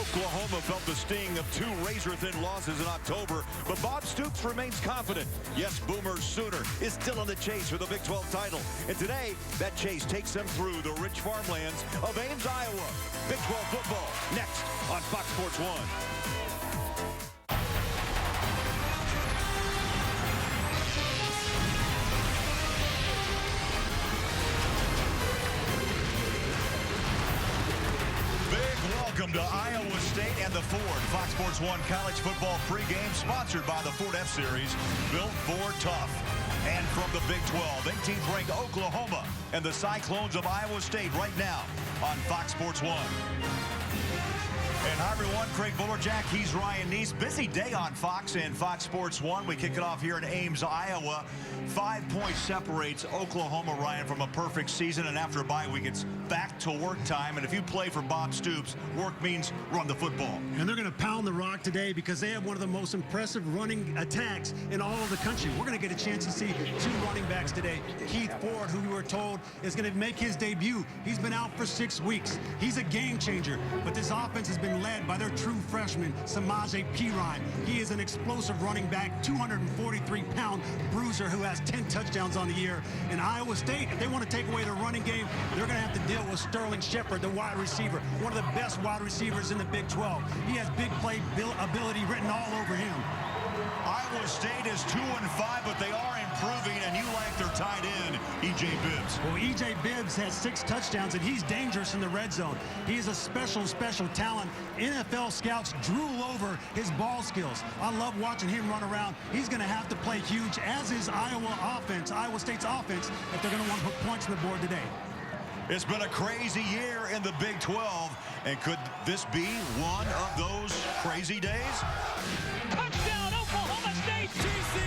Oklahoma felt the sting of 2 razor-thin losses in October, but Bob Stoops remains confident. Yes, Boomer Sooner is still in the chase for the Big 12 title. And today, that chase takes them through the rich farmlands of Ames, Iowa. Big 12 football next on Fox Sports 1. Welcome to Iowa State and the Ford. Fox Sports 1 college football pregame sponsored by the Ford F-Series, built for tough. And from the Big 12, 18th ranked Oklahoma and the Cyclones of Iowa State right now on Fox Sports 1. And hi, everyone. Craig Bullerjack. He's Ryan Neese. Busy day on Fox and Fox Sports 1. We kick it off here in Ames, Iowa. 5 points separates Oklahoma, Ryan, from a perfect season. And after a bye week, it's back to work time. And if you play for Bob Stoops, work means run the football. And they're going to pound the rock today because they have one of the most impressive running attacks in all of the country. We're going to get a chance to see 2 running backs today. Keith Ford, who we were told is going to make his debut. He's been out for 6 weeks. He's a game changer. But this offense has been led by their true freshman, Samaje Perine. He is an explosive running back, 243-pound bruiser who has 10 touchdowns on the year. In Iowa State, if they want to take away their running game, they're going to have to deal with Sterling Shepard, the wide receiver, one of the best wide receivers in the Big 12. He has big play ability written all over him. Iowa State is 2-5, but they are improving, and you like their tight end, E.J. Bibbs. Well, E.J. Bibbs has 6 touchdowns, and he's dangerous in the red zone. He is a special talent. NFL scouts drool over his ball skills. I love watching him run around. He's going to have to play huge, as is Iowa State's offense, if they're going to want to put points on the board today. It's been a crazy year in the Big 12, and could this be one of those crazy days? Touchdown, Oklahoma State! TCU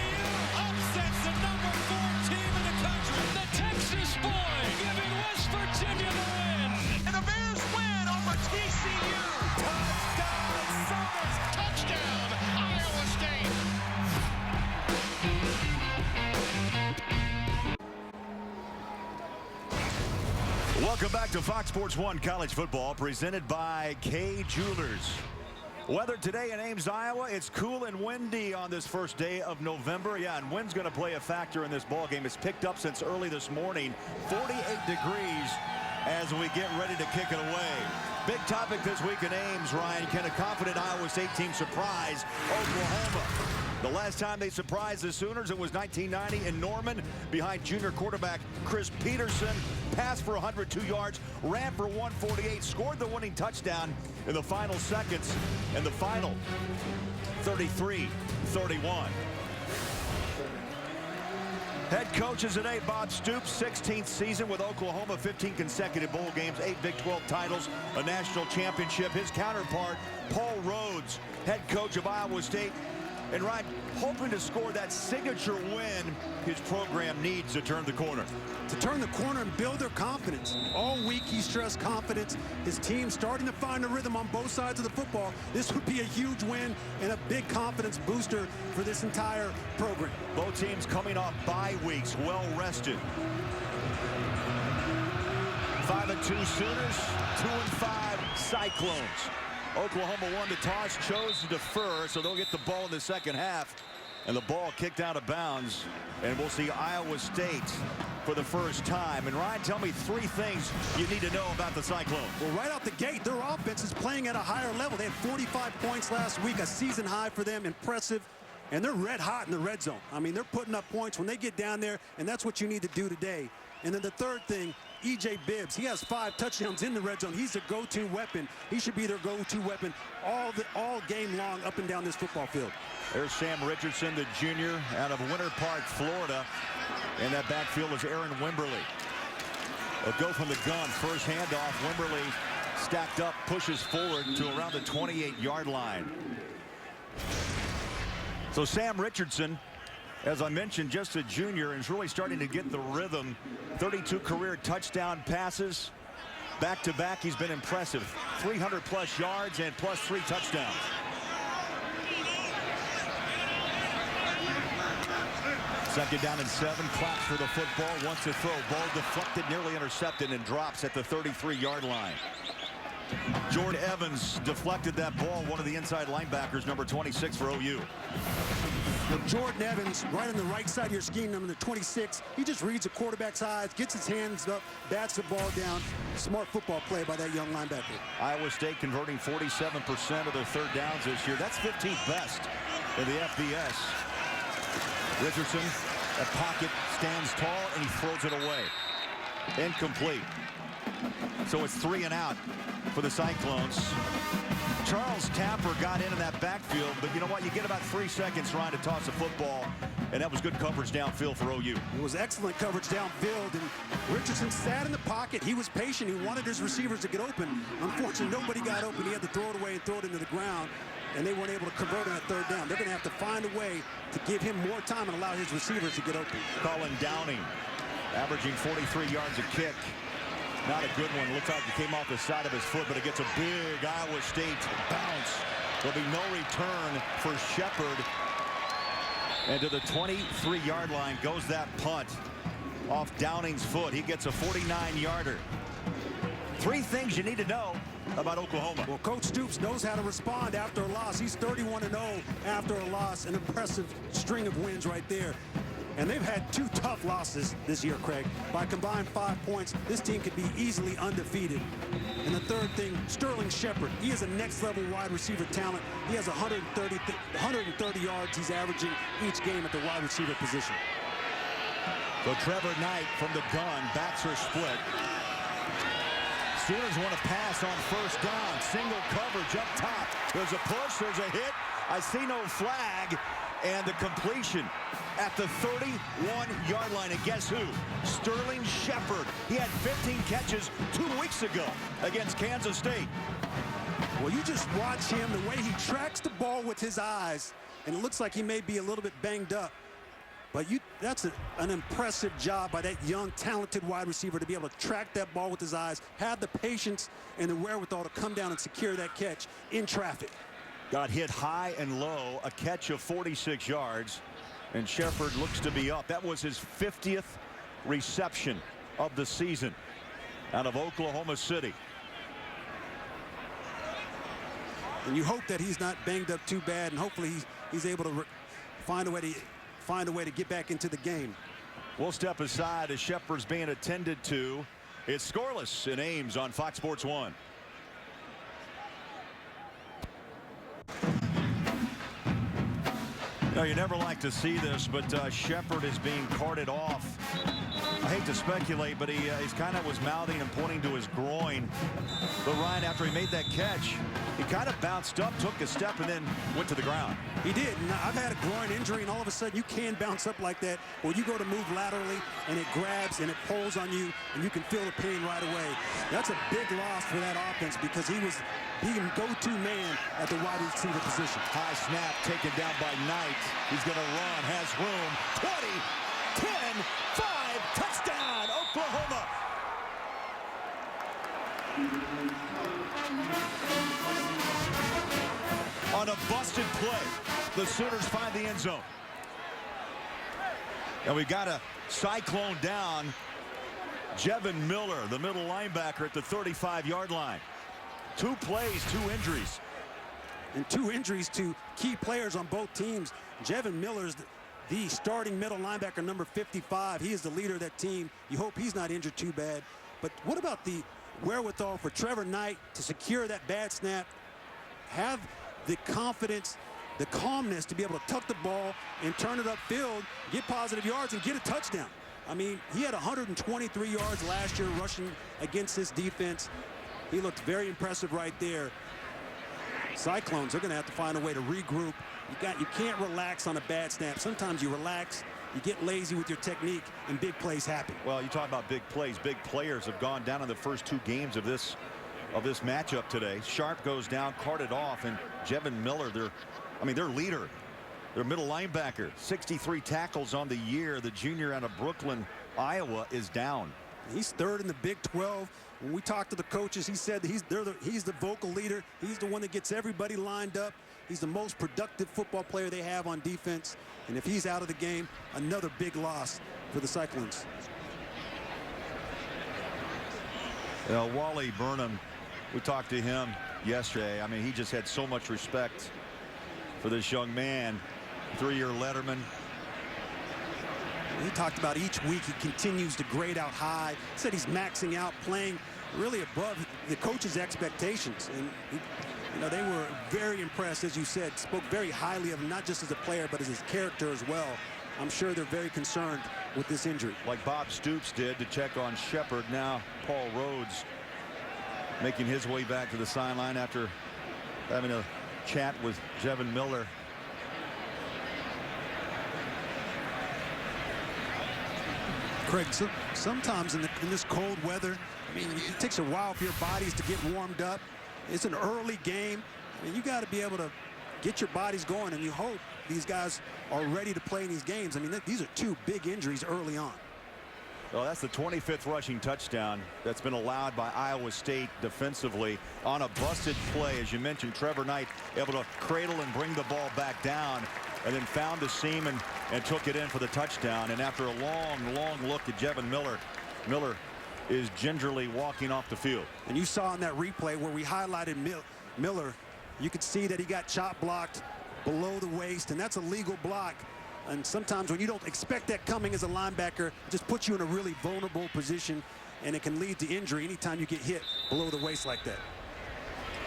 upsets the number 4 team in the country. The Texas boy giving West Virginia the win. And the Bears win over TCU. Touchdown, Sooners! Touchdown, Iowa State! Welcome back to Fox Sports 1 College Football, presented by Kay Jewelers. Weather today in Ames, Iowa. It's cool and windy on this first day of November. Yeah, and wind's going to play a factor in this ball game. It's picked up since early this morning. 48 degrees as we get ready to kick it away. Big topic this week in Ames, Ryan. Can a confident Iowa State team surprise Oklahoma? The last time they surprised the Sooners, it was 1990 in Norman behind junior quarterback Chris Peterson. Passed for 102 yards, ran for 148, scored the winning touchdown in the final seconds, and the final 33-31. Head coaches today, Bob Stoops, 16th season with Oklahoma, 15 consecutive bowl games, 8 Big 12 titles, a national championship. His counterpart, Paul Rhodes, head coach of Iowa State. And Ryan, hoping to score that signature win his program needs to turn the corner. To turn the corner and build their confidence. All week he stressed confidence. His team starting to find a rhythm on both sides of the football. This would be a huge win and a big confidence booster for this entire program. Both teams coming off bye weeks, well rested. 5-2 Sooners, 2-5 Cyclones. Oklahoma won the toss, chose to defer, so they'll get the ball in the second half. And the ball kicked out of bounds. And we'll see Iowa State for the first time. And Ryan, tell me 3 things you need to know about the Cyclones. Well, right out the gate, their offense is playing at a higher level. They had 45 points last week, a season high for them, impressive. And they're red hot in the red zone. I mean, they're putting up points when they get down there, and that's what you need to do today. And then the third thing, E.J. Bibbs, he has 5 touchdowns in the red zone. He's a go-to weapon. He should be their go-to weapon all game long up and down this football field. There's Sam Richardson, the junior out of Winter Park, Florida. And that backfield is Aaron Wimberly. They'll go from the gun. First handoff, Wimberly stacked up, pushes forward to around the 28-yard line. So Sam Richardson, as I mentioned, just a junior, and is really starting to get the rhythm. 32 career touchdown passes. Back-to-back, he's been impressive. 300-plus yards and plus 3 touchdowns. Second down and 7. Claps for the football. Wants to throw. Ball deflected, nearly intercepted, and drops at the 33-yard line. Jordan Evans deflected that ball. One of the inside linebackers, number 26 for OU. Well, Jordan Evans, right on the right side of your scheme, number 26. He just reads the quarterback's eyes, gets his hands up, bats the ball down. Smart football play by that young linebacker. Iowa State converting 47% of their third downs this year. That's 15th best in the FBS. Richardson, a pocket, stands tall, and he throws it away. Incomplete. So it's 3 and out for the Cyclones. Charles Tapper got into that backfield, but you know what? You get about 3 seconds trying to toss a football, and that was good coverage downfield for OU. It was excellent coverage downfield, and Richardson sat in the pocket. He was patient. He wanted his receivers to get open. Unfortunately, nobody got open. He had to throw it away and throw it into the ground, and they weren't able to convert on that third down. They're going to have to find a way to give him more time and allow his receivers to get open. Colin Downing, averaging 43 yards a kick. Not a good one. Looks like it came off the side of his foot, but it gets a big Iowa State bounce. There'll be no return for Shepard. And to the 23-yard line goes that punt off Downing's foot. He gets a 49-yarder. 3 things you need to know about Oklahoma. Well, Coach Stoops knows how to respond after a loss. He's 31-0 after a loss. An impressive string of wins right there. And they've had 2 tough losses this year, Craig. By combined 5 points, this team could be easily undefeated. And the third thing, Sterling Shepard. He is a next-level wide receiver talent. He has 130 yards he's averaging each game at the wide receiver position. So Trevor Knight from the gun backs her split. Steelers want to pass on first down. Single coverage up top. There's a push. There's a hit. I see no flag. And the completion at the 31-yard line. And guess who? Sterling Shepard. He had 15 catches 2 weeks ago against Kansas State. Well, you just watch him, the way he tracks the ball with his eyes. And it looks like he may be a little bit banged up. But that's an impressive job by that young, talented wide receiver to be able to track that ball with his eyes, have the patience and the wherewithal to come down and secure that catch in traffic. Got hit high and low, a catch of 46 yards, and Shepard looks to be up. That was his 50th reception of the season out of Oklahoma City. And you hope that he's not banged up too bad, and hopefully he's able to find a way to get back into the game. We'll step aside as Shepard's being attended to. It's scoreless in Ames on Fox Sports 1. You know, you never like to see this, but Shepard is being carted off. I hate to speculate, but he's kind of was mouthing and pointing to his groin. But Ryan, after he made that catch, he kind of bounced up, took a step, and then went to the ground. He did. And I've had a groin injury, and all of a sudden you can bounce up like that, or you go to move laterally, and it grabs and it pulls on you, and you can feel the pain right away. That's a big loss for that offense because he was the go-to man at the wide receiver position. High snap taken down by Knight. He's going to run, has room. 20, 10, 5, touchdown, Oklahoma. On a busted play, the Sooners find the end zone. And we got a Cyclone down. Jevin Miller, the middle linebacker at the 35-yard line. 2 plays, 2 injuries. And 2 injuries to key players on both teams. Jevin Miller's the starting middle linebacker, number 55. He is the leader of that team. You hope he's not injured too bad. But what about the wherewithal for Trevor Knight to secure that bad snap, have the confidence, the calmness to be able to tuck the ball and turn it upfield, get positive yards, and get a touchdown? I mean, he had 123 yards last year rushing against this defense. He looked very impressive right there. Cyclones, they're going to have to find a way to regroup. You can't relax on a bad snap. Sometimes you relax, you get lazy with your technique, and big plays happen. Well, you talk about big plays. Big players have gone down in the first 2 games of this matchup today. Sharp goes down, carted off, and Jevin Miller, their leader, their middle linebacker, 63 tackles on the year. The junior out of Brooklyn, Iowa, is down. He's 3rd in the Big 12. When we talked to the coaches, he said that he's the vocal leader. He's the one that gets everybody lined up. He's the most productive football player they have on defense. And if he's out of the game, another big loss for the Cyclones. Wally Burnham We talked to him yesterday. I mean, he just had so much respect for this young man. 3-year letterman. He talked about each week he continues to grade out high. Said he's maxing out, playing really above the coach's expectations. And you know, they were very impressed, as you said, spoke very highly of him, not just as a player, but as his character as well. I'm sure they're very concerned with this injury. Like Bob Stoops did to check on Shepard. Now Paul Rhodes making his way back to the sideline after having a chat with Jevin Miller. Craig, sometimes in this cold weather, I mean, it takes a while for your bodies to get warmed up. It's an early game. I mean, you got to be able to get your bodies going, and you hope these guys are ready to play in these games. I mean, these are 2 big injuries early on. Well, that's the 25th rushing touchdown that's been allowed by Iowa State defensively on a busted play. As you mentioned, Trevor Knight able to cradle and bring the ball back down, and then found the seam and took it in for the touchdown. And after a long look at Jevin Miller, Miller is gingerly walking off the field. And you saw in that replay where we highlighted Miller, you could see that he got chop blocked below the waist, and that's a legal block. And sometimes when you don't expect that coming as a linebacker, it just puts you in a really vulnerable position, and it can lead to injury anytime you get hit below the waist like that.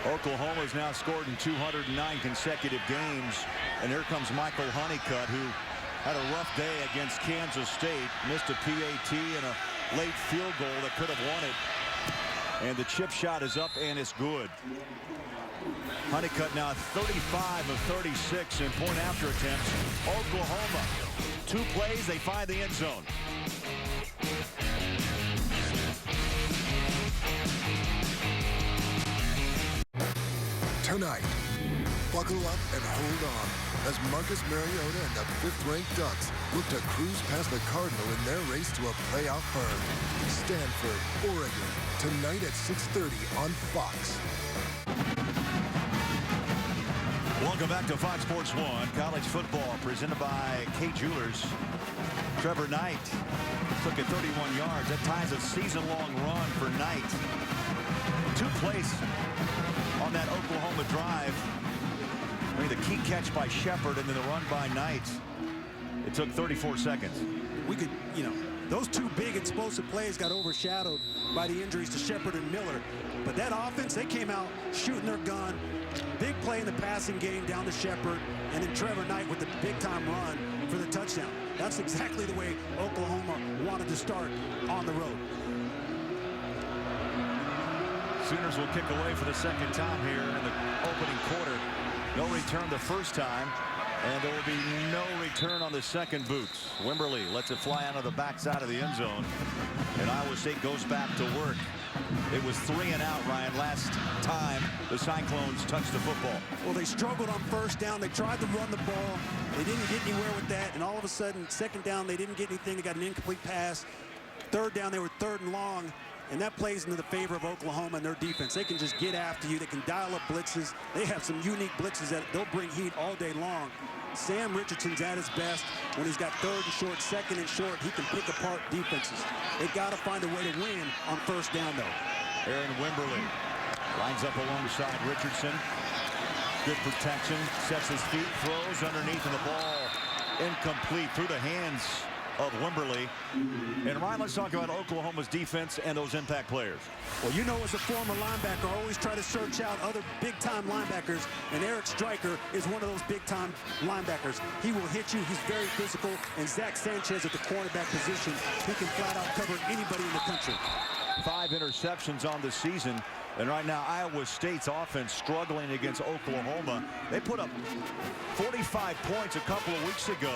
Oklahoma has now scored in 209 consecutive games, and here comes Michael Honeycutt, who had a rough day against Kansas State, missed a PAT and a late field goal that could have won it. And the chip shot is up, and it's good. Honeycutt now 35 of 36 in point after attempts. Oklahoma, 2 plays, they find the end zone. Tonight, buckle up and hold on as Marcus Mariota and the 5th-ranked Ducks look to cruise past the Cardinal in their race to a playoff berth. Stanford, Oregon, tonight at 6:30 on Fox. Welcome back to Fox Sports 1 College Football, presented by K Jewelers. Trevor Knight took it 31 yards. That ties a season-long run for Knight. 2 plays on that Oklahoma drive. I mean, the key catch by Shepard and then the run by Knight. It took 34 seconds. We could, you know, those 2 big explosive plays got overshadowed by the injuries to Shepard and Miller. But that offense, they came out shooting their gun. Big play in the passing game down to Shepard, and then Trevor Knight with the big-time run for the touchdown. That's exactly the way Oklahoma wanted to start on the road. Sooners will kick away for the 2nd time here in the opening quarter. No return the first time, and there will be no return on the 2nd boot. Wimberly lets it fly out of the backside of the end zone, and Iowa State goes back to work. It was 3 and out, Ryan, last time the Cyclones touched the football. Well, they struggled on 1st down. They tried to run the ball. They didn't get anywhere with that, and all of a sudden, 2nd down, they didn't get anything. They got an incomplete pass. 3rd down, they were 3rd and long, and that plays into the favor of Oklahoma and their defense. They can just get after you. They can dial up blitzes. They have some unique blitzes that they'll bring heat all day long. Sam Richardson's at his best when he's got 3rd and short, 2nd and short. He can pick apart defenses. They got to find a way to win on 1st down, though. Aaron Wimberly lines up alongside Richardson. Good protection, sets his feet, throws underneath, and the ball incomplete through the hands of Wimberly. And Ryan, let's talk about Oklahoma's defense and those impact players. Well, you know, as a former linebacker, I always try to search out other big-time linebackers, and Eric Stryker is one of those big-time linebackers. He will hit you. He's very physical. And Zach Sanchez at the cornerback position, he can flat-out cover anybody in the country. 5 interceptions on the season. And right now, Iowa State's offense struggling against Oklahoma. They put up 45 points a couple of weeks ago.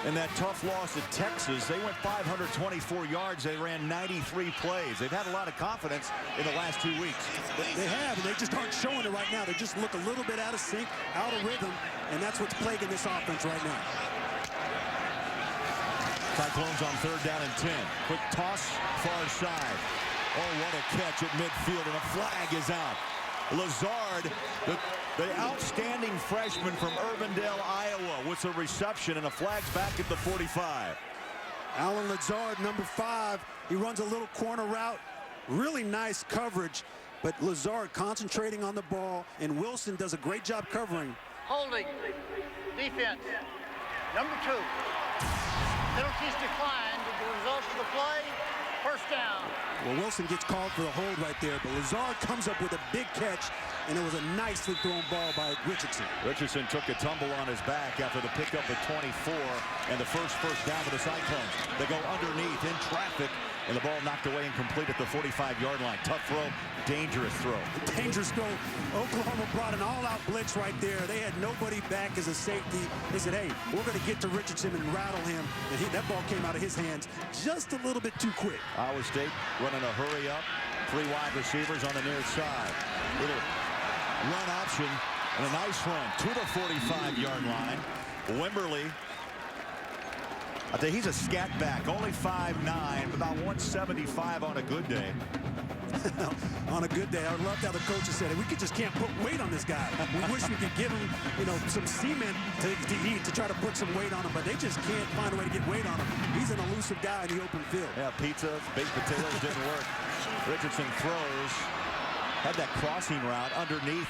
In that tough loss to Texas, they went 524 yards. They ran 93 plays. They've had a lot of confidence in the last 2 weeks. They have, and they just aren't showing it right now. They just look a little bit out of sync, out of rhythm, and that's what's plaguing this offense right now. Cyclones on 3rd down and 10. Quick toss, far side. Oh, what a catch at midfield, and a flag is out. Lazard, the outstanding freshman from Urbandale, Iowa, with a reception, and a flag's back at the 45. Alan Lazard, number 5, he runs a little corner route. Really nice coverage. but Lazard concentrating on the ball, and Wilson does a great job covering. Holding. Defense. Number 2. Penalties declined. The results of the play, first down. Well, Wilson gets called for the hold right there, but Lazard comes up with a big catch, and it was a nicely thrown ball by Richardson. Richardson took a tumble on his back after the pickup at 24, and the first down for the Cyclones. They go underneath in traffic, and the ball knocked away and complete at the 45-yard line. Tough throw, dangerous throw. Dangerous throw. Oklahoma brought an all-out blitz right there. They had nobody back as a safety. They said, hey, we're going to get to Richardson and rattle him. And that ball came out of his hands just a little bit too quick. Iowa State running a hurry up. 3 wide receivers on the near side. Little run option and a nice run to the 45-yard line. Wimberly, I think he's a scat back, only 5'9", about 175 on a good day. On a good day, I love how the coaches said it. We just can't put weight on this guy. We wish we could give him, some cement to eat to try to put some weight on him, but they just can't find a way to get weight on him. He's an elusive guy in the open field. Yeah, pizza, baked potatoes didn't work. Richardson throws, had that crossing route underneath.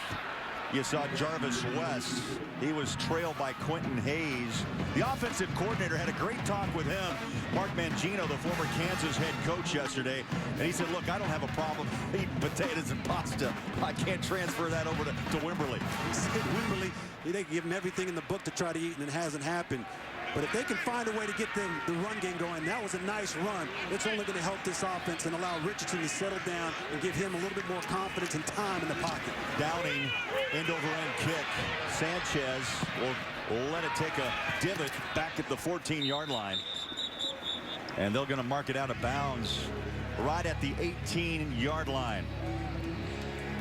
You saw Jarvis West. He was trailed by Quentin Hayes. The offensive coordinator had a great talk with him, Mark Mangino, the former Kansas head coach, yesterday. And he said, look, I don't have a problem eating potatoes and pasta. I can't transfer that over to Wimberly. He said Wimberly, they give him everything in the book to try to eat, and it hasn't happened. But if they can find a way to get the run game going, that was a nice run. It's only going to help this offense and allow Richardson to settle down and give him a little bit more confidence and time in the pocket. Downing, end-over-end kick. Sanchez will let it take a divot back at the 14-yard line. And they're going to mark it out of bounds right at the 18-yard line.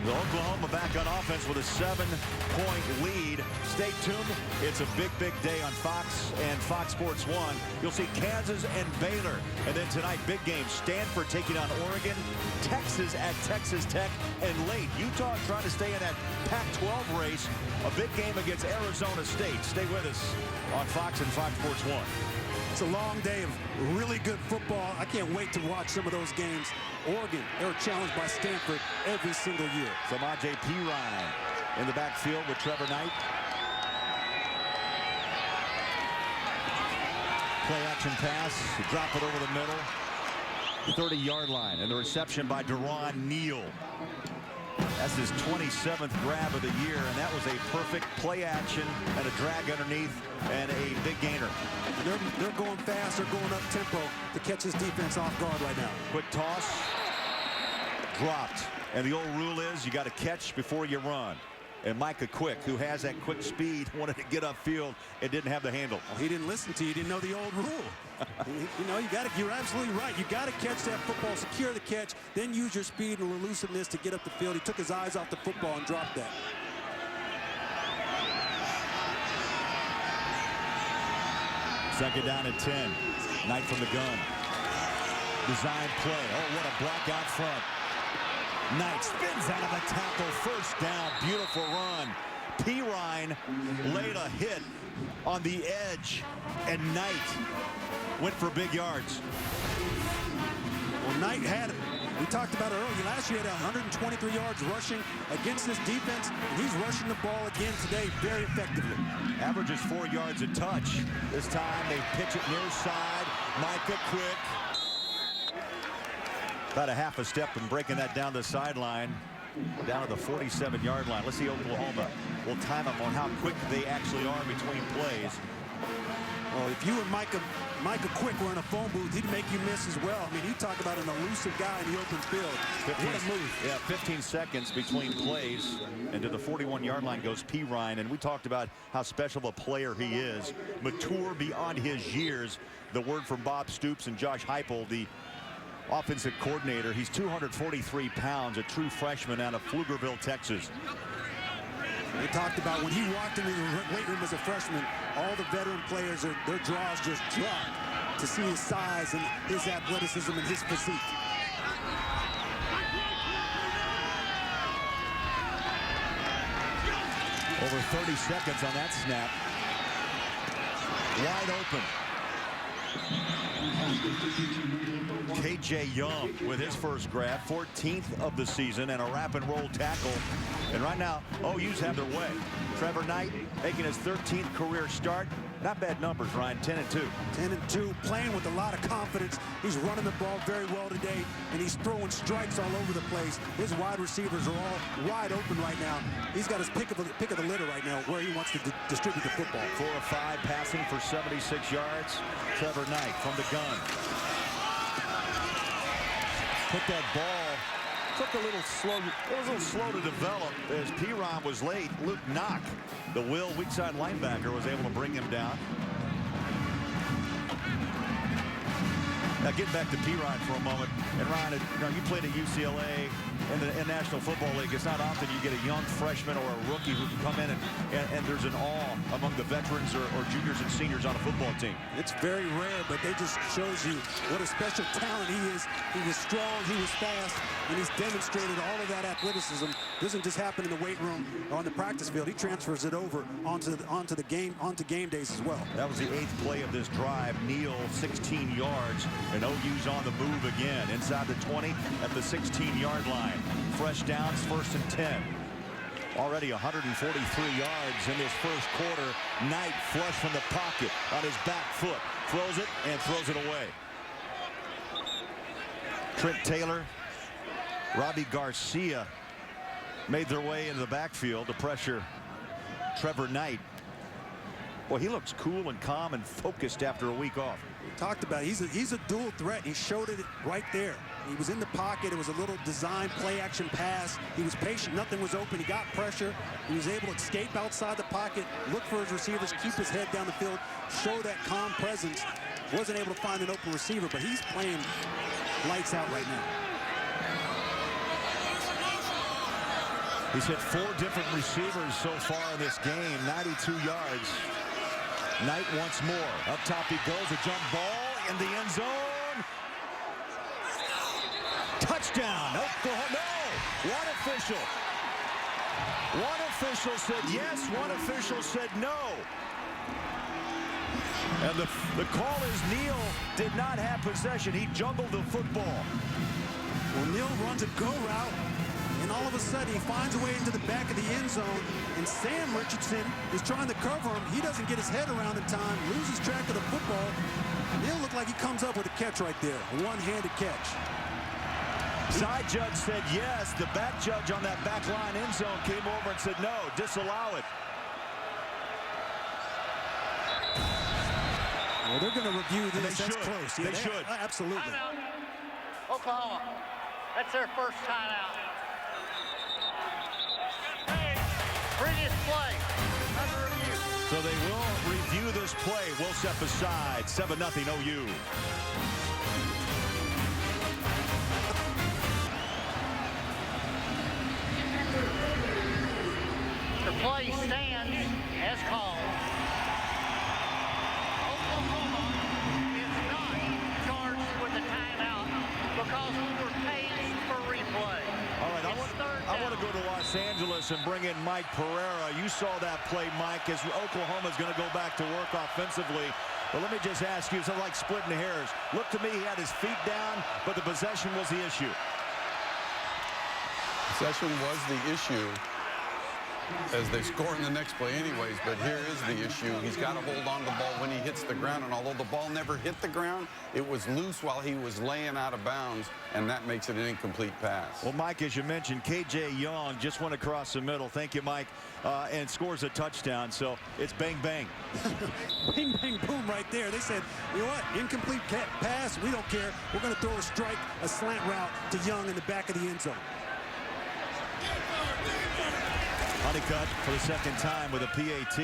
The Oklahoma back on offense with a 7-point lead. Stay tuned. It's a big, big day on Fox and Fox Sports 1. You'll see Kansas and Baylor. And then tonight, big game. Stanford taking on Oregon. Texas at Texas Tech. And late, Utah trying to stay in that Pac-12 race. A big game against Arizona State. Stay with us on Fox and Fox Sports 1. It's a long day of really good football. I can't wait to watch some of those games. Oregon, they were challenged by Stanford every single year. Samaje Perine in the backfield with Trevor Knight. Play action pass, drop it over the middle. 30-yard line, and the reception by Deron Neal. That's his 27th grab of the year, and that was a perfect play action and a drag underneath and a big gainer. They're going fast. They're going up tempo to catch this defense off guard right now. Quick toss, dropped. And the old rule is you got to catch before you run. And Micah Quick, who has that quick speed, wanted to get upfield and didn't have the handle. Well, he didn't listen to you. He didn't know the old rule. You're absolutely right. You got to catch that football, secure the catch, then use your speed and elusiveness to get up the field. He took his eyes off the football and dropped that. Second down at 10. Knight from the gun. Design play. Oh, what a block out front. Knight spins out of the tackle. First down. Beautiful run. Perine laid a hit on the edge, and Knight went for big yards. Well, Knight had it. We talked about it earlier. Last year he had 123 yards rushing against this defense, and he's rushing the ball again today very effectively. Averages 4 yards a touch. This time they pitch it near side. Micah Quick. About a half a step and breaking that down the sideline, down to the 47-yard line. Let's see Oklahoma. We'll time them on how quick they actually are between plays. Well, if you and Micah Quick were in a phone booth, he'd make you miss as well. I mean, he talked about an elusive guy in the open field. What a move. Yeah, 15 seconds between plays, and to the 41-yard line goes Perine. And we talked about how special of a player he is. Mature beyond his years. The word from Bob Stoops and Josh Heupel, the offensive coordinator. He's 243 pounds, a true freshman out of Pflugerville, Texas. They talked about when he walked into the weight room as a freshman, all the veteran players, their jaws just dropped to see his size and his athleticism and his physique. Over 30 seconds on that snap. Wide open. K.J. Young with his first grab, 14th of the season, and a wrap and roll tackle. And right now, OU's have their way. Trevor Knight making his 13th career start. Not bad numbers, Ryan. 10-2. 10-2, playing with a lot of confidence. He's running the ball very well today, and he's throwing strikes all over the place. His wide receivers are all wide open right now. He's got his pick of the litter right now where he wants to distribute the football. 4 of 5 passing for 76 yards. Trevor Knight from the gun. Put that ball. Took a little slow. It was a little slow to develop as Piron was late. Luke Knock, the weak side linebacker, was able to bring him down. Now getting back to Piron for a moment, and Ryan, you played at UCLA in the National Football League. It's not often you get a young freshman or a rookie who can come in and there's an awe among the veterans or juniors and seniors on a football team. It's very rare, but they just shows you what a special talent he is. He was strong, he was fast, and he's demonstrated all of that athleticism. Doesn't just happen in the weight room or on the practice field. He transfers it over onto game days as well. That was the 8th play of this drive. Neal, 16 yards, and OU's on the move again inside the 20 at the 16-yard line. Fresh downs, 1st and 10. Already 143 yards in this first quarter. Knight flush from the pocket on his back foot. Throws it and throws it away. Trent Taylor, Robbie Garcia made their way into the backfield to pressure Trevor Knight. Well, he looks cool and calm and focused after a week off. We talked about it. He's a dual threat. He showed it right there. He was in the pocket. It was a little design play action pass. He was patient. Nothing was open. He got pressure. He was able to escape outside the pocket, look for his receivers, keep his head down the field, show that calm presence. Wasn't able to find an open receiver, but he's playing lights out right now. He's hit 4 different receivers so far in this game, 92 yards. Knight once more. Up top he goes, a jump ball in the end zone. Touchdown. Oklahoma. No. One official said yes, one official said no. And the call is Neal did not have possession. He juggled the football. Well, Neal runs a go route, and all of a sudden he finds a way into the back of the end zone, and Sam Richardson is trying to cover him. He doesn't get his head around in time, loses track of the football. Neal looked like he comes up with a catch right there, a one-handed catch. Side judge said yes. The back judge on that back line end zone came over and said no, disallow it. Well, they're going to review this. That's close. Yeah, they should. Absolutely. Timeout. Oklahoma. That's their first timeout. Previous play. Under review. So they will review this play. Will step aside. 7-0 OU. The play stands as called. Oklahoma is not charged with a timeout because we were paid for replay. All right, I want to go to Los Angeles and bring in Mike Pereira. You saw that play, Mike, as Oklahoma's going to go back to work offensively. But let me just ask you, it's like splitting hairs. Look to me, he had his feet down, but the possession was the issue. Possession was the issue as they score in the next play anyways, but here is the issue. He's got to hold on to the ball when he hits the ground, and although the ball never hit the ground, it was loose while he was laying out of bounds, and that makes it an incomplete pass. Well, Mike, as you mentioned, K.J. Young just went across the middle. Thank you, Mike, and scores a touchdown, so it's bang, bang. Bang, bang, boom right there. They said, you know what, incomplete pass, we don't care. We're going to throw a strike, a slant route to Young in the back of the end zone. Honeycutt for the second time with a PAT.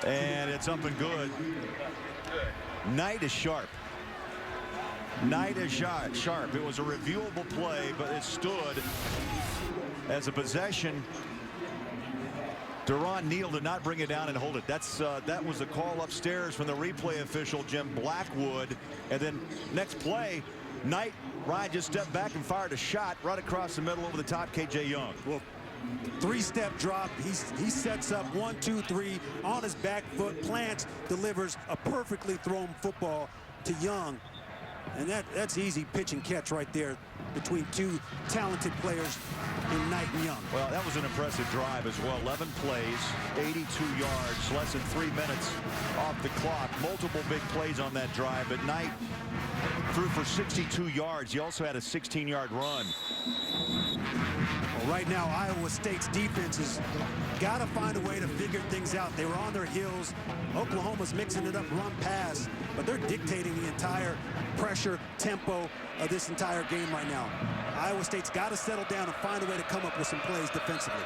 And it's up and good. Knight is sharp. Knight is sharp. It was a reviewable play, but it stood as a possession. Deron Neal did not bring it down and hold it. That was a call upstairs from the replay official, Jim Blackwood. And then next play, Knight, Ryan just stepped back and fired a shot right across the middle over the top, K.J. Young. Well, 3-step drop. He sets up 1, 2, 3 on his back foot, plants, delivers a perfectly thrown football to Young. And that's easy pitch and catch right there between two talented players in Knight and Young. Well, that was an impressive drive as well. 11 plays, 82 yards, less than 3 minutes off the clock. Multiple big plays on that drive, but Knight threw for 62 yards. He also had a 16-yard run. Well, right now, Iowa State's defense has got to find a way to figure things out. They were on their heels. Oklahoma's mixing it up run pass, but they're dictating the entire pressure tempo of this entire game right now. Iowa State's got to settle down and find a way to come up with some plays defensively.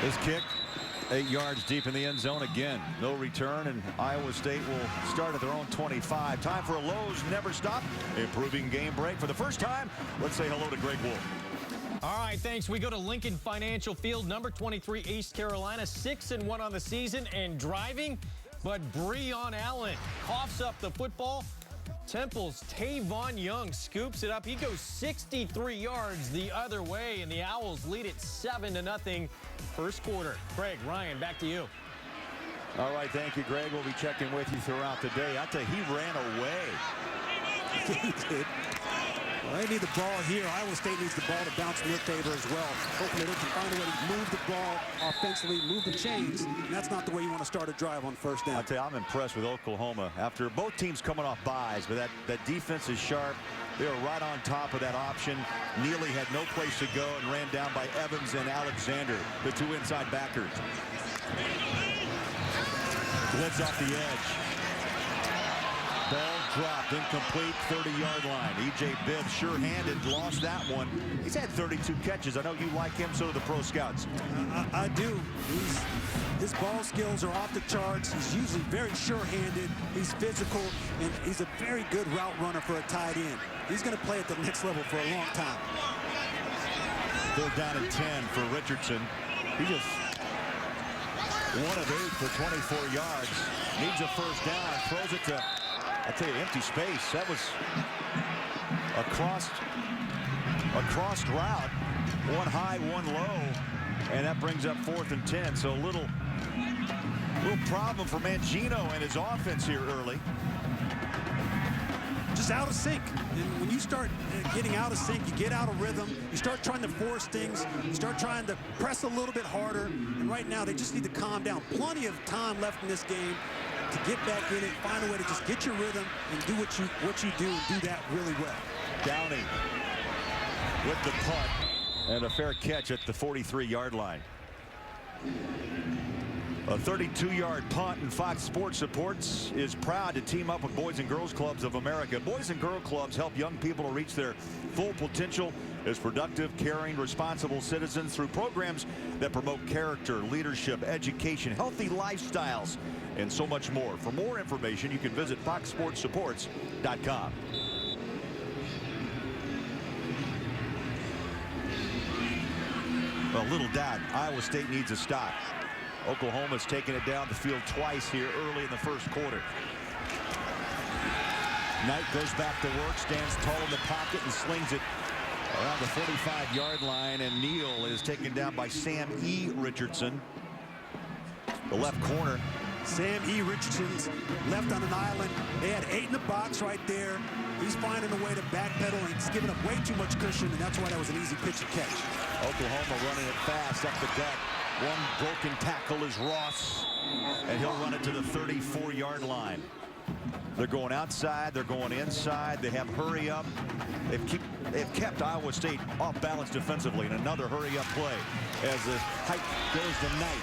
This kick 8 yards deep in the end zone again. No return, and Iowa State will start at their own 25. Time for a Lowe's Never Stop improving game break. For the first time, let's say hello to Greg Wolf. All right, thanks. We go to Lincoln Financial Field, number 23, East Carolina, 6-1 on the season and driving. But Breon Allen coughs up the football. Temple's Tavon Young scoops it up. He goes 63 yards the other way, and the Owls lead it 7-0 first quarter. Craig, Ryan, back to you. All right, thank you, Greg. We'll be checking with you throughout the day. I tell you, he ran away. He did. Well, they need the ball here. Iowa State needs the ball to bounce in their favor as well. Hopefully they can find a way to move the ball offensively, move the chains. And that's not the way you want to start a drive on first down. I tell you, I'm impressed with Oklahoma. After both teams coming off byes, but that defense is sharp. They were right on top of that option. Neely had no place to go and ran down by Evans and Alexander, the two inside backers. Blitz off the edge. Ball dropped, incomplete, 30-yard line. E.J. Bibbs, sure-handed, lost that one. He's had 32 catches. I know you like him, so do the pro scouts. I do. His ball skills are off the charts. He's usually very sure-handed. He's physical, and he's a very good route runner for a tight end. He's going to play at the next level for a long time. 3rd down and 10 for Richardson. He just 1 of 8 for 24 yards. Needs a first down. Throws it to, I'll tell you, empty space. That was a crossed route. One high, one low. And that brings up 4th and 10. So a little problem for Mangino and his offense here early. Just out of sync. And when you start getting out of sync, you get out of rhythm. You start trying to force things. You start trying to press a little bit harder. And right now, they just need to calm down. Plenty of time left in this game to get back in it, find a way to just get your rhythm and do what you do and do that really well. Downing with the punt and a fair catch at the 43-yard line. A 32-yard punt, and Fox Sports Supports is proud to team up with Boys and Girls Clubs of America. Boys and Girl Clubs help young people to reach their full potential as productive, caring, responsible citizens through programs that promote character, leadership, education, healthy lifestyles, and so much more. For more information, you can visit foxsportsupports.com. Well, little doubt, Iowa State needs a stop. Oklahoma's taken it down the field twice here early in the first quarter. Knight goes back to work, stands tall in the pocket and slings it around the 45-yard line, and Neal is taken down by Sam E. Richardson, the left corner. Sam E. Richardson's left on an island. They had 8 in the box right there. He's finding a way to backpedal, and he's giving up way too much cushion, and that's why that was an easy pitch and catch. Oklahoma running it fast up the gut. One broken tackle is Ross, and he'll run it to the 34-yard line. They're going outside, they're going inside, they have hurry up. They've kept Iowa State off balance defensively, and another hurry up play as the hike goes to Knight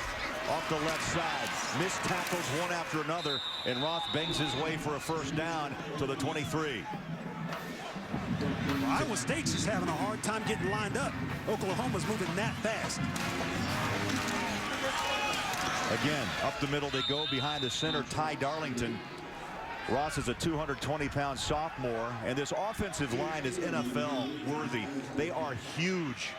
off the left side. Missed tackles one after another, and Roth bangs his way for a first down to the 23. Well, Iowa State's just having a hard time getting lined up. Oklahoma's moving that fast. Again, up the middle they go behind the center, Ty Darlington. Ross is a 220-pound sophomore, and this offensive line is NFL worthy. They are huge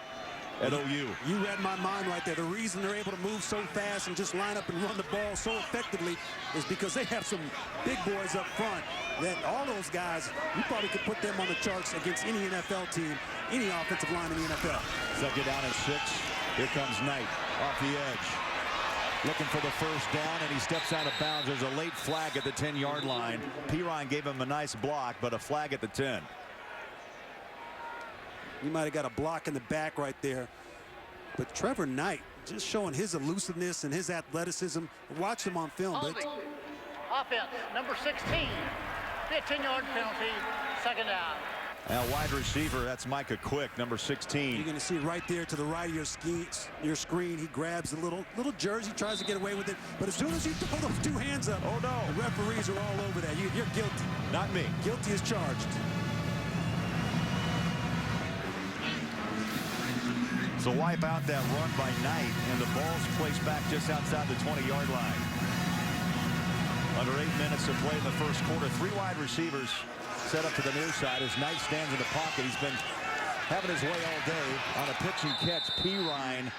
at OU. You read my mind right there. The reason they're able to move so fast and just line up and run the ball so effectively is because they have some big boys up front that all those guys, you probably could put them on the charts against any NFL team, any offensive line in the NFL. 2nd down and 6. Here comes Knight off the edge. looking for the first down, and he steps out of bounds. There's a late flag at the 10-yard line. Pirine gave him a nice block, but a flag at the 10. You might have got a block in the back right there. But Trevor Knight just showing his elusiveness and his athleticism. Watch him on film. Offense, number 16. Be a 10-yard penalty, second down. Now wide receiver, that's Micah Quick, number 16. You're going to see right there to the right of your screen, he grabs the little jersey, tries to get away with it. But as soon as you throw those two hands up, oh no, the referees are all over that. You're guilty. Not me. Guilty as charged. So wipe out that run by Knight, and the ball's placed back just outside the 20-yard line. Under 8 minutes to play in the first quarter. 3 wide receivers set up to the near side as Knight stands in the pocket. He's been having his way all day on a pitch and catch. Pirine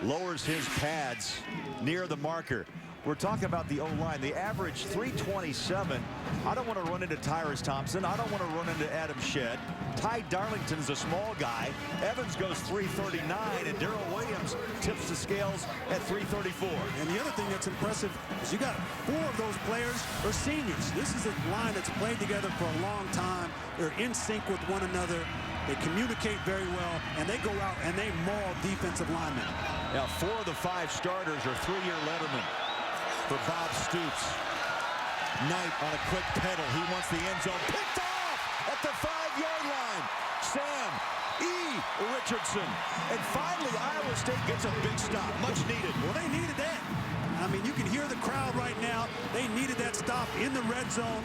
lowers his pads near the marker. We're talking about the O-line. The average 327. I don't want to run into Tyrus Thompson. I don't want to run into Adam Shedd. Ty Darlington's a small guy. Evans goes 339, and Darrell Williams tips the scales at 334. And the other thing that's impressive is you got 4 of those players are seniors. This is a line that's played together for a long time. They're in sync with one another. They communicate very well, and they go out and they maul defensive linemen. Now 4 of the 5 starters are 3-year lettermen for Bob Stoops. Knight on a quick pedal. He wants the end zone. Picked off at the 5-yard line. Sam E. Richardson. And finally, Iowa State gets a big stop. Much needed. Well, they needed that. I mean, you can hear the crowd right now. They needed that stop in the red zone.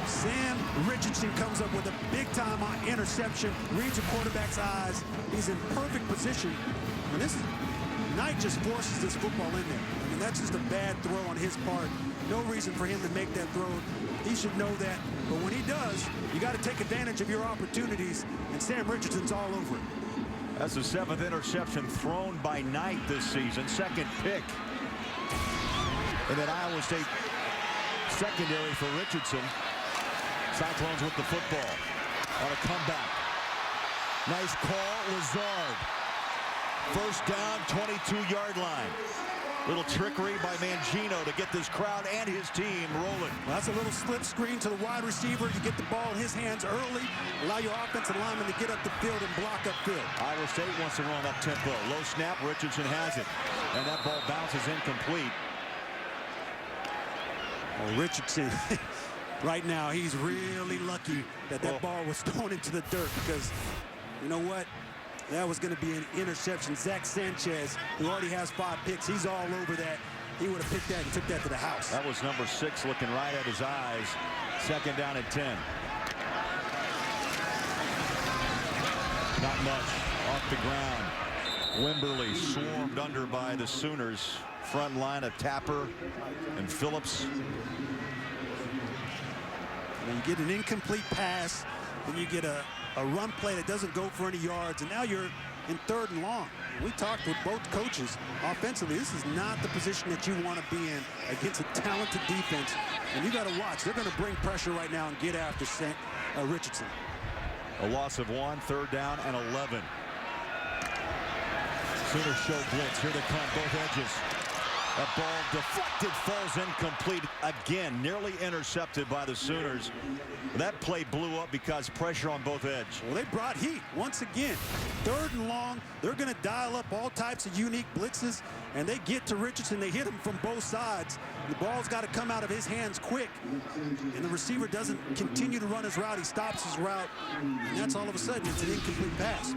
Sam Richardson comes up with a big-time interception, reads the quarterback's eyes. He's in perfect position. And this is Knight just forces this football in there. I mean, that's just a bad throw on his part. No reason for him to make that throw. He should know that. But when he does, you got to take advantage of your opportunities, and Sam Richardson's all over it. That's the 7th interception thrown by Knight this season. 2nd pick. And then Iowa State secondary for Richardson. Cyclones with the football on a comeback. Nice call, Lazard. First down, 22-yard line. Little trickery by Mangino to get this crowd and his team rolling. Well, that's a little slip screen to the wide receiver. You get the ball in his hands early, allow your offensive lineman to get up the field and block upfield. Iowa State wants to run up tempo. Low snap, Richardson has it. And that ball bounces incomplete. Well, Richardson, right now, he's really lucky that ball was thrown into the dirt, because you know what? That was going to be an interception. Zach Sanchez, who already has 5 picks, he's all over that. He would have picked that and took that to the house. That was number 6 looking right at his eyes. 2nd down and 10. Not much off the ground. Wimberly swarmed under by the Sooners. Front line of Tapper and Phillips. And you get an incomplete pass, and you get a run play that doesn't go for any yards, and now you're in 3rd and long. We talked with both coaches. Offensively, this is not the position that you want to be in against a talented defense, and you got to watch. They're going to bring pressure right now and get after Richardson. A loss of 1, 3rd down and 11. Sooners show blitz. Here they come, both edges. That ball deflected, falls incomplete again, nearly intercepted by the Sooners. That play blew up because pressure on both edges. Well, they brought heat once again. 3rd and long. They're going to dial up all types of unique blitzes, and they get to Richardson. They hit him from both sides. The ball's got to come out of his hands quick, and the receiver doesn't continue to run his route. He stops his route, and that's all of a sudden it's an incomplete pass.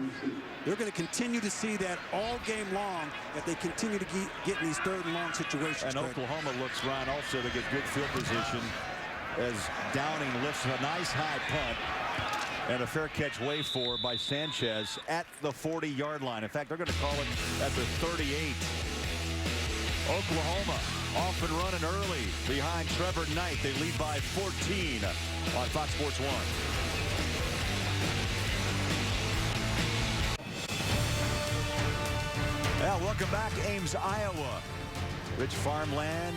They're going to continue to see that all game long if they continue to get in these 3rd and long situations. And Oklahoma looks, Ryan, also to get good field position as Downing lifts a nice high punt and a fair catch way forward by Sanchez at the 40-yard line. In fact, they're going to call it at the 38. Oklahoma off and running early behind Trevor Knight. They lead by 14 on Fox Sports 1. Well, welcome back, Ames, Iowa. Rich farmland,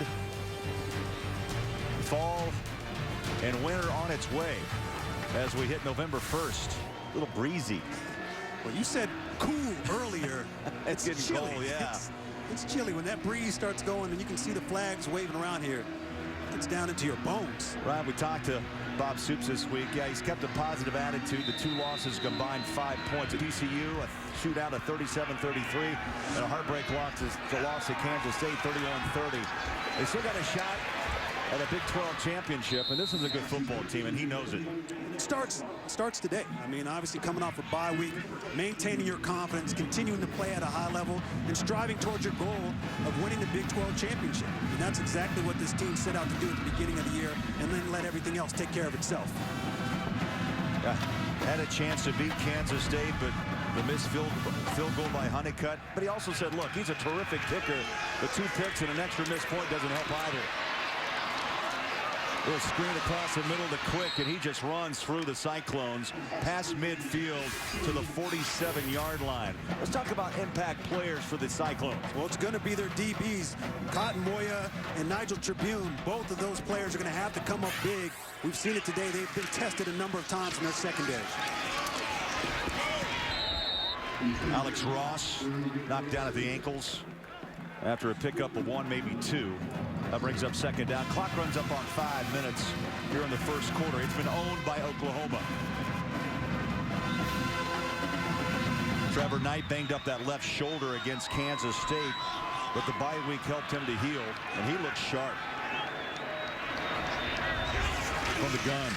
fall and winter on its way as we hit November 1st. A little breezy. Well, you said cool earlier. It's getting chilly. cold, yeah. It's chilly when that breeze starts going and you can see the flags waving around here. It's down into your bones. Ryan, we talked to Bob Supes this week. Yeah, he's kept a positive attitude. The 2 losses combined 5 points. At TCU, a shootout of 37-33, and a heartbreak loss at Kansas State, 31-30. They still got a shot at a Big 12 championship, and this is a good football team, and he knows it. It starts today. I mean, obviously coming off a bye week, maintaining your confidence, continuing to play at a high level, and striving towards your goal of winning the Big 12 championship. And that's exactly what this team set out to do at the beginning of the year, and then let everything else take care of itself. Yeah, had a chance to beat Kansas State, but the missed field goal by Honeycutt. But he also said, look, he's a terrific kicker. The 2 picks and an extra missed point doesn't help either. Little screen across the middle to Quick, and he just runs through the Cyclones past midfield to the 47-yard line. Let's talk about impact players for the Cyclones. Well, it's going to be their DBs, Cotton Moya and Nigel Tribune. Both of those players are going to have to come up big. We've seen it today. They've been tested a number of times in their secondary. Alex Ross knocked down at the ankles after a pickup of 1, maybe 2. That brings up second down. Clock runs up on 5 minutes here in the first quarter. It's been owned by Oklahoma. Trevor Knight banged up that left shoulder against Kansas State, but the bye week helped him to heal, and he looks sharp. From the gun.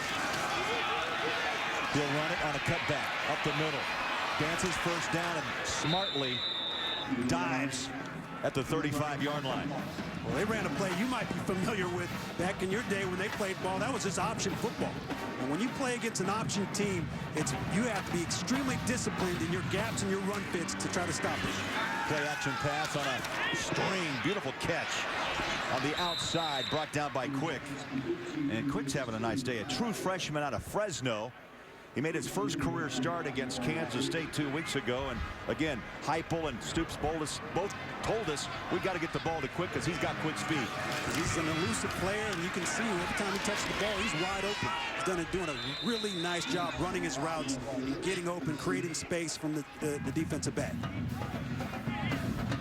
He'll run it on a cutback up the middle. Dances first down and smartly dives at the 35-yard line. Well, they ran a play you might be familiar with back in your day when they played ball. That was just option football. And when you play against an option team, you have to be extremely disciplined in your gaps and your run fits to try to stop it. Play action pass on a string. Beautiful catch on the outside, brought down by Quick. And Quick's having a nice day. A true freshman out of Fresno. He made his first career start against Kansas State 2 weeks ago. And again, Heupel and Stoops both told us we got to get the ball to Quick because he's got quick speed. He's an elusive player, and you can see every time he touches the ball, he's wide open. He's doing a really nice job running his routes and getting open, creating space from the defensive back.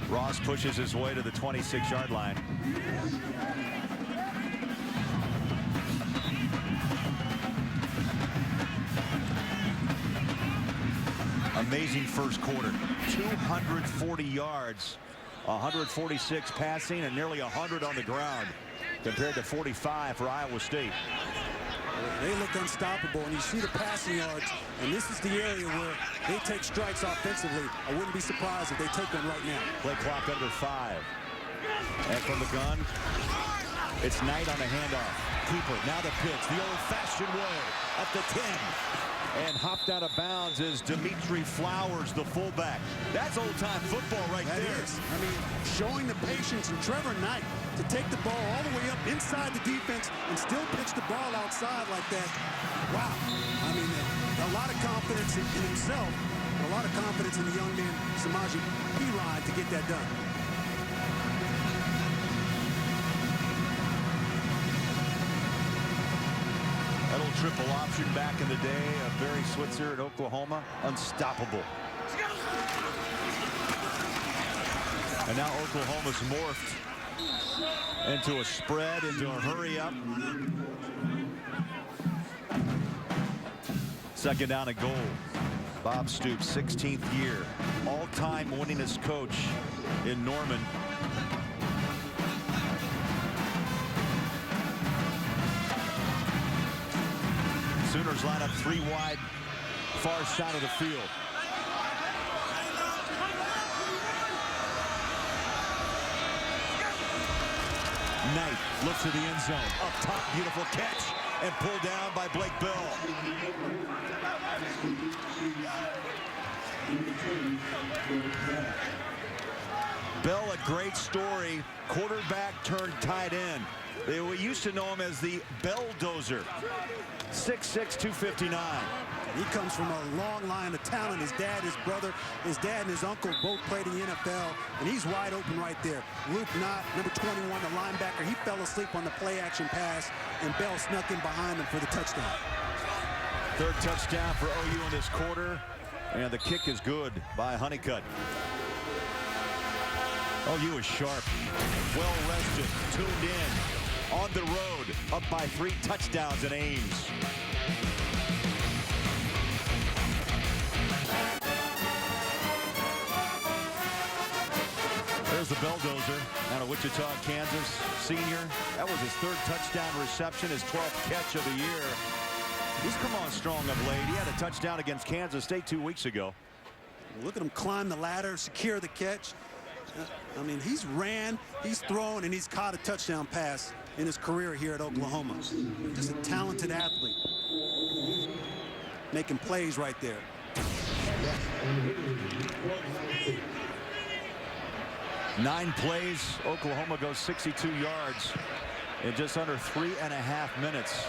Ross pushes his way to the 26-yard line. Amazing first quarter. 240 yards, 146 passing, and nearly 100 on the ground compared to 45 for Iowa State. They look unstoppable, and you see the passing yards, and this is the area where they take strikes offensively. I wouldn't be surprised if they take one right now. Play clock under 5. And from the gun, it's Knight on a handoff. Keeper, now the pitch, the old-fashioned way at the 10. And hopped out of bounds is Dimitri Flowers, the fullback. That's old-time football right there. That is. I mean, showing the patience in Trevor Knight to take the ball all the way up inside the defense and still pitch the ball outside like that. Wow. I mean, a lot of confidence in himself, a lot of confidence in the young man, Samaje Perine, to get that done. That old triple option back in the day of Barry Switzer at Oklahoma, unstoppable. And now Oklahoma's morphed into a spread, into a hurry up. Second down and goal. Bob Stoops, 16th year, all-time winningest coach in Norman. Sooners line up 3 wide, far side of the field. Knight looks to the end zone. Up top, beautiful catch, and pulled down by Blake Bell. Bell, a great story. Quarterback turned tight end. We used to know him as the Belldozer. 6'6", 259. He comes from a long line of talent. His dad, his brother, his dad and his uncle both played in the NFL, and he's wide open right there. Luke Knott, number 21, the linebacker, he fell asleep on the play-action pass, and Bell snuck in behind him for the touchdown. Third touchdown for OU in this quarter, and the kick is good by Honeycutt. OU is sharp, well rested, tuned in, on the road, up by 3 touchdowns in Ames. There's the bulldozer out of Wichita, Kansas, senior. That was his 3rd touchdown reception, his 12th catch of the year. He's come on strong of late. He had a touchdown against Kansas State 2 weeks ago. Look at him climb the ladder, secure the catch. I mean, he's ran, he's thrown, and he's caught a touchdown pass in his career here at Oklahoma. Just a talented athlete. Making plays right there. Nine plays. Oklahoma goes 62 yards in just under 3.5 minutes.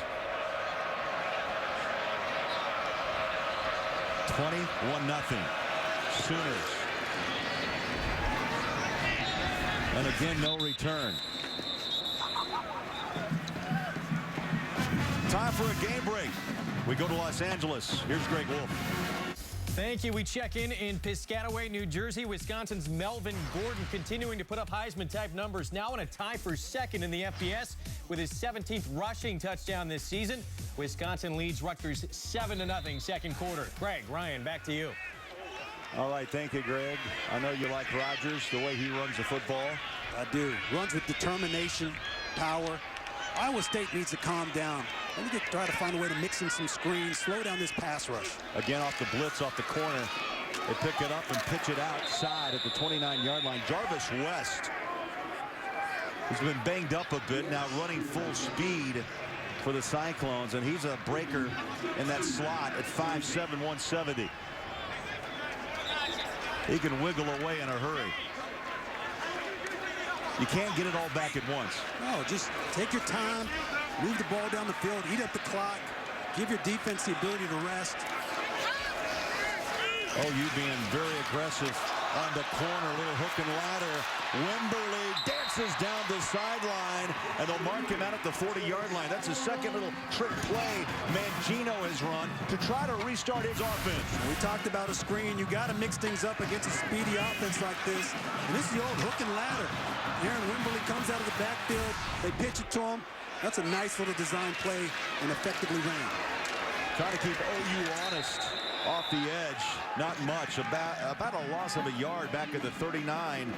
21-0. Sooners. And again, no return. Time for a game break. We go to Los Angeles. Here's Greg Wolf. Thank you. We check in Piscataway, New Jersey. Wisconsin's Melvin Gordon continuing to put up Heisman-type numbers. Now in a tie for 2nd in the FBS with his 17th rushing touchdown this season. Wisconsin leads Rutgers 7-0 second quarter. Greg, Ryan, back to you. All right, thank you, Greg. I know you like Rodgers, the way he runs the football. I do. Runs with determination, power. Iowa State needs to calm down. Let me try to find a way to mix in some screens, slow down this pass rush. Again, off the blitz, off the corner. They pick it up and pitch it outside at the 29-yard line. Jarvis West, who's been banged up a bit, now running full speed for the Cyclones, and he's a breaker in that slot at 5'7", 170. He can wiggle away in a hurry. You can't get it all back at once. No, just take your time, move the ball down the field, eat up the clock, give your defense the ability to rest. OU being very aggressive on the corner, little hook and ladder. Wimberly dances down the sideline, and they'll mark him out at the 40-yard line. That's a second little trick play Mangino has run to try to restart his offense. We talked about a screen. You got to mix things up against a speedy offense like this. And this is the old hook and ladder. Aaron Wimberly comes out of the backfield. They pitch it to him. That's a nice little design play and effectively ran. Trying to keep OU honest off the edge. Not much. About a loss of a yard back at the 39.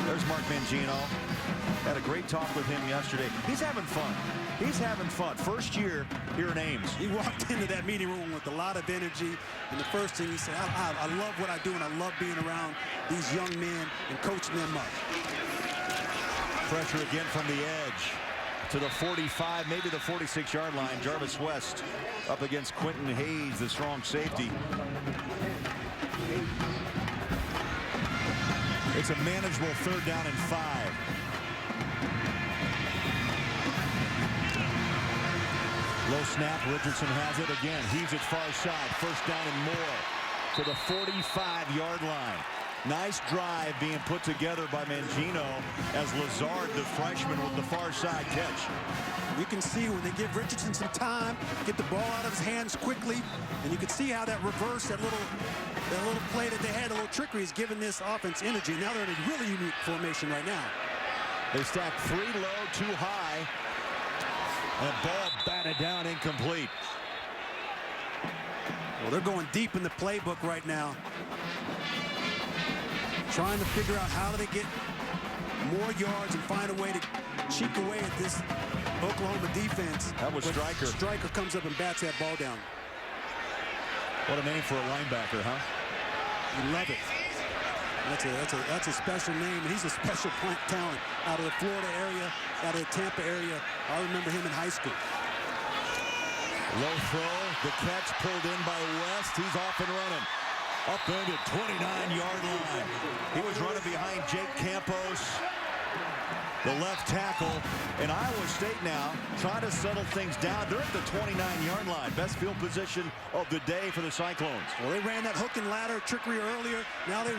There's Mark Mangino. Had a great talk with him yesterday. He's having fun. He's having fun. First year here in Ames. He walked into that meeting room with a lot of energy. And the first thing he said, I love what I do, and I love being around these young men and coaching them up. Pressure again from the edge to the 45, maybe the 46-yard line. Jarvis West up against Quentin Hayes, the strong safety. It's a manageable 3rd down and 5. Low snap, Richardson has it again. Heaves it far side, 1st down and more to the 45-yard line. Nice drive being put together by Mangino as Lazard, the freshman, with the far side catch. You can see when they give Richardson some time, get the ball out of his hands quickly, and you can see how that reverse, that little play that they had, a little trickery, is giving this offense energy. Now they're in a really unique formation right now. They stack 3 low, 2 high, and ball batted down, incomplete. Well, they're going deep in the playbook right now, trying to figure out how do they get more yards and find a way to cheek away at this Oklahoma defense. That was Stryker. Stryker comes up and bats that ball down. What a name for a linebacker, huh? You love it. That's a special name, and he's a special talent out of the Florida area, out of the Tampa area. I remember him in high school. Low throw, the catch pulled in by West. He's off and running. Upended 29-yard line. He was running behind Jake Campos, the left tackle. And Iowa State now trying to settle things down. They're at the 29-yard line. Best field position of the day for the Cyclones. Well, they ran that hook and ladder trickery earlier. Now they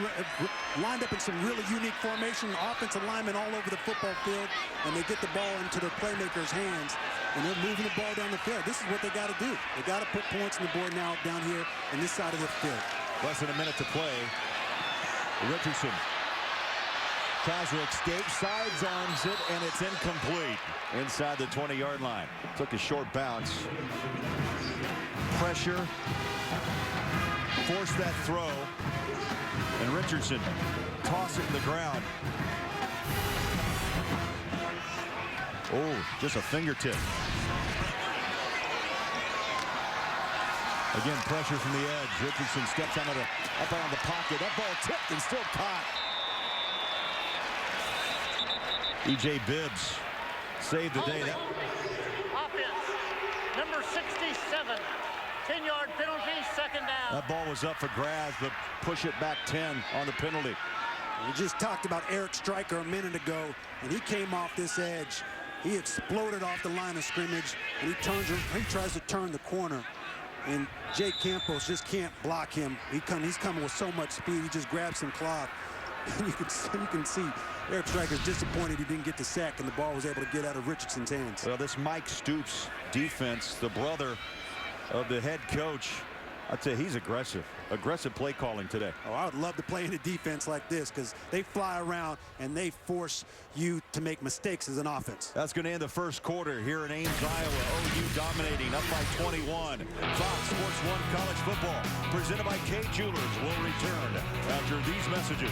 lined up in some really unique formation, offensive linemen all over the football field, and they get the ball into their playmakers' hands, and they're moving the ball down the field. This is what they got to do. They got to put points on the board now down here in this side of the field. Less than a minute to play. Richardson Tries to escape, sidearms it, and it's incomplete inside the 20-yard line. Took a short bounce. Pressure. Forced that throw. And Richardson tossed it in the ground. Oh, just a fingertip. Again, pressure from the edge. Richardson steps up out of the pocket. That ball tipped and still caught. E.J. Bibbs saved the day. Offense, number 67. 10-yard penalty, second down. That ball was up for grabs, but push it back 10 on the penalty. We just talked about Eric Stryker a minute ago, and he came off this edge. He exploded off the line of scrimmage, and he tries to turn the corner. And Jake Campos just can't block him. He's coming with so much speed. He just grabs some cloth. And you can see Eric Stryker's disappointed he didn't get the sack, and the ball was able to get out of Richardson's hands. Well, this Mike Stoops defense, the brother of the head coach, I'd say he's aggressive. Aggressive play calling today. Oh, I would love to play in a defense like this because they fly around and they force you to make mistakes as an offense. That's going to end the first quarter here in Ames, Iowa. OU dominating, up by 21. Fox Sports 1 College Football, presented by Kay Jewelers, will return after these messages.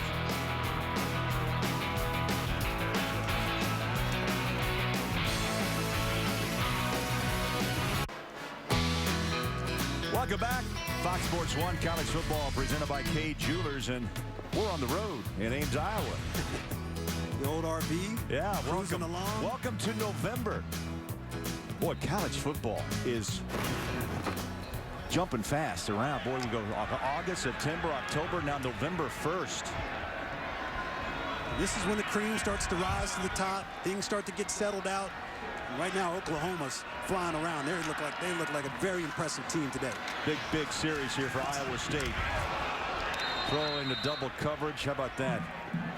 Welcome back. Fox Sports 1 College Football, presented by Kay Jewelers, and we're on the road in Ames, Iowa. The old RV. Yeah, cruising along. Welcome to November. Boy, college football is jumping fast around. Boy, we go August, September, October, now November 1st. This is when the cream starts to rise to the top. Things start to get settled out. And right now, Oklahoma's flying around. They look like a very impressive team today. Big series here for Iowa State. Throwing the double coverage. How about that?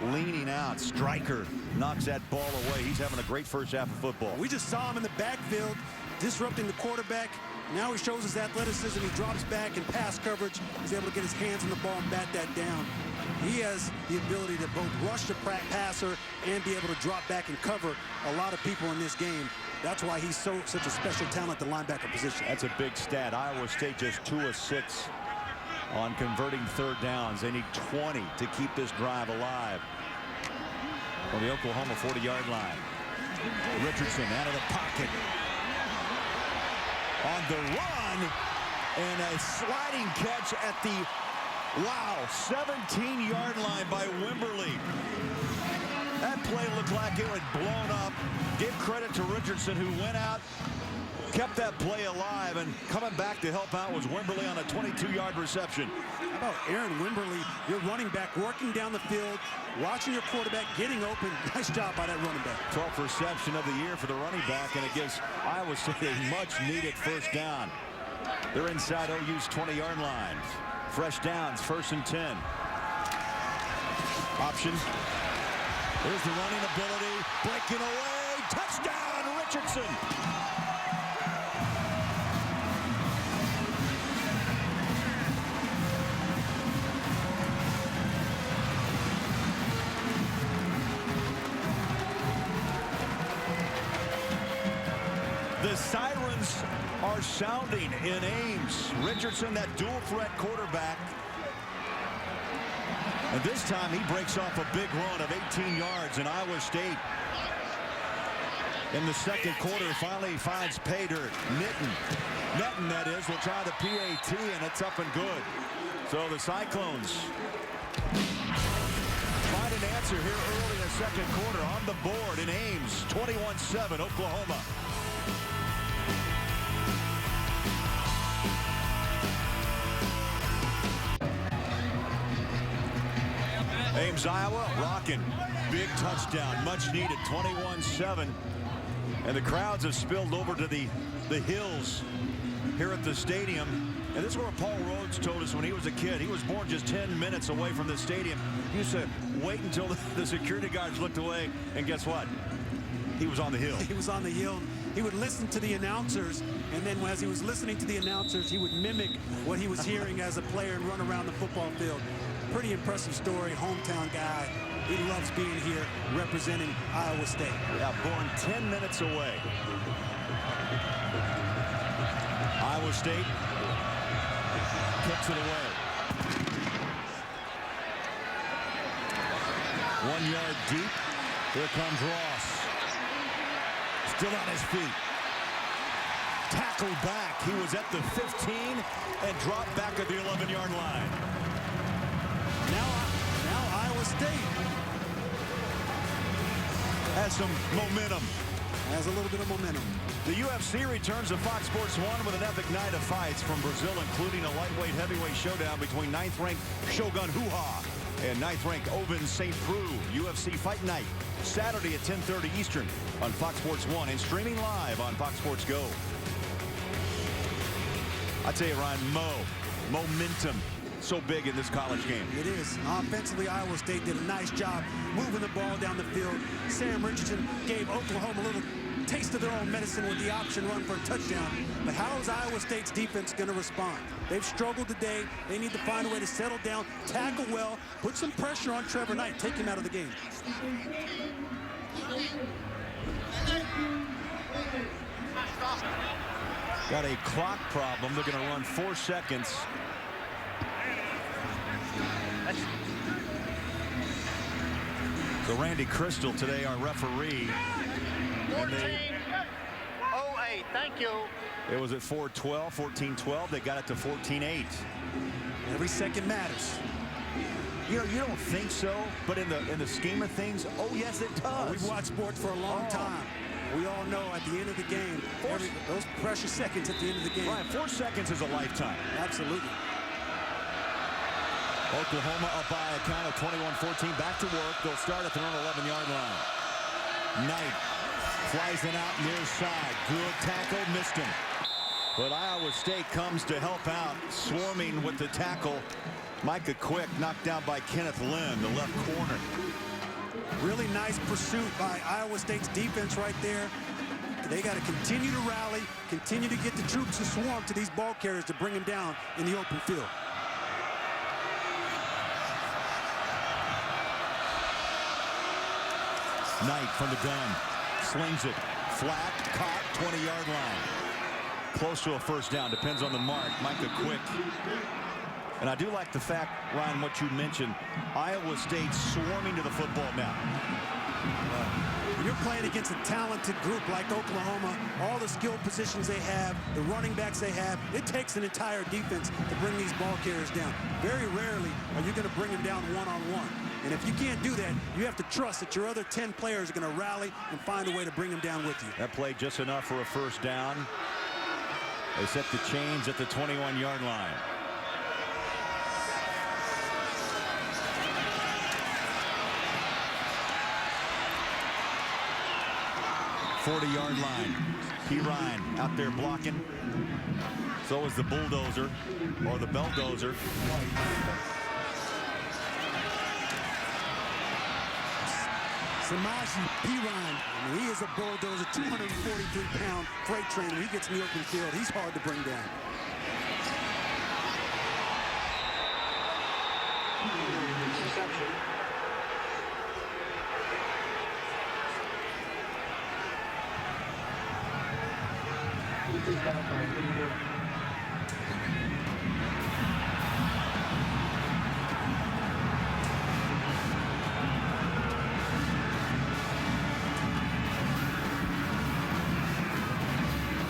Leaning out. Stryker knocks that ball away. He's having a great first half of football. We just saw him in the backfield disrupting the quarterback. Now he shows his athleticism. He drops back in pass coverage. He's able to get his hands on the ball and bat that down. He has the ability to both rush the passer and be able to drop back and cover a lot of people in this game. That's why he's such a special talent at the linebacker position. That's a big stat. Iowa State just 2 of 6 on converting third downs. They need 20 to keep this drive alive. On the Oklahoma 40-yard line. Richardson out of the pocket. On the run, and a sliding catch at the 17-yard line by Wimberly. That play looked like it had blown up. Give credit to Richardson, who went out, kept that play alive, and coming back to help out was Wimberly on a 22-yard reception. How about Aaron Wimberly, your running back, working down the field, watching your quarterback, getting open. Nice job by that running back. 12th reception of the year for the running back, and it gives Iowa State a much-needed first down. They're inside OU's 20-yard line. Fresh downs, 1st and 10. Option. There's the running ability. Breaking away. Touchdown, Richardson. The sirens are sounding in Ames. Richardson, that dual threat quarterback. And this time he breaks off a big run of 18 yards, in Iowa State in the second quarter finally finds pay dirt. Netton, that is, will try the PAT, and it's up and good. So the Cyclones find an answer here early in the second quarter on the board in Ames. 21-7 Oklahoma. Ames, Iowa, rocking. Big touchdown, much needed, 21-7. And the crowds have spilled over to the hills here at the stadium. And this is where Paul Rhodes told us when he was a kid. He was born just 10 minutes away from the stadium. He used to wait until the security guards looked away, and guess what? He was on the hill. He was on the hill. He would listen to the announcers, and then as he was listening to the announcers, he would mimic what he was hearing as a player and run around the football field. Pretty impressive story, hometown guy. He loves being here representing Iowa State. Yeah, born 10 minutes away. Iowa State kicks it away. 1 yard deep. Here comes Ross. Still on his feet. Tackled back. He was at the 15 and dropped back at the 11-yard line. Now Iowa State has some momentum. Has a little bit of momentum. The UFC returns to Fox Sports 1 with an epic night of fights from Brazil, including a lightweight heavyweight showdown between 9th-ranked Shogun Rua and 9th-ranked Ovince St. Preux. UFC Fight Night, Saturday at 10:30 Eastern on Fox Sports 1 and streaming live on Fox Sports Go. I tell you, Ryan, momentum. So big in this college game. It is. Offensively, Iowa State did a nice job moving the ball down the field. Sam Richardson gave Oklahoma a little taste of their own medicine with the option run for a touchdown. But how is Iowa State's defense going to respond? They've struggled today. They need to find a way to settle down, tackle well, put some pressure on Trevor Knight, take him out of the game. Got a clock problem. They're going to run 4 seconds. So Randy Crystal today, our referee. 14:08. Thank you. It was at 14:12. They got it to 14:8. Every second matters. You know, you don't think so, but in the scheme of things, oh yes, it does. We've watched sports for a long time. We all know at the end of the game, those precious seconds at the end of the game. Right, 4 seconds is a lifetime. Absolutely. Oklahoma up by a count of 21-14. Back to work. They'll start at their own 11-yard line. Knight flies it out near side. Good tackle, missed him. But Iowa State comes to help out, swarming with the tackle. Micah Quick knocked down by Kenneth Lynn, the left corner. Really nice pursuit by Iowa State's defense right there. They got to continue to rally, continue to get the troops to swarm to these ball carriers to bring them down in the open field. Knight from the gun. Slings it. Flat. Caught. 20-yard line. Close to a first down. Depends on the mark. Micah Quick. And I do like the fact, Ryan, what you mentioned. Iowa State swarming to the football now. When you're playing against a talented group like Oklahoma, all the skill positions they have, the running backs they have, it takes an entire defense to bring these ball carriers down. Very rarely are you going to bring them down one-on-one. And if you can't do that, you have to trust that your other 10 players are going to rally and find a way to bring them down with you. That play just enough for a first down. They set the chains at the 21-yard line. .40-yard line. P. Ryan out there blocking. So is the bulldozer or the belldozer. Samaji P. Ryan, he is a bulldozer, 243-pound freight train. When he gets in the open field, he's hard to bring down.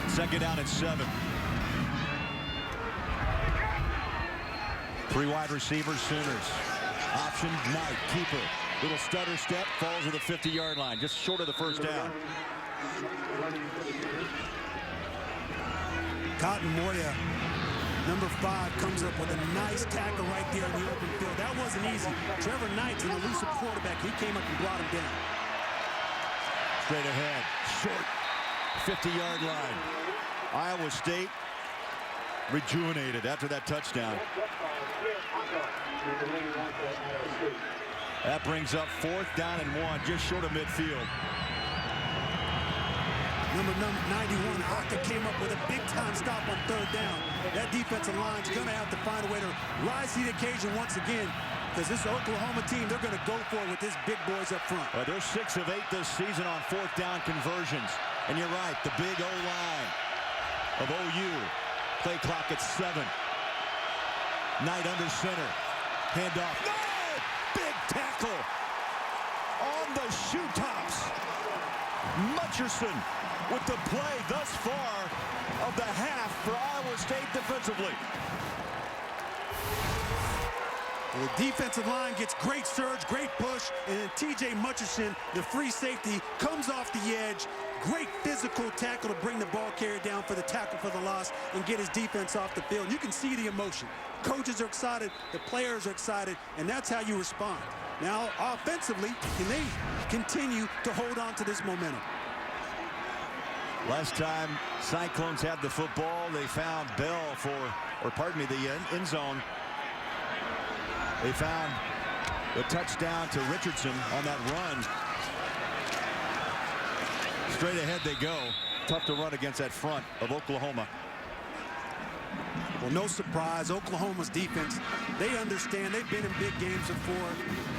Second down at 7. 3 wide receivers, Sooners. Option, Knight, keeper. Little stutter step, falls to the 50-yard line, just short of the first down. Cotton Moya, number 5, comes up with a nice tackle right there in the open field. That wasn't easy. Trevor Knight's an elusive quarterback. He came up and brought him down. Straight ahead, short, 50-yard line. Iowa State rejuvenated after that touchdown. That brings up 4th down and 1, just short of midfield. Number 91, Aka came up with a big-time stop on 3rd down. That defensive line's going to have to find a way to rise to the occasion once again because this Oklahoma team, they're going to go for it with this big boys up front. Well, they're 6 of 8 this season on 4th down conversions. And you're right, the big O-line of OU. Play clock at 7. Knight under center. Handoff. No! Big tackle on the shoe tops. Mutcherson with the play thus far of the half for Iowa State defensively. The defensive line gets great surge, great push, and then T.J. Mutcherson, the free safety, comes off the edge. Great physical tackle to bring the ball carrier down for the tackle for the loss and get his defense off the field. You can see the emotion. Coaches are excited, the players are excited, and that's how you respond. Now, offensively, can they continue to hold on to this momentum? Last time Cyclones had the football, they found Bell the end zone. They found the touchdown to Richardson on that run. Straight ahead they go. Tough to run against that front of Oklahoma. Well, no surprise, Oklahoma's defense, they understand. They've been in big games before.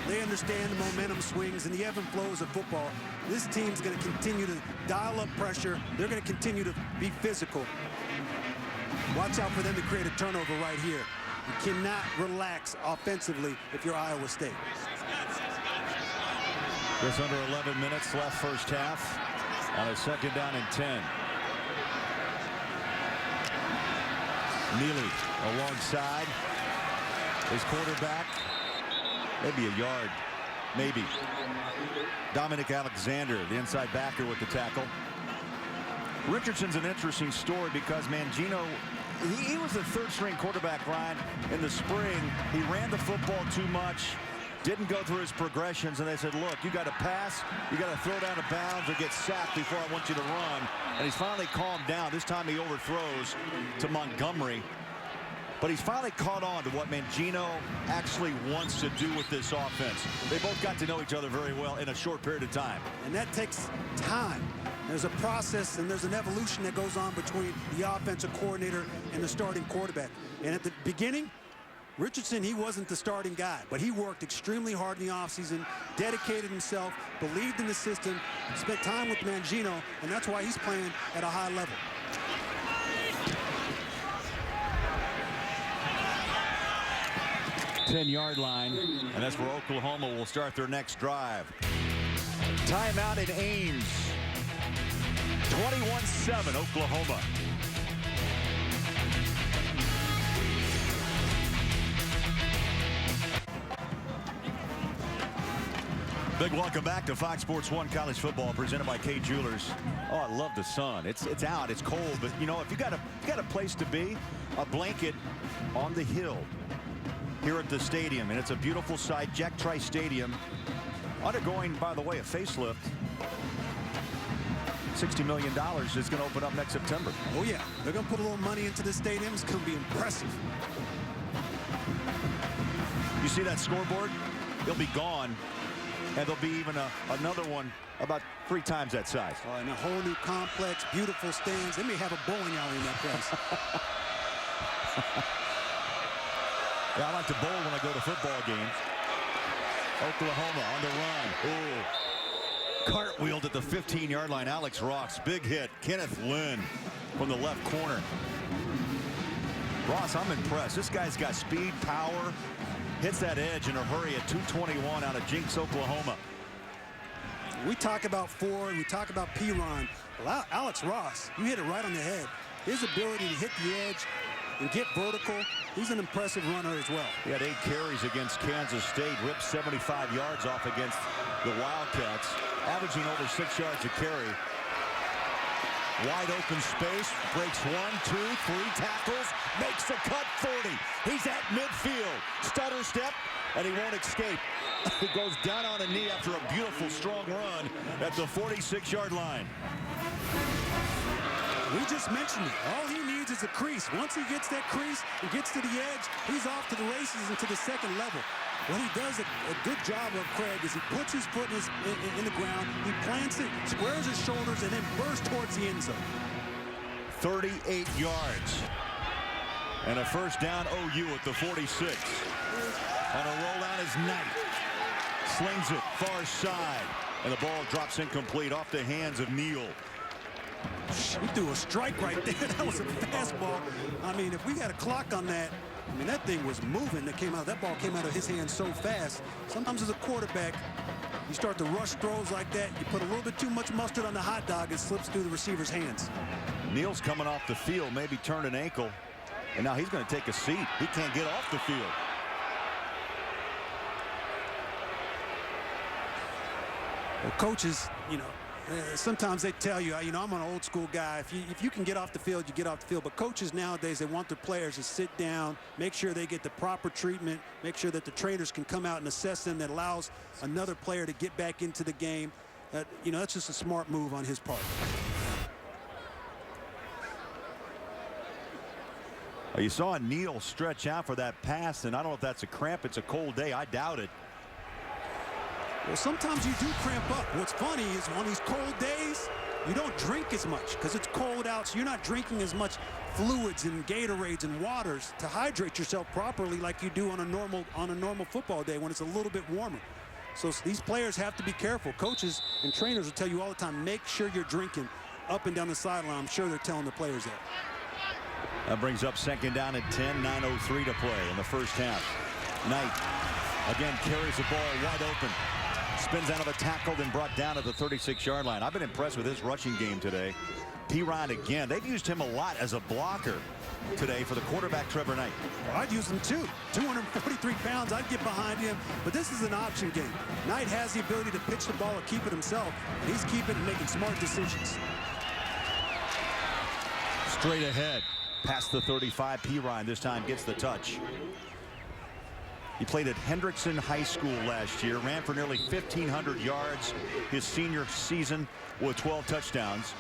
They understand the momentum swings and the ebb and flows of football. This team's going to continue to dial up pressure. They're going to continue to be physical. Watch out for them to create a turnover right here. You cannot relax offensively if you're Iowa State. Just under 11 minutes left first half on a 2nd down and 10. Neely alongside his quarterback. Maybe a yard. Maybe. Dominic Alexander, the inside backer with the tackle. Richardson's an interesting story because Mangino, he was the 3rd-string quarterback, Ryan, in the spring. He ran the football too much, didn't go through his progressions, and they said, look, you got to pass, you got to throw down of bounds or get sacked before I want you to run. And he's finally calmed down. This time he overthrows to Montgomery. But he's finally caught on to what Mangino actually wants to do with this offense. They both got to know each other very well in a short period of time. And that takes time. There's a process and there's an evolution that goes on between the offensive coordinator and the starting quarterback. And at the beginning, Richardson, he wasn't the starting guy, but he worked extremely hard in the offseason, dedicated himself, believed in the system, spent time with Mangino, and that's why he's playing at a high level. Ten-yard line, and that's where Oklahoma will start their next drive. Timeout in Ames. 21-7 Oklahoma. Big welcome back to Fox Sports 1 College Football presented by K Jewelers. Oh, I love the sun. It's out, it's cold, but you know, if you got a place to be, a blanket on the hill here at the stadium, and it's a beautiful sight. Jack Trice Stadium undergoing, by the way, a facelift. $60 million is going to open up next September. Oh yeah, they're going to put a little money into the stadium. It's going to be impressive. You see that scoreboard? It'll be gone, and there'll be even another one about 3 times that size. Oh, and a whole new complex, beautiful stands. They may have a bowling alley in that place. Yeah, I like to bowl when I go to football games. Oklahoma on the run. Ooh. Cartwheeled at the 15-yard line. Alex Ross, big hit. Kenneth Lynn from the left corner. Ross, I'm impressed. This guy's got speed, power, hits that edge in a hurry at 221 out of Jinx, Oklahoma. We talk about Ford, we talk about Piron. Well, Alex Ross, you hit it right on the head. His ability to hit the edge and get vertical, he's an impressive runner as well. He had 8 carries against Kansas State, ripped 75 yards off against the Wildcats, averaging over 6 yards a carry. Wide open space, breaks 1, 2, 3 tackles, makes the cut 40. He's at midfield, stutter step, and he won't escape. He goes down on a knee after a beautiful, strong run at the 46-yard line. We just mentioned it. All he needs is a crease. Once he gets that crease and gets to the edge, he's off to the races and to the second level. What he does a good job of, Craig, is he puts his foot in the ground, he plants it, squares his shoulders, and then bursts towards the end zone. 38 yards. And a first down OU at the 46. On a rollout is Knight. Slings it far side. And the ball drops incomplete off the hands of Neal. He threw a strike right there. That was a fastball. I mean, if we had a clock on that, I mean, that thing was moving. That ball came out of his hand so fast. Sometimes as a quarterback, you start to rush throws like that. You put a little bit too much mustard on the hot dog, it slips through the receiver's hands. Neal's coming off the field, maybe turned an ankle. And now he's going to take a seat. He can't get off the field. Well, coaches, you know, sometimes they tell you, you know, I'm an old school guy. If you can get off the field, you get off the field. But coaches nowadays, they want their players to sit down, make sure they get the proper treatment, make sure that the trainers can come out and assess them. That allows another player to get back into the game. You know, that's just a smart move on his part. You saw Neal stretch out for that pass, and I don't know if that's a cramp. It's a cold day. I doubt it. Well, sometimes you do cramp up. What's funny is on these cold days, you don't drink as much because it's cold out, so you're not drinking as much fluids and Gatorades and waters to hydrate yourself properly like you do on a normal football day when it's a little bit warmer. So these players have to be careful. Coaches and trainers will tell you all the time, make sure you're drinking up and down the sideline. I'm sure they're telling the players that. That brings up second down and 10, 9:03 to play in the first half. Knight again carries the ball wide open. Spins out of a tackle, then brought down at the 36-yard line. I've been impressed with his rushing game today. P-Ryan again. They've used him a lot as a blocker today for the quarterback, Trevor Knight. Well, I'd use him too. 243 pounds. I'd get behind him. But this is an option game. Knight has the ability to pitch the ball or keep it himself. And he's keeping and making smart decisions. Straight ahead. Past the 35. P-Ryan this time gets the touch. He played at Hendrickson High School last year, ran for nearly 1,500 yards his senior season with 12 touchdowns.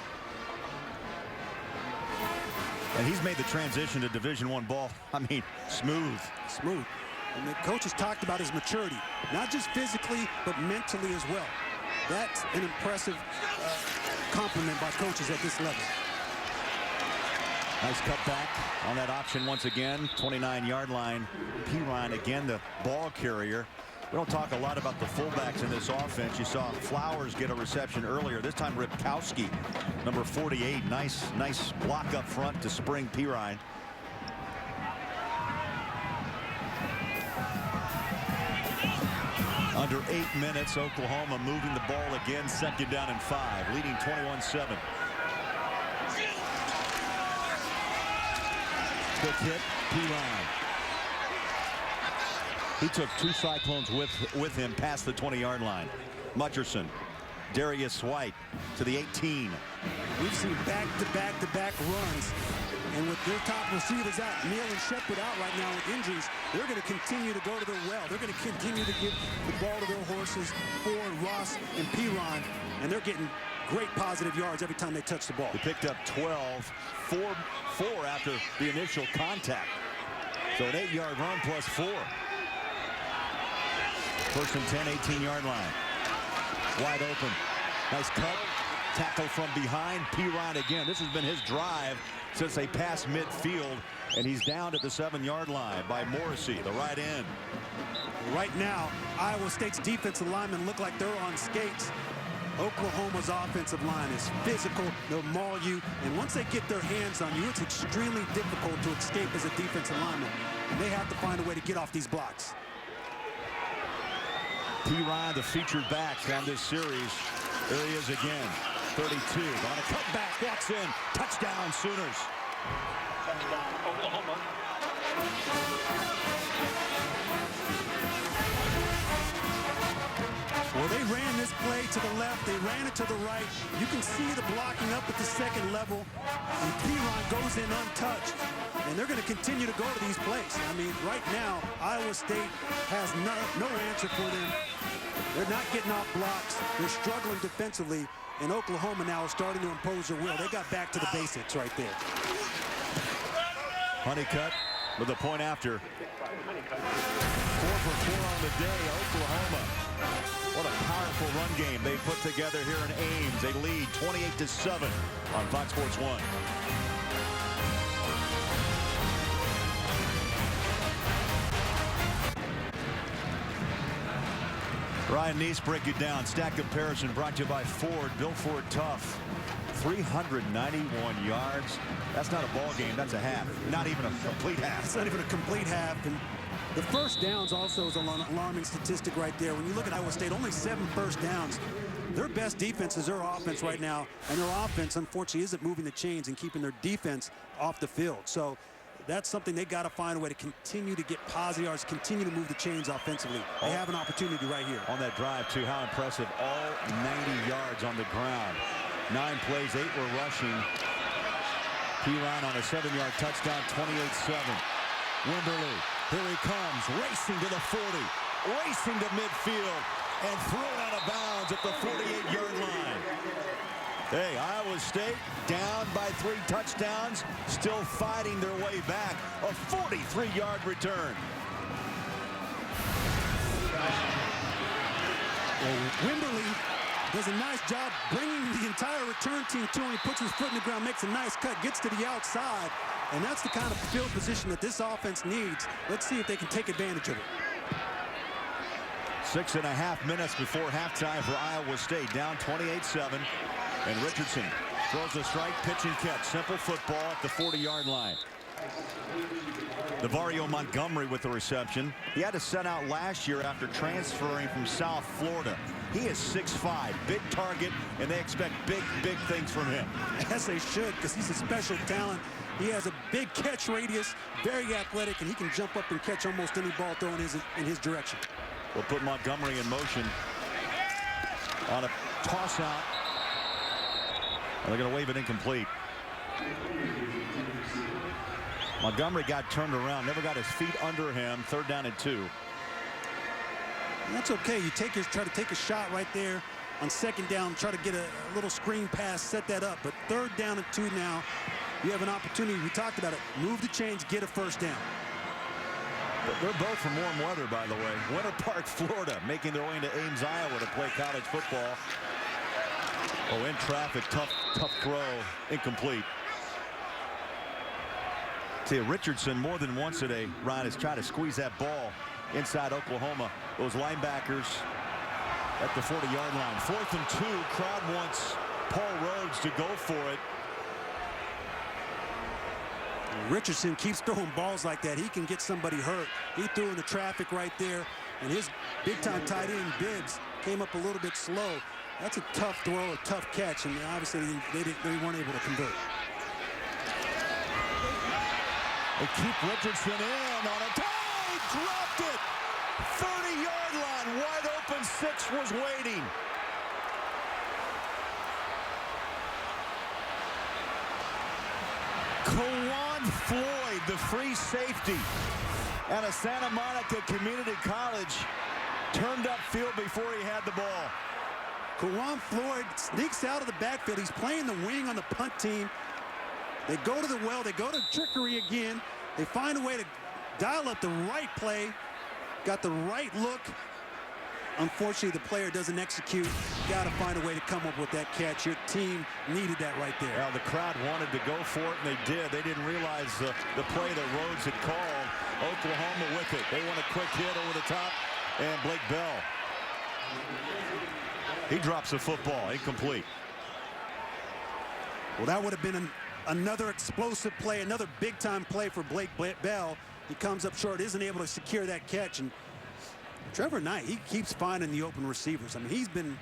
And he's made the transition to Division I ball, I mean, smooth. Smooth. And the coaches talked about his maturity, not just physically, but mentally as well. That's an impressive compliment by coaches at this level. Nice cutback on that option once again. 29-yard line. P-Ryan again, the ball carrier. We don't talk a lot about the fullbacks in this offense. You saw Flowers get a reception earlier. This time Ripkowski, number 48. Nice block up front to spring P-Ryan. Under 8 minutes, Oklahoma moving the ball again. Second down and 5, leading 21-7. Quick hit, P-Ryan. He took 2 Cyclones with him past the 20-yard line. Mutcherson, Darius White to the 18. We've seen back-to-back runs. And with their top receivers out, Neal and Shepard out right now with injuries, they're going to continue to go to their well. They're going to continue to give the ball to their horses, Ford, Ross, and P-Ryan, and they're getting great positive yards every time they touch the ball. He picked up 12, 4 after the initial contact. So an 8-yard run plus 4. First and 10, 18-yard line. Wide open. Nice cut. Tackle from behind. P-Ryan again. This has been his drive since they passed midfield, and he's down at the 7-yard line by Morrissey, the right end. Right now, Iowa State's defensive linemen look like they're on skates. Oklahoma's offensive line is physical. They'll maul you, and once they get their hands on you, it's extremely difficult to escape as a defensive lineman. And they have to find a way to get off these blocks. P-Ryan, the featured back on this series. There he is again. 32 on a cutback, walks in, touchdown Sooners. Touchdown, Oklahoma. Well, they ran this play to the left, they ran it to the right. You can see the blocking up at the second level, and P-Ryan goes in untouched. And they're going to continue to go to these plays. I mean, right now, Iowa State has no answer for them. They're not getting off blocks. They're struggling defensively. And Oklahoma now is starting to impose their will. They got back to the basics right there. Honeycutt with a point after. 4 for 4 on the day, Oklahoma. What a powerful run game they put together here in Ames. They lead 28-7 on Fox Sports 1. Ryan Neese break it down. Stat comparison brought to you by Ford. Built Ford tough. 391 yards. That's not a ball game. That's a half. Not even a complete half. It's not even a complete half. And the first downs also is an alarming statistic right there. When you look at Iowa State, only 7 first downs. Their best defense is their offense right now. And their offense, unfortunately, isn't moving the chains and keeping their defense off the field. So that's something they got to find a way to continue to get positive yards, continue to move the chains offensively. They have an opportunity right here. On that drive, too, how impressive. All 90 yards on the ground. 9 plays, 8 were rushing. P-Line on a 7-yard touchdown, 28-7. Wimberly, here he comes, racing to the 40, racing to midfield, and thrown out of bounds at the 48-yard line. Hey, Iowa State down by 3 touchdowns, still fighting their way back. A 43-yard return. Wimberly does a nice job bringing the entire return team to him. He puts his foot in the ground, makes a nice cut, gets to the outside, and that's the kind of field position that this offense needs. Let's see if they can take advantage of it. 6.5 minutes before halftime for Iowa State, down 28-7. And Richardson throws a strike, pitch and catch. Simple football at the 40-yard line. Navario Montgomery with the reception. He had to set out last year after transferring from South Florida. He is 6'5", big target, and they expect big, big things from him. Yes, they should, because he's a special talent. He has a big catch radius, very athletic, and he can jump up and catch almost any ball thrown in his direction. We'll put Montgomery in motion on a toss-out. They're going to wave it incomplete. Montgomery got turned around, never got his feet under him. 3rd down and 2. That's okay. You try to take a shot right there on 2nd down, try to get a little screen pass, set that up. But 3rd down and 2 now, you have an opportunity. We talked about it. Move the chains, get a 1st down. They're both from warm weather, by the way. Winter Park, Florida, making their way into Ames, Iowa to play college football. Oh, in traffic, tough throw, incomplete. See, Richardson more than once today, Ryan, has tried to squeeze that ball inside Oklahoma. Those linebackers at the 40-yard line. 4th and 2, crowd wants Paul Rhodes to go for it. Richardson keeps throwing balls like that. He can get somebody hurt. He threw in the traffic right there, and his big-time tight end, Bibbs, came up a little bit slow. That's a tough throw, a tough catch, and obviously they weren't able to convert. They keep Richardson in on a tie, dropped it. 30-yard line, wide open, 6 was waiting. Kawan Floyd, the free safety at a Santa Monica Community College, turned upfield before he had the ball. Kawan Floyd sneaks out of the backfield. He's playing the wing on the punt team. They go to the well. They go to trickery again. They find a way to dial up the right play. Got the right look. Unfortunately, the player doesn't execute. Got to find a way to come up with that catch. Your team needed that right there. Well, the crowd wanted to go for it, and they did. They didn't realize the play that Rhodes had called. Oklahoma with it. They want a quick hit over the top, and Blake Bell. He drops the football, incomplete. Well, that would have been another explosive play, another big-time play for Blake Bell. He comes up short, isn't able to secure that catch, and Trevor Knight, he keeps finding the open receivers. I mean, he's been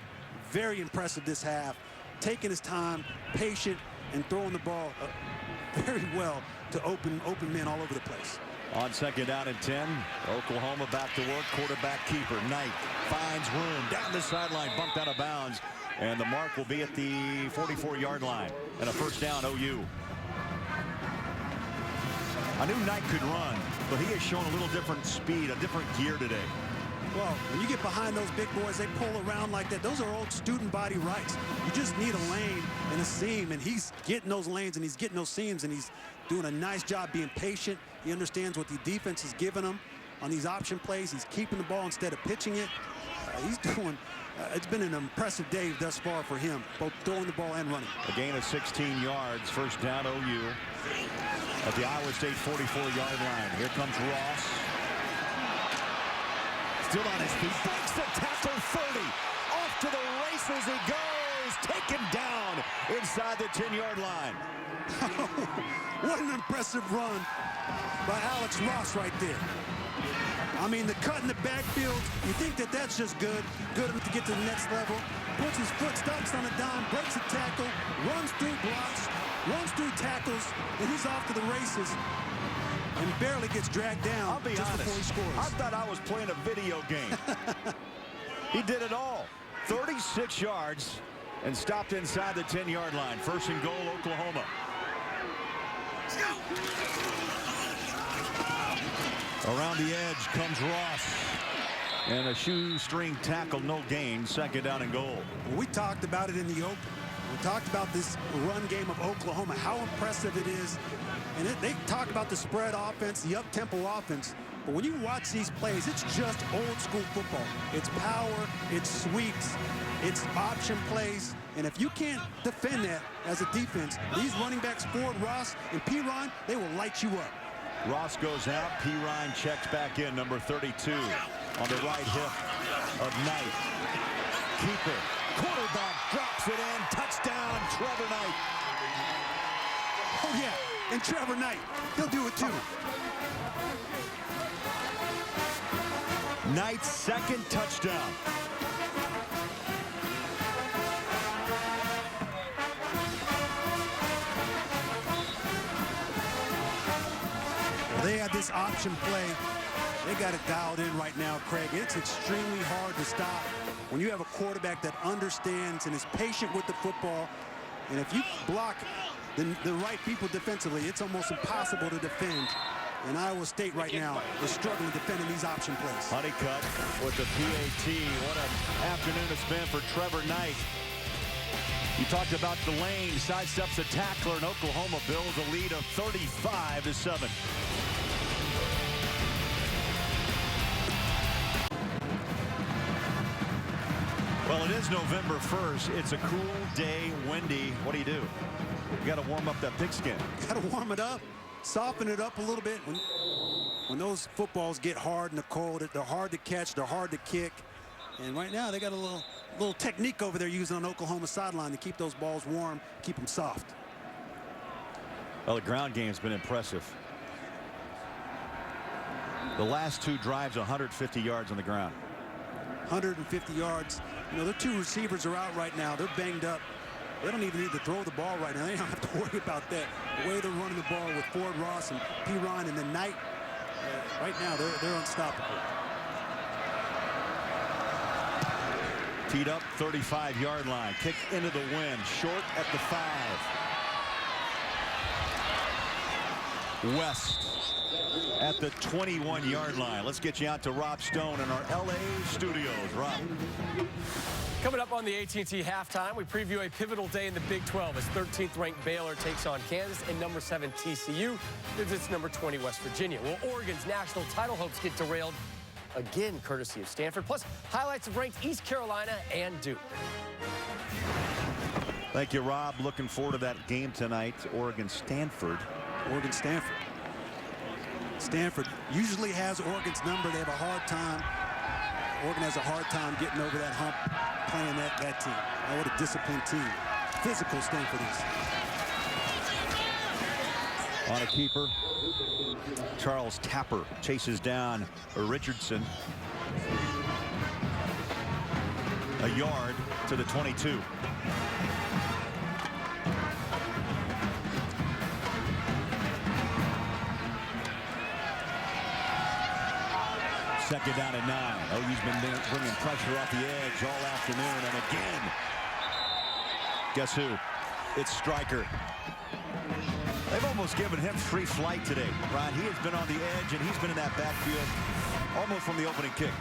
very impressive this half, taking his time, patient, and throwing the ball very well to open men all over the place. On 2nd down and 10, Oklahoma back to work. Quarterback keeper Knight finds room down the sideline, bumped out of bounds, and the mark will be at the 44-yard line and a 1st down OU. I knew Knight could run, but he has shown a little different speed, a different gear today. Well, when you get behind those big boys, they pull around like that. Those are old student body rights. You just need a lane and a seam, and he's getting those lanes and he's getting those seams, and he's doing a nice job being patient. He understands what the defense is giving him on these option plays. He's keeping the ball instead of pitching it. It's been an impressive day thus far for him, both throwing the ball and running. A gain of 16 yards, 1st down OU at the Iowa State 44-yard line. Here comes Ross. Still on his feet. Breaks the tackle 30. Off to the races he goes. Taken down inside the 10-yard line. What an impressive run by Alex Ross right there. I mean, the cut in the backfield, you think that that's just good enough to get to the next level. Puts his foot, stops on a dime, breaks a tackle, runs through blocks, runs through tackles, and he's off to the races. And barely gets dragged down. I'll be just honest, before he scores. I thought I was playing a video game. He did it all. 36 yards and stopped inside the 10-yard line. First and goal, Oklahoma. Around the edge comes Ross. And a shoestring tackle, no gain. Second down and goal. Well, we talked about it in the open. We talked about this run game of Oklahoma, how impressive it is. And they talk about the spread offense, the up-tempo offense. But when you watch these plays, it's just old-school football. It's power, it's sweeps, it's option plays. And if you can't defend that as a defense, these running backs, Ford, Ross, and P-Ron, they will light you up. Ross goes out. P-Ryan checks back in, number 32, on the right hip of Knight. Keeper, quarterback drops it in. Touchdown, Trevor Knight. Oh, yeah, and Trevor Knight, he'll do it too. Knight's second touchdown. They had this option play. They got it dialed in right now, Craig. It's extremely hard to stop when you have a quarterback that understands and is patient with the football. And if you block the right people defensively, it's almost impossible to defend. And Iowa State right now is struggling defending these option plays. Honeycutt with the PAT. What an afternoon it's been for Trevor Knight. You talked about the lane, sidesteps a tackler, and Oklahoma builds a lead of 35-7. Well, it is November 1st. It's a cool day, windy. What do? You got to warm up that pigskin. Got to warm it up, soften it up a little bit. When those footballs get hard in the cold, they're hard to catch, they're hard to kick. And right now, they got a little technique over there using on Oklahoma sideline to keep those balls warm, keep them soft. Well, the ground game's been impressive. The last two drives, 150 yards on the ground. 150 yards. You know, their two receivers are out right now. They're banged up. They don't even need to throw the ball right now. They don't have to worry about that. The way they're running the ball with Ford, Ross, and P-Ron, and then Knight, right now, they're unstoppable. Teed up, 35-yard line. Kick into the wind. Short at the 5. West at the 21-yard line. Let's get you out to Rob Stone in our L.A. studios. Rob. Coming up on the AT&T halftime, we preview a pivotal day in the Big 12 as 13th-ranked Baylor takes on Kansas and number 7 TCU visits number 20 West Virginia. Well, Oregon's national title hopes get derailed again, courtesy of Stanford, plus highlights of ranked East Carolina and Duke. Thank you, Rob. Looking forward to that game tonight. Oregon-Stanford. Oregon-Stanford. Stanford usually has Oregon's number. They have a hard time. Oregon has a hard time getting over that hump, playing that team. Oh, what a disciplined team. Physical Stanford is. On a keeper, Charles Tapper chases down Richardson. A yard to the 22. Second down and 9. OU's been bringing pressure off the edge all afternoon, and again, guess who? It's Stryker. They've almost given him free flight today, Ron. He has been on the edge, and he's been in that backfield almost from the opening kick.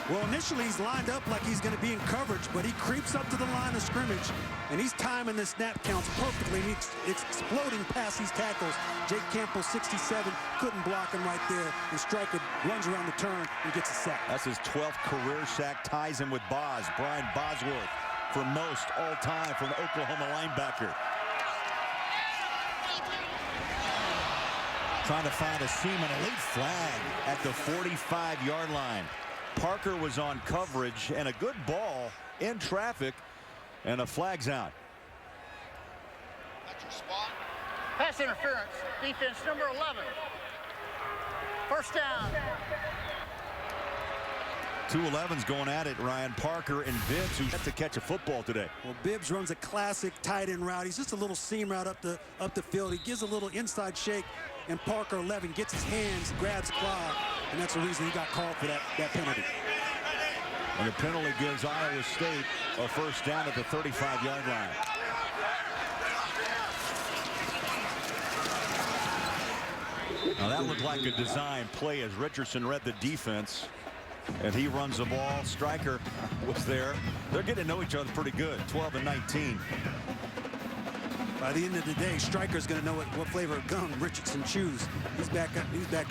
Well, initially he's lined up like he's going to be in coverage, but he creeps up to the line of scrimmage, and he's timing the snap counts perfectly. It's exploding past these tackles. Jake Campbell, 67, couldn't block him right there, and Stryker runs around the turn and gets a sack. That's his 12th career sack, ties him with Brian Bosworth, for most all-time for an Oklahoma linebacker. Trying to find a seam, and a late flag at the 45-yard line. Parker was on coverage, and a good ball in traffic, and a flag's out. That's your spot. Pass interference, defense number 11. First down. 2-11's going at it. Ryan Parker and Bibbs, who got to catch a football today. Well, Bibbs runs a classic tight end route. He's just a little seam route up the field. He gives a little inside shake, and Parker 11 gets his hands, grabs Clyde, and that's the reason he got called for that penalty. And the penalty gives Iowa State a first down at the 35-yard line. Now that looked like a design play as Richardson read the defense. And he runs the ball. Stryker was there. They're getting to know each other pretty good. 12 and 19. By the end of the day, Stryker's going to know what flavor of gum Richardson chews. He's back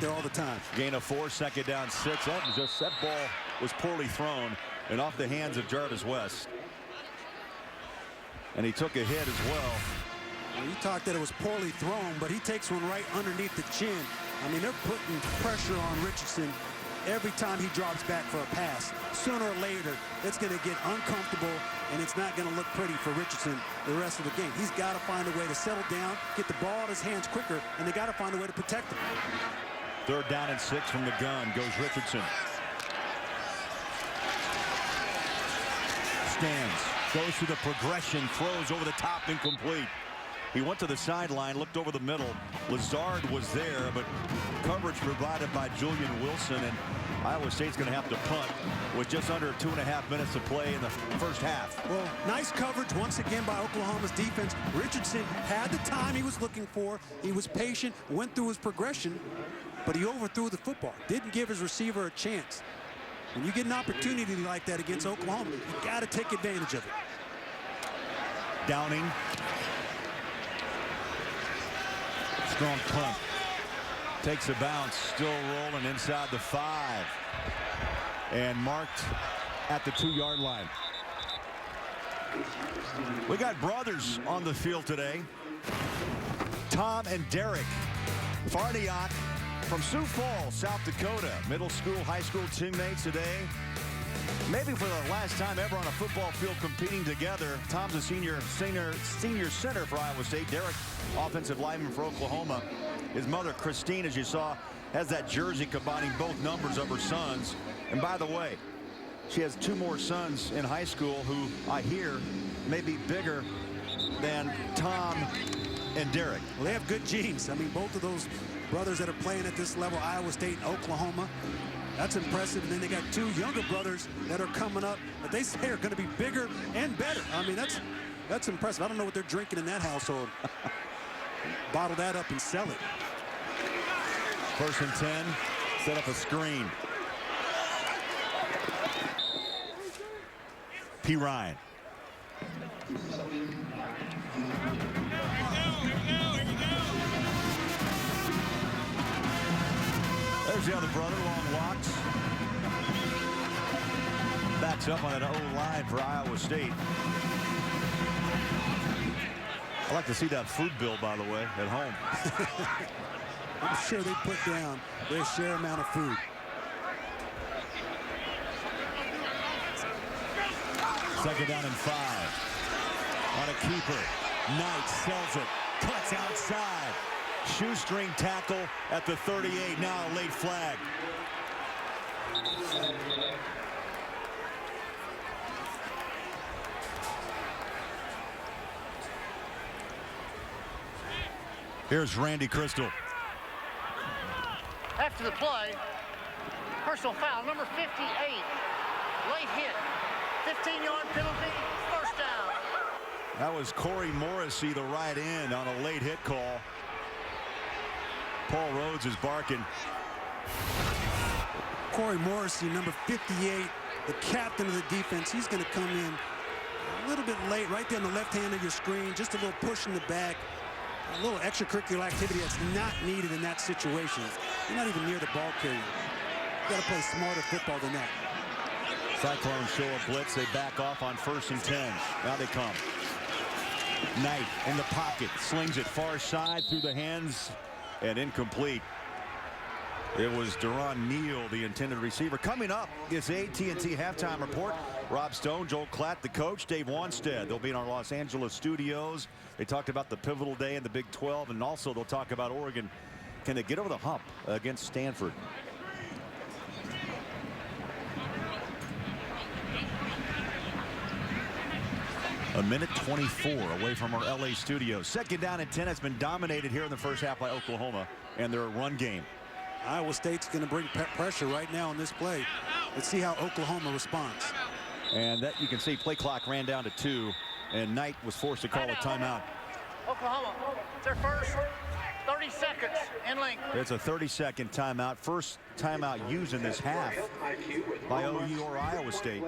there all the time. Gain of 4, second down 6. That ball was poorly thrown and off the hands of Jarvis West. And he took a hit as well. Well, you talked that it was poorly thrown, but he takes one right underneath the chin. I mean, they're putting pressure on Richardson every time he drops back for a pass. Sooner or later, it's going to get uncomfortable, and it's not going to look pretty for Richardson the rest of the game. He's got to find a way to settle down, get the ball out of his hands quicker, and they got to find a way to protect him. 3rd down and 6 from the gun goes Richardson. Stands, goes through the progression, throws over the top, incomplete. He went to the sideline, looked over the middle. Lazard was there, but coverage provided by Julian Wilson, and Iowa State's going to have to punt with just under 2.5 minutes to play in the first half. Well, nice coverage once again by Oklahoma's defense. Richardson had the time he was looking for. He was patient, went through his progression, but he overthrew the football. Didn't give his receiver a chance. When you get an opportunity like that against Oklahoma, you got to take advantage of it. Downing. Strong punt. Takes a bounce, still rolling inside the 5. And marked at the 2-yard line. We got brothers on the field today. Tom and Derek Farniak from Sioux Falls, South Dakota. Middle school, high school teammates today. Maybe for the last time ever on a football field competing together. Tom's a senior center for Iowa State. Derek, offensive lineman for Oklahoma. His mother, Christine, as you saw, has that jersey combining both numbers of her sons. And by the way, she has 2 more sons in high school who I hear may be bigger than Tom and Derek. Well, they have good genes. I mean, both of those brothers that are playing at this level, Iowa State and Oklahoma. That's impressive. And then they got 2 younger brothers that are coming up that they say are going to be bigger and better. I mean, that's impressive. I don't know what they're drinking in that household. Bottle that up and sell it. 1st and 10. Set up a screen. P. Ryan. There's the other brother, long walks. Backs up on that O-line for Iowa State. I like to see that food bill, by the way, at home. I'm sure they put down their share amount of food. Second down and 5. On a keeper. Knight sells it. Cuts outside. Shoestring tackle at the 38. Now a late flag. Here's Randy Crystal. After the play, personal foul, number 58. Late hit. 15-yard penalty, first down. That was Corey Morrissey, the right end, on a late hit call. Paul Rhodes is barking. Corey Morrissey, number 58, the captain of the defense. He's going to come in a little bit late, right there on the left hand of your screen. Just a little push in the back. A little extracurricular activity that's not needed in that situation. You're not even near the ball carrier. You got to play smarter football than that. Cyclones show a blitz. They back off on 1st and 10. Now they come. Knight in the pocket. Slings it far side through the hands and incomplete. It was Deron Neal, the intended receiver. Coming up is AT&T halftime report. Rob Stone, Joel Klatt, the coach, Dave Wanstead. They'll be in our Los Angeles studios. They talked about the pivotal day in the Big 12, and also they'll talk about Oregon. Can they get over the hump against Stanford? A minute 24 away from our LA studios. Second down and 10 has been dominated here in the first half by Oklahoma and their run game. Iowa State's going to bring pressure right now on this play. Let's see how Oklahoma responds. And that you can see play clock ran down to 2, and Knight was forced to call a timeout. Oklahoma, it's their first 30 seconds in length. It's a 30-second timeout. First timeout used in this half by OU or Iowa State.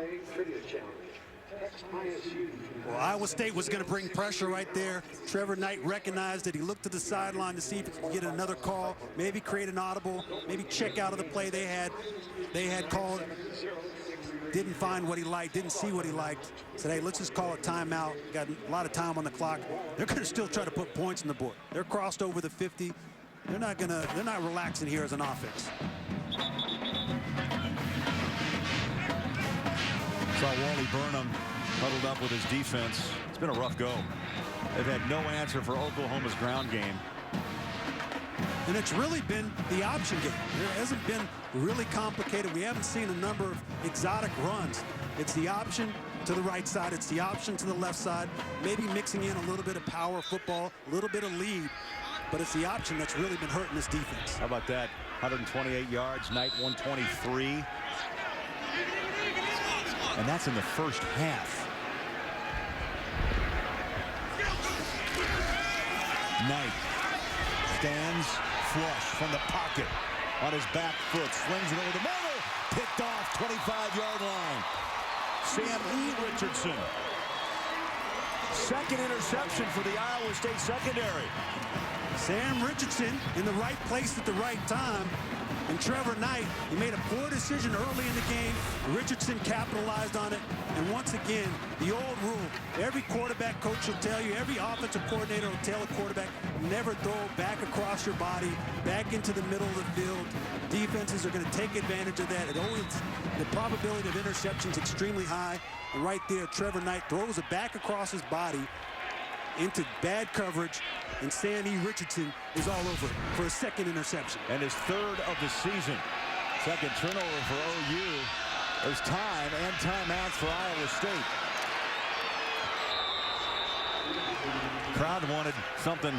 Well, Iowa State was going to bring pressure right there. Trevor Knight recognized it. He looked to the sideline to see if he could get another call, maybe create an audible, maybe check out of the play they had called. Didn't find what he liked, didn't see what he liked. Said, hey, let's just call a timeout. Got a lot of time on the clock. They're going to still try to put points on the board. They're crossed over the 50. They're not relaxing here as an offense. Saw Wally Burnham huddled up with his defense. It's been a rough go. They've had no answer for Oklahoma's ground game. And it's really been the option game. It hasn't been really complicated. We haven't seen a number of exotic runs. It's the option to the right side. It's the option to the left side. Maybe mixing in a little bit of power football, a little bit of lead. But it's the option that's really been hurting this defense. How about that? 128 yards, Knight 123. And that's in the first half. Knight stands flush from the pocket on his back foot, slings it over the middle, picked off 25-yard line. Sam Richardson. Second interception for the Iowa State secondary. Sam Richardson in the right place at the right time. And Trevor Knight, he made a poor decision early in the game. Richardson capitalized on it. And once again, the old rule, every quarterback coach will tell you, every offensive coordinator will tell a quarterback, never throw back across your body, back into the middle of the field. Defenses are going to take advantage of that. The probability of interception is extremely high. And right there, Trevor Knight throws it back across his body into bad coverage, and Sandy Richardson is all over it for a second interception. And his third of the season. Second turnover for OU. There's time and timeouts for Iowa State. Crowd wanted something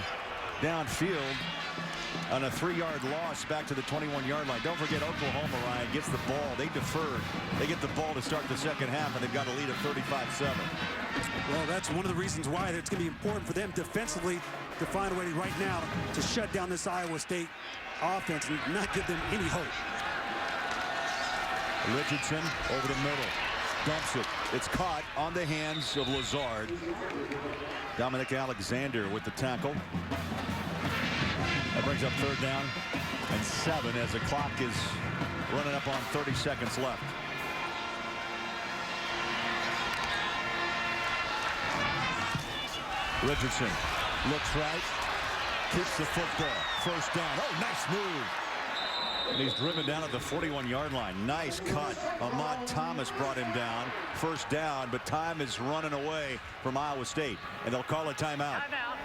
downfield on a 3-yard loss back to the 21-yard line. Don't forget Oklahoma, Ryan, gets the ball. They deferred. They get the ball to start the second half, and they've got a lead of 35-7. Well, that's one of the reasons why it's going to be important for them defensively to find a way right now to shut down this Iowa State offense and not give them any hope. Richardson over the middle. Dumps it. It's caught on the hands of Lazard. Dominic Alexander with the tackle. That brings up third down and 7 as the clock is running up on 30 seconds left. Richardson looks right, keeps the football. First down. Oh, nice move. And he's driven down at the 41-yard line. Nice cut. Ahmad Thomas brought him down. First down, but time is running away from Iowa State, and they'll call a timeout. Timeout.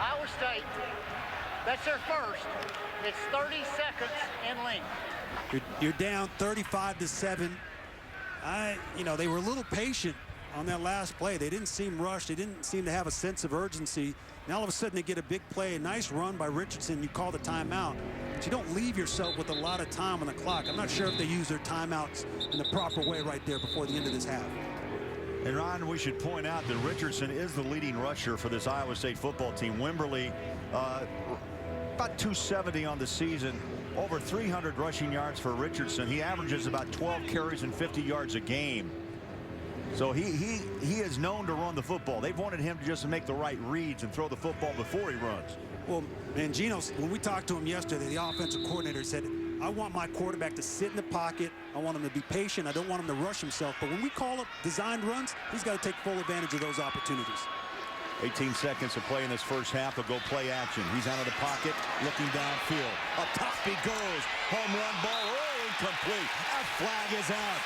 Iowa State. That's their first. It's 30 seconds in length. You're down 35-7. They were a little patient on that last play. They didn't seem rushed. They didn't seem to have a sense of urgency. Now all of a sudden they get a big play, a nice run by Richardson. You call the timeout, but you don't leave yourself with a lot of time on the clock. I'm not sure if they use their timeouts in the proper way right there before the end of this half. And Ron, we should point out that Richardson is the leading rusher for this Iowa State football team. Wimberly, about 270 on the season, over 300 rushing yards for Richardson. He averages about 12 carries and 50 yards a game. So he is known to run the football. They've wanted him to just make the right reads and throw the football before he runs. Well, Mangino, when we talked to him yesterday, the offensive coordinator said, I want my quarterback to sit in the pocket. I want him to be patient. I don't want him to rush himself. But when we call up designed runs, he's got to take full advantage of those opportunities. 18 seconds to play in this first half. They'll go play action. He's out of the pocket, looking downfield. Up top he goes. Home run ball. Oh, incomplete. That flag is out.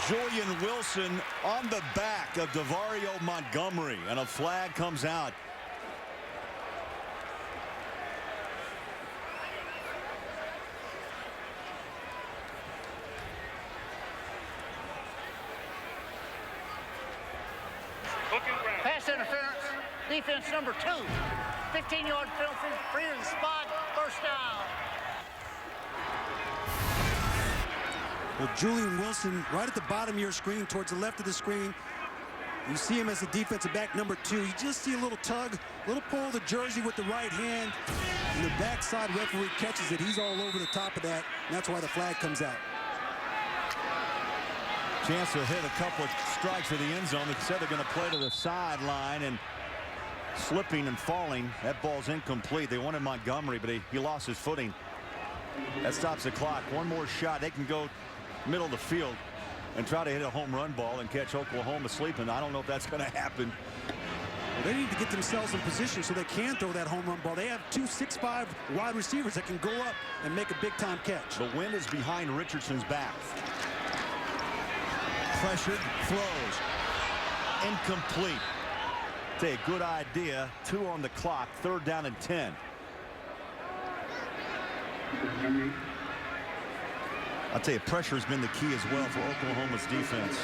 Julian Wilson on the back of Davario Montgomery, and a flag comes out. Pass interference, defense number 2. 15-yard penalty, free to the spot, first down. Well, Julian Wilson right at the bottom of your screen, towards the left of the screen. You see him as a defensive back number 2. You just see a little tug, a little pull of the jersey with the right hand. And the backside referee catches it. He's all over the top of that. And that's why the flag comes out. Chance to hit a couple of strikes at the end zone. They said they're going to play to the sideline, and slipping and falling. That ball's incomplete. They wanted Montgomery, but he lost his footing. That stops the clock. One more shot. They can go middle of the field and try to hit a home run ball and catch Oklahoma sleeping. I don't know if that's going to happen. Well, they need to get themselves in position so they can throw that home run ball. They have 2 6'5" wide receivers that can go up and make a big-time catch. The wind is behind Richardson's back. Pressured, throws. Incomplete. It's a good idea. 2 on the clock. 3rd down and 10. I'll tell you, pressure's been the key as well for Oklahoma's defense.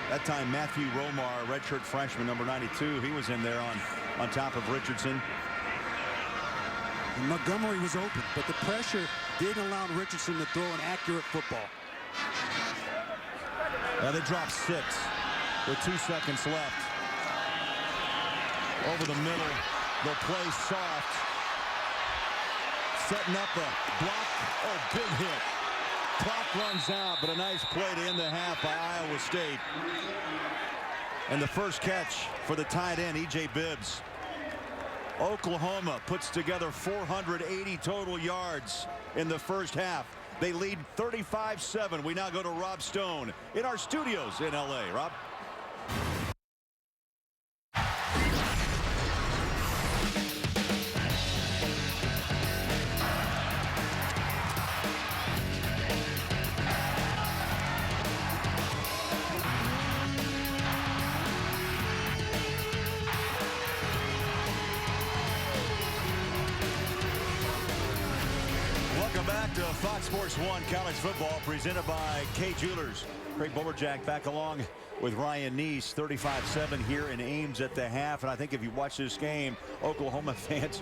That time, Matthew Romar, redshirt freshman, number 92, he was in there on top of Richardson. And Montgomery was open, but the pressure didn't allow Richardson to throw an accurate football. Now they drop 6 with 2 seconds left. Over the middle, they'll play soft. Setting up a block. Oh, big hit. Clock runs out, but a nice play to end the half by Iowa State. And the first catch for the tight end, E.J. Bibbs. Oklahoma puts together 480 total yards in the first half. They lead 35-7. We now go to Rob Stone in our studios in L.A. Rob? Back to Fox Sports 1 college football presented by Kay Jewelers. Craig Boberjack back along with Ryan Neese. 35-7 here in Ames at the half. And I think if you watch this game, Oklahoma fans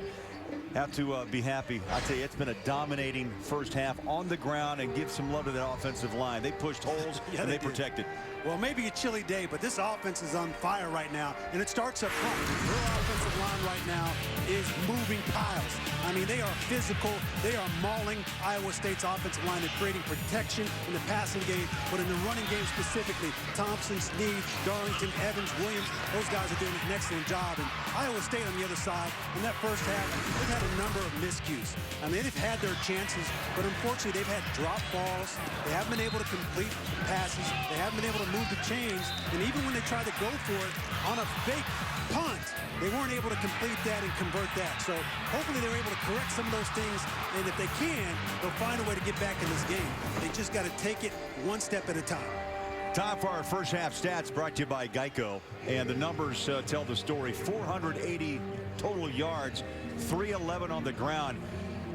have to be happy. I tell you, it's been a dominating first half on the ground, and give some love to that offensive line. They pushed holes and they protected. Well, maybe a chilly day, but this offense is on fire right now, and it starts up front. Their offensive line right now is moving piles. I mean, they are physical. They are mauling Iowa State's offensive line. They're creating protection in the passing game, but in the running game specifically, Thompson, Sneed, Darlington, Evans, Williams, those guys are doing an excellent job. And Iowa State on the other side, in that first half, they've had a number of miscues. I mean, they've had their chances, but unfortunately, they've had drop balls. They haven't been able to complete passes. They haven't been able to move the chains, and even when they tried to go for it on a fake punt, they weren't able to complete that and convert that. So hopefully they're able to correct some of those things, and if they can, they'll find a way to get back in this game. They just got to take it one step at a time. Time for our first half stats, brought to you by Geico, and the numbers tell the story. 480 total yards, 311 on the ground.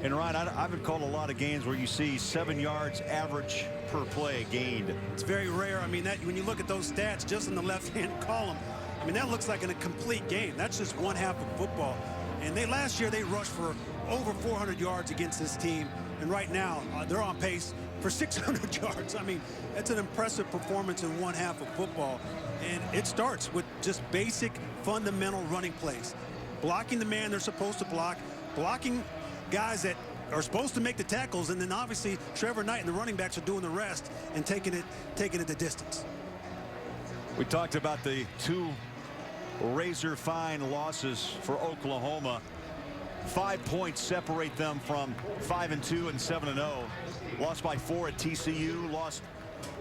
And Ryan, I haven't called a lot of games where you see 7 yards average per play gained. It's very rare. I mean, that when you look at those stats just in the left-hand column, I mean, that looks like a complete game. That's just one half of football. And last year they rushed for over 400 yards against this team, and right now they're on pace for 600 yards. I mean, that's an impressive performance in one half of football, and it starts with just basic fundamental running plays. Blocking the man they're supposed to block, blocking guys that are supposed to make the tackles, and then obviously Trevor Knight and the running backs are doing the rest and taking it the distance. We talked about the 2 razor fine losses for Oklahoma. 5 points separate them from 5-2 and 7-0. Lost by 4 at TCU. Lost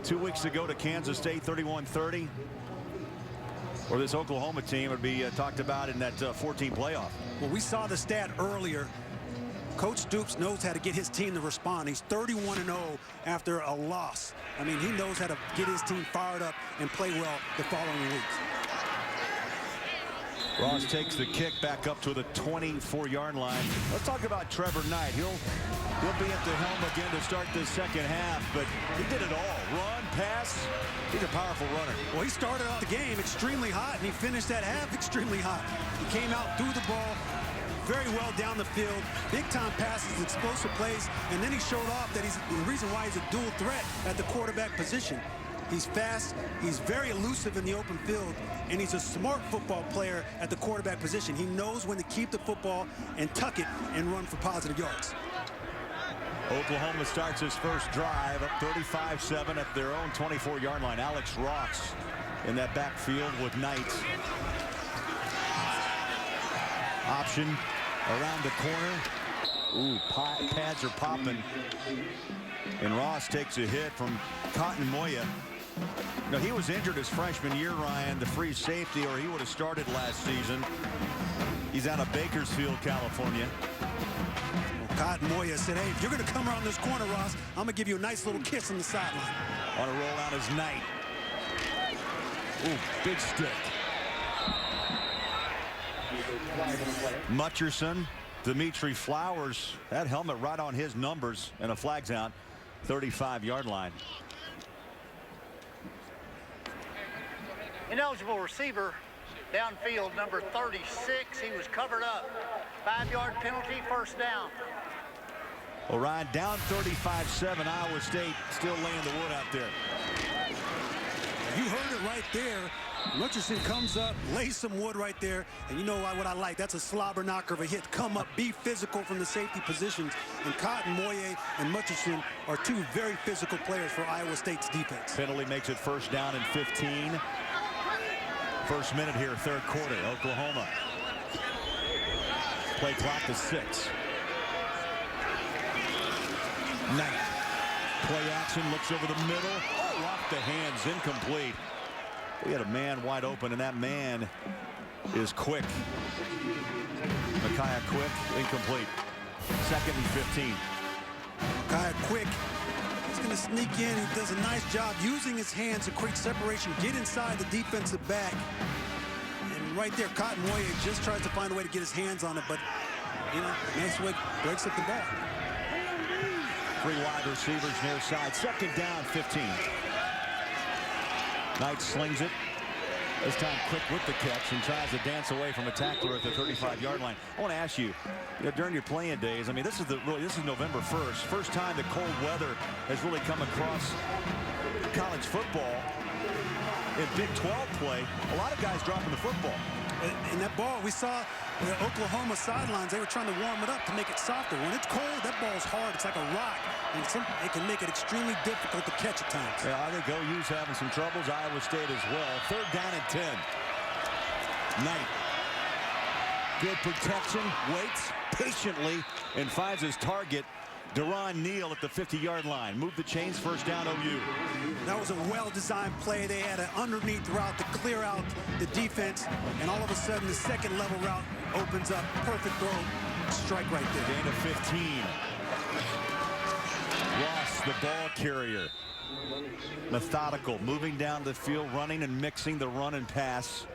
2 weeks ago to Kansas State, 31-30. or this Oklahoma team would be talked about in that 14 playoff. Well, we saw the stat earlier. Coach Stoops knows how to get his team to respond. He's 31-0 after a loss. I mean, he knows how to get his team fired up and play well the following weeks. Ross takes the kick back up to the 24-yard line. Let's talk about Trevor Knight. He'll be at the helm again to start the second half, but he did it all. Run, pass. He's a powerful runner. Well, he started out the game extremely hot, and he finished that half extremely hot. He came out, threw the ball very well down the field. Big-time passes, explosive plays, and then he showed off that he's the reason why he's a dual threat at the quarterback position. He's fast, he's very elusive in the open field, and he's a smart football player at the quarterback position. He knows when to keep the football and tuck it and run for positive yards. Oklahoma starts his first drive up 35-7 at their own 24-yard line. Alex Ross in that backfield with Knight. Option around the corner. Ooh, pads are popping. And Ross takes a hit from Cotton Moya. Now, he was injured his freshman year, Ryan, the free safety, or he would have started last season. He's out of Bakersfield, California. Well, Cotton Moya said, hey, if you're going to come around this corner, Ross, I'm going to give you a nice little kiss on the sideline. On a roll out is Knight. Ooh, big stick. Mutcherson, Dimitri Flowers, that helmet right on his numbers, and a flag's out, 35-yard line. Ineligible receiver downfield, number 36. He was covered up. 5-yard penalty, first down. Well, Ryan, down 35-7, Iowa State still laying the wood out there. You heard it right there. Mutcherson comes up, lays some wood right there, and you know what I like? That's a slobber knocker of a hit. Come up, be physical from the safety positions. And Cotton Moye and Mutcherson are two very physical players for Iowa State's defense. Penalty makes it first down and 15. First minute here, third quarter, Oklahoma. Play clock to 6. Knight. Play action, looks over the middle. Oh, off the hands, incomplete. We had a man wide open, and that man is Quick. Micaiah Quick, incomplete. Second and 15. Micaiah Quick, he's going to sneak in. He does a nice job using his hands to create separation, get inside the defensive back. And right there, Cotton Moye just tries to find a way to get his hands on it, but, you know, nice way, breaks up the ball. 3 wide receivers near side. Second down, 15. Knight slings it. This time Quick with the catch and tries to dance away from a tackler at the 35-yard line. I want to ask you, during your playing days, I mean, this is November 1st. First time that cold weather has really come across college football. In Big 12 play, a lot of guys dropping the football. In that ball, we saw the Oklahoma sidelines. They were trying to warm it up to make it softer. When it's cold, that ball's hard. It's like a rock. And it can make it extremely difficult to catch at times. Yeah, I think OU's having some troubles. Iowa State as well. Third down and 10. Knight. Good protection. Waits patiently and finds his target. Deron Neal at the 50-yard line. Move the chains, first down OU. That was a well-designed play. They had an underneath route to clear out the defense, and all of a sudden the second level route opens up. Perfect throw. Strike right there. Gain of 15. Ross, the ball carrier. Methodical, moving down the field, running and mixing the run and pass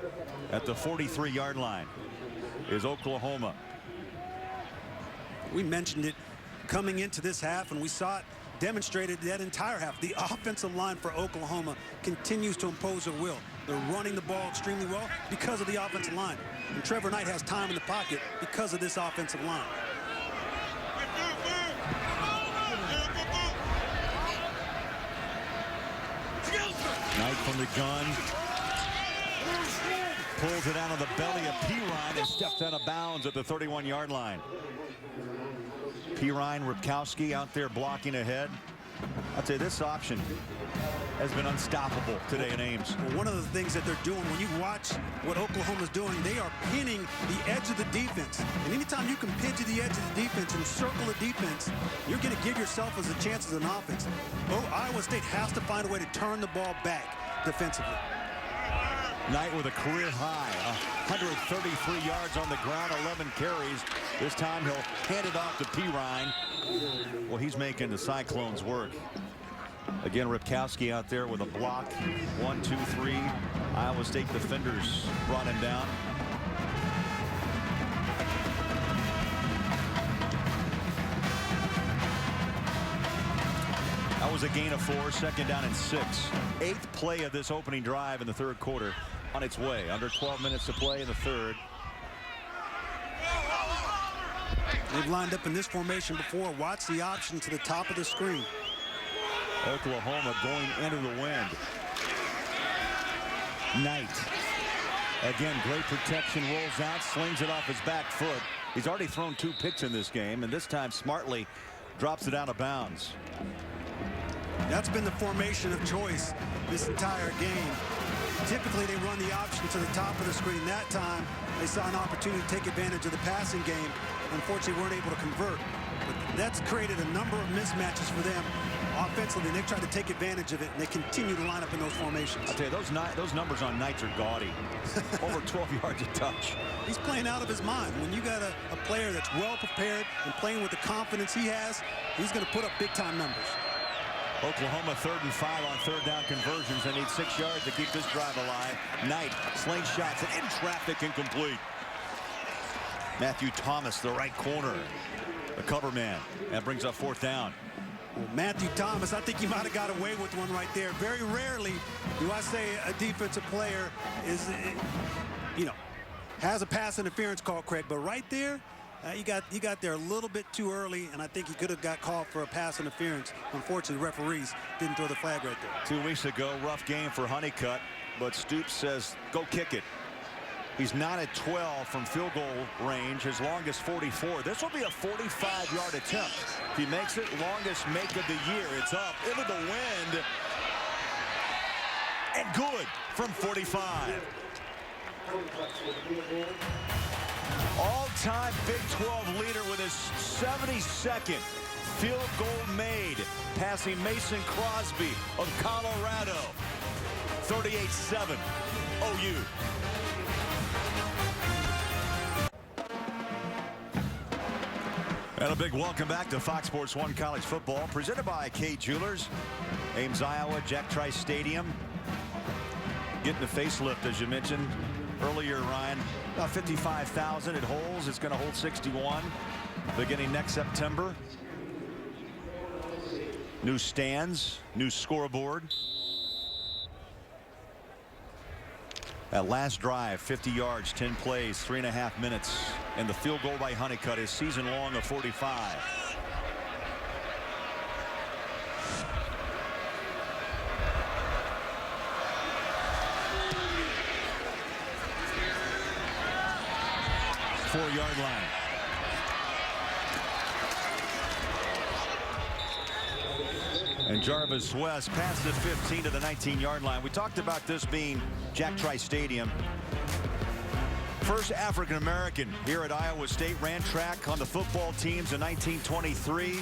at the 43-yard line is Oklahoma. We mentioned it coming into this half, and we saw it demonstrated that entire half. The offensive line for Oklahoma continues to impose their will. They're running the ball extremely well because of the offensive line. And Trevor Knight has time in the pocket because of this offensive line. Knight from the gun. Pulls it out of the belly of Pirine and steps out of bounds at the 31-yard line. Pirine, Ripkowski out there blocking ahead. I'd say this option has been unstoppable today in Ames. Well, one of the things that they're doing, when you watch what Oklahoma's doing, they are pinning the edge of the defense. And anytime you can pin to the edge of the defense and circle the defense, you're going to give yourself as a chance as an offense. Oh, Iowa State has to find a way to turn the ball back defensively. Knight with a career high, 133 yards on the ground, 11 carries. This time he'll hand it off to Pirine. Well, he's making the Cyclones work. Again, Ripkowski out there with a block. 1, 2, 3. Iowa State defenders brought him down. That was a gain of 4, 2nd down and 6. 8th play of this opening drive in the 3rd quarter on its way. Under 12 minutes to play in the 3rd. They've lined up in this formation before. Watch the option to the top of the screen. Oklahoma going into the wind. Knight. Again, great protection, rolls out, slings it off his back foot. He's already thrown 2 picks in this game, and this time smartly drops it out of bounds. That's been the formation of choice this entire game. Typically, they run the option to the top of the screen. That time, they saw an opportunity to take advantage of the passing game. Unfortunately, weren't able to convert. But that's created a number of mismatches for them offensively, and they've tried to take advantage of it, and they continue to line up in those formations. I'll tell you, those numbers on Knights are gaudy. Over 12 yards a touch. He's playing out of his mind. When you got a player that's well prepared and playing with the confidence he has, he's going to put up big-time numbers. Oklahoma 3rd and 5 on 3rd down conversions. They need 6 yards to keep this drive alive. Knight slingshots it in traffic, incomplete. Matthew Thomas, the right corner, the cover man. That brings up 4th down. Well, Matthew Thomas, I think he might have got away with one right there. Very rarely do I say a defensive player is, has a pass interference call, Craig. But right there, he got there a little bit too early, and I think he could have got called for a pass interference. Unfortunately, referees didn't throw the flag right there. 2 weeks ago, rough game for Honeycutt, but Stoops says, go kick it. He's 9 at 12 from field goal range, his longest 44. This will be a 45-yard attempt. If he makes it, longest make of the year. It's up into the wind. And good from 45. All-time Big 12 leader with his 72nd field goal made, passing Mason Crosby of Colorado. 38-7 OU. And a big welcome back to Fox Sports 1 College Football, presented by Kay Jewelers, Ames, Iowa, Jack Trice Stadium. Getting a facelift, as you mentioned earlier, Ryan. About 55,000. It holds. It's going to hold 61 beginning next September. New stands, new scoreboard. That last drive, 50 yards, 10 plays, 3.5 minutes. And the field goal by Honeycutt is season long of 45. Four-yard line. And Jarvis West past the 15 to the 19-yard line. We talked about this being Jack Trice Stadium. First African-American here at Iowa State, ran track on the football teams in 1923.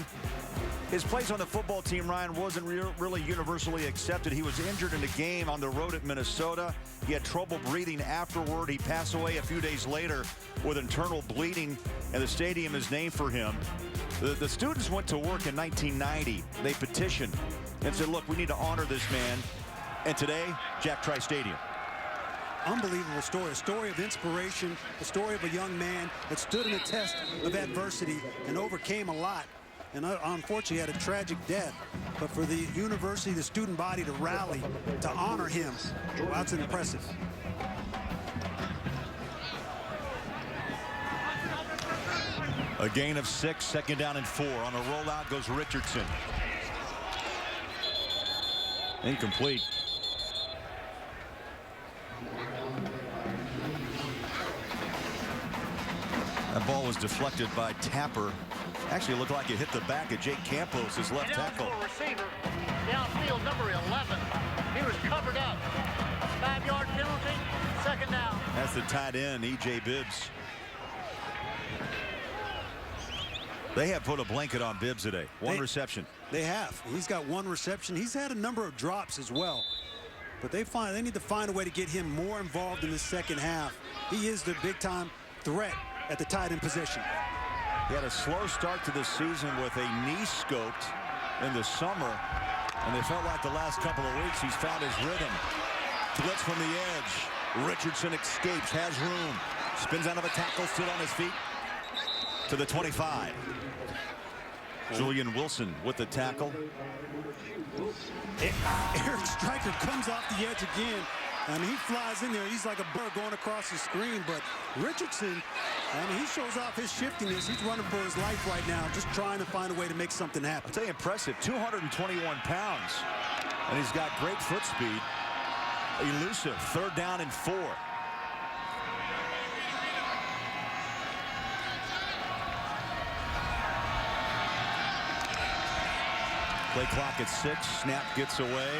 His place on the football team, Ryan, wasn't really universally accepted. He was injured in a game on the road at Minnesota. He had trouble breathing afterward. He passed away a few days later with internal bleeding, and the stadium is named for him. The students went to work in 1990. They petitioned and said, look, we need to honor this man. And today, Jack Trice Stadium. Unbelievable story, a story of inspiration, a story of a young man that stood in the test of adversity and overcame a lot. And unfortunately had a tragic death. But for the university, the student body to rally to honor him, well, that's impressive. A gain of 6, 2nd down and 4. On a rollout goes Richardson. Incomplete. That ball was deflected by Tapper. Actually, it looked like it hit the back of Jake Campos, his left tackle. Receiver, downfield, number 11. He was covered up. 5-yard penalty, 2nd down. That's the tight end, E.J. Bibbs. They have put a blanket on Bibbs today. One reception. They have. He's got 1 reception. He's had a number of drops as well. but they need to find a way to get him more involved in the second half. He is the big-time threat at the tight end position. He had a slow start to the season with a knee scoped in the summer, and it felt like the last couple of weeks he's found his rhythm. Blitz from the edge. Richardson escapes, has room, spins out of a tackle, still on his feet to the 25. Julian Wilson with the tackle. Eric Stryker comes off the edge again. I mean, he flies in there. He's like a bird going across the screen. But Richardson, I mean, he shows off his shiftiness. He's running for his life right now, just trying to find a way to make something happen. I'll tell you, impressive, 221 pounds. And he's got great foot speed. Elusive, 3rd down and 4. Play clock at 6. Snap gets away.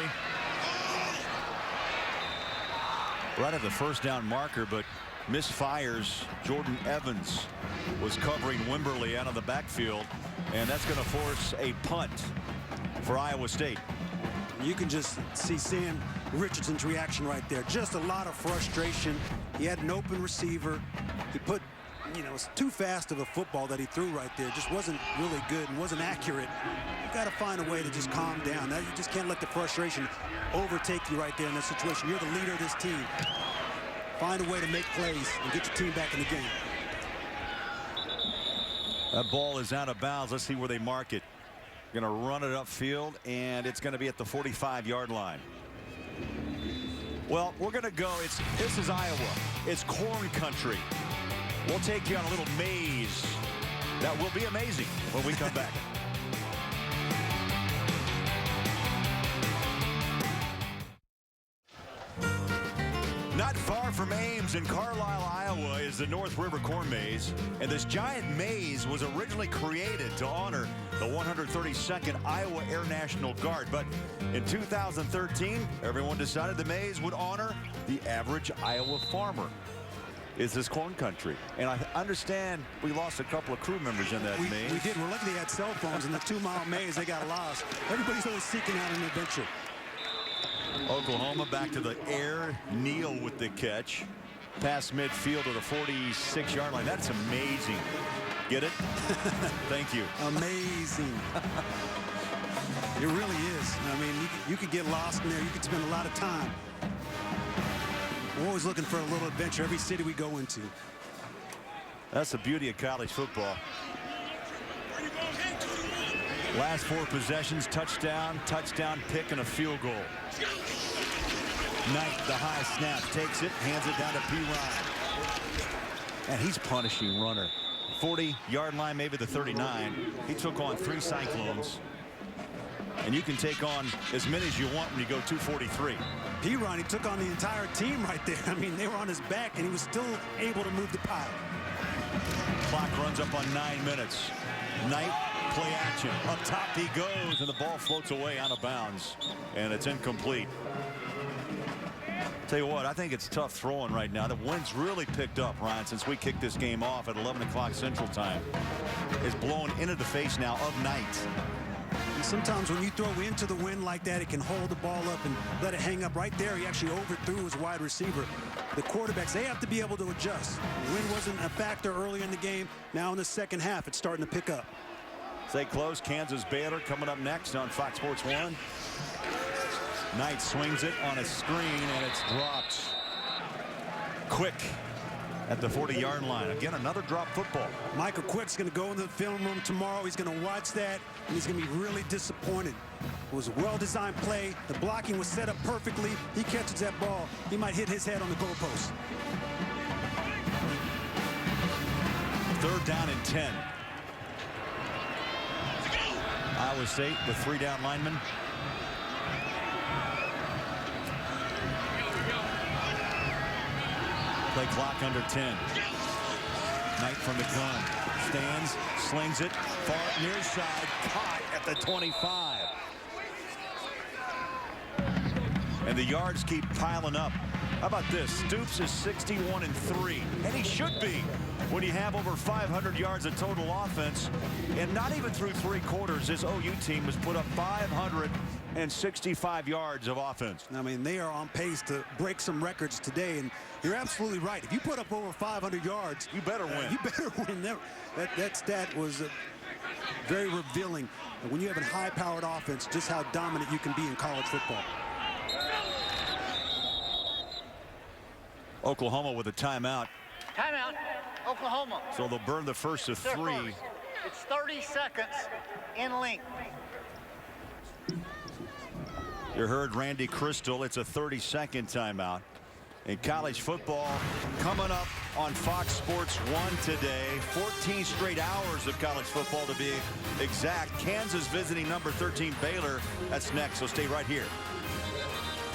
Right at the 1st down marker, but misfires. Jordan Evans was covering Wimberly out of the backfield, and that's going to force a punt for Iowa State. You can just see Sam Richardson's reaction right there. Just a lot of frustration. He had an open receiver. He put, it's too fast of a football that he threw right there. Just wasn't really good and wasn't accurate. You got to find a way to just calm down. Now, you just can't let the frustration overtake you right there in that situation. You're the leader of this team. Find a way to make plays and get your team back in the game. That ball is out of bounds. Let's see where they mark it. Going to run it upfield, and it's going to be at the 45-yard line. Well, we're going to go. This is Iowa. It's corn country. We'll take you on a little maze that will be amazing when we come back. Not far from Ames in Carlisle, Iowa, is the North River Corn Maze. And this giant maze was originally created to honor the 132nd Iowa Air National Guard. But in 2013, everyone decided the maze would honor the average Iowa farmer. Is this corn country? And I understand we lost a couple of crew members in that maze. We did. We're lucky they had cell phones in the 2-mile maze. They got lost. Everybody's always seeking out an adventure. Oklahoma back to the air. Neal with the catch. Past midfield to the 46-yard line. That's amazing. Get it? Thank you. Amazing. It really is. I mean, you could get lost in there. You could spend a lot of time. We're always looking for a little adventure every city we go into. That's the beauty of college football. Last 4 possessions, touchdown, pick, and a field goal. Knight, the high snap, takes it, hands it down to P. Ryan. And he's punishing runner. 40-yard line, maybe the 39. He took on 3 Cyclones. And you can take on as many as you want when you go 243. P. Ryan, he took on the entire team right there. I mean, they were on his back, and he was still able to move the pile. Clock runs up on 9 minutes. Knight, play action. Up top he goes, and the ball floats away out of bounds. And it's incomplete. Tell you what, I think it's tough throwing right now. The wind's really picked up, Ryan, since we kicked this game off at 11 o'clock Central Time. It's blowing into the face now of Knight. And sometimes when you throw into the wind like that, it can hold the ball up and let it hang up right there. He actually overthrew his wide receiver. The quarterbacks, they have to be able to adjust. The wind wasn't a factor early in the game. Now in the second half, it's starting to pick up. Stay close. Kansas Baylor coming up next on Fox Sports 1. Knight swings it on a screen, and it's dropped. Quick at the 40-yard line. Again, another drop football. Michael Quick's going to go into the film room tomorrow. He's going to watch that, and he's going to be really disappointed. It was a well-designed play. The blocking was set up perfectly. He catches that ball. He might hit his head on the goalpost. 3rd down and 10. Iowa State with 3 down linemen. Play clock under 10. Knight from the gun. Stands, slings it, far near side, caught at the 25. And the yards keep piling up. How about this? Stoops is 61-3, and he should be when you have over 500 yards of total offense. And not even through 3 quarters, this OU team has put up 500 265 yards of offense. I mean, they are on pace to break some records today, and you're absolutely right. If you put up over 500 yards, you better win. You better win. That stat was very revealing when you have a high-powered offense, just how dominant you can be in college football. Oklahoma with a timeout. Timeout, Oklahoma. So they'll burn the first of 3. It's 30 seconds in length. You heard Randy Crystal. It's a 30-second timeout. In college football coming up on Fox Sports 1 today. 14 straight hours of college football to be exact. Kansas visiting number 13 Baylor. That's next, so stay right here.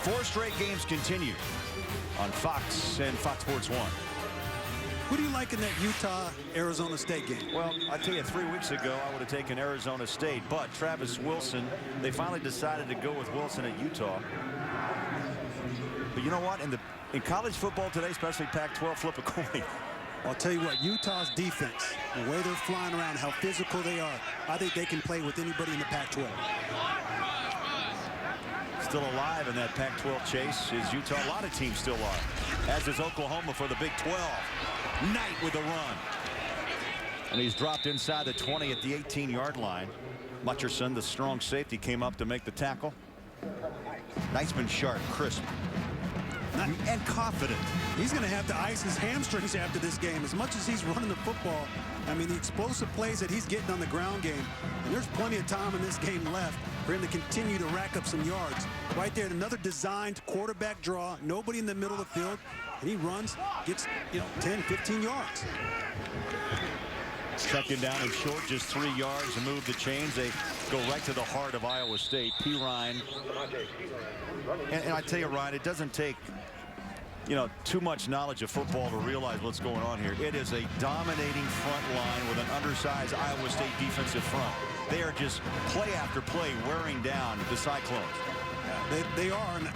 4 straight games continue on Fox and Fox Sports 1. Who do you like in that Utah-Arizona State game? Well, I tell you, 3 weeks ago, I would have taken Arizona State, but Travis Wilson, they finally decided to go with Wilson at Utah. But you know what? In college football today, especially Pac-12, flip a coin. I'll tell you what, Utah's defense, the way they're flying around, how physical they are, I think they can play with anybody in the Pac-12. Still alive in that Pac-12 chase is Utah. A lot of teams still are, as is Oklahoma for the Big 12. Knight with a run. And he's dropped inside the 20 at the 18-yard line. Mutcherson, the strong safety, came up to make the tackle. Knight's been sharp, crisp, and confident. He's going to have to ice his hamstrings after this game. As much as he's running the football, I mean, the explosive plays that he's getting on the ground game, and there's plenty of time in this game left for him to continue to rack up some yards. Right there, another designed quarterback draw, nobody in the middle of the field, and he runs, gets 10, 15 yards. Second down and short, just 3 yards to move the chains. They go right to the heart of Iowa State. P. Ryan. And I tell you, Ryan, it doesn't take too much knowledge of football to realize what's going on here. It is a dominating front line with an undersized Iowa State defensive front. They are just play after play wearing down the Cyclones. Yeah, they are. And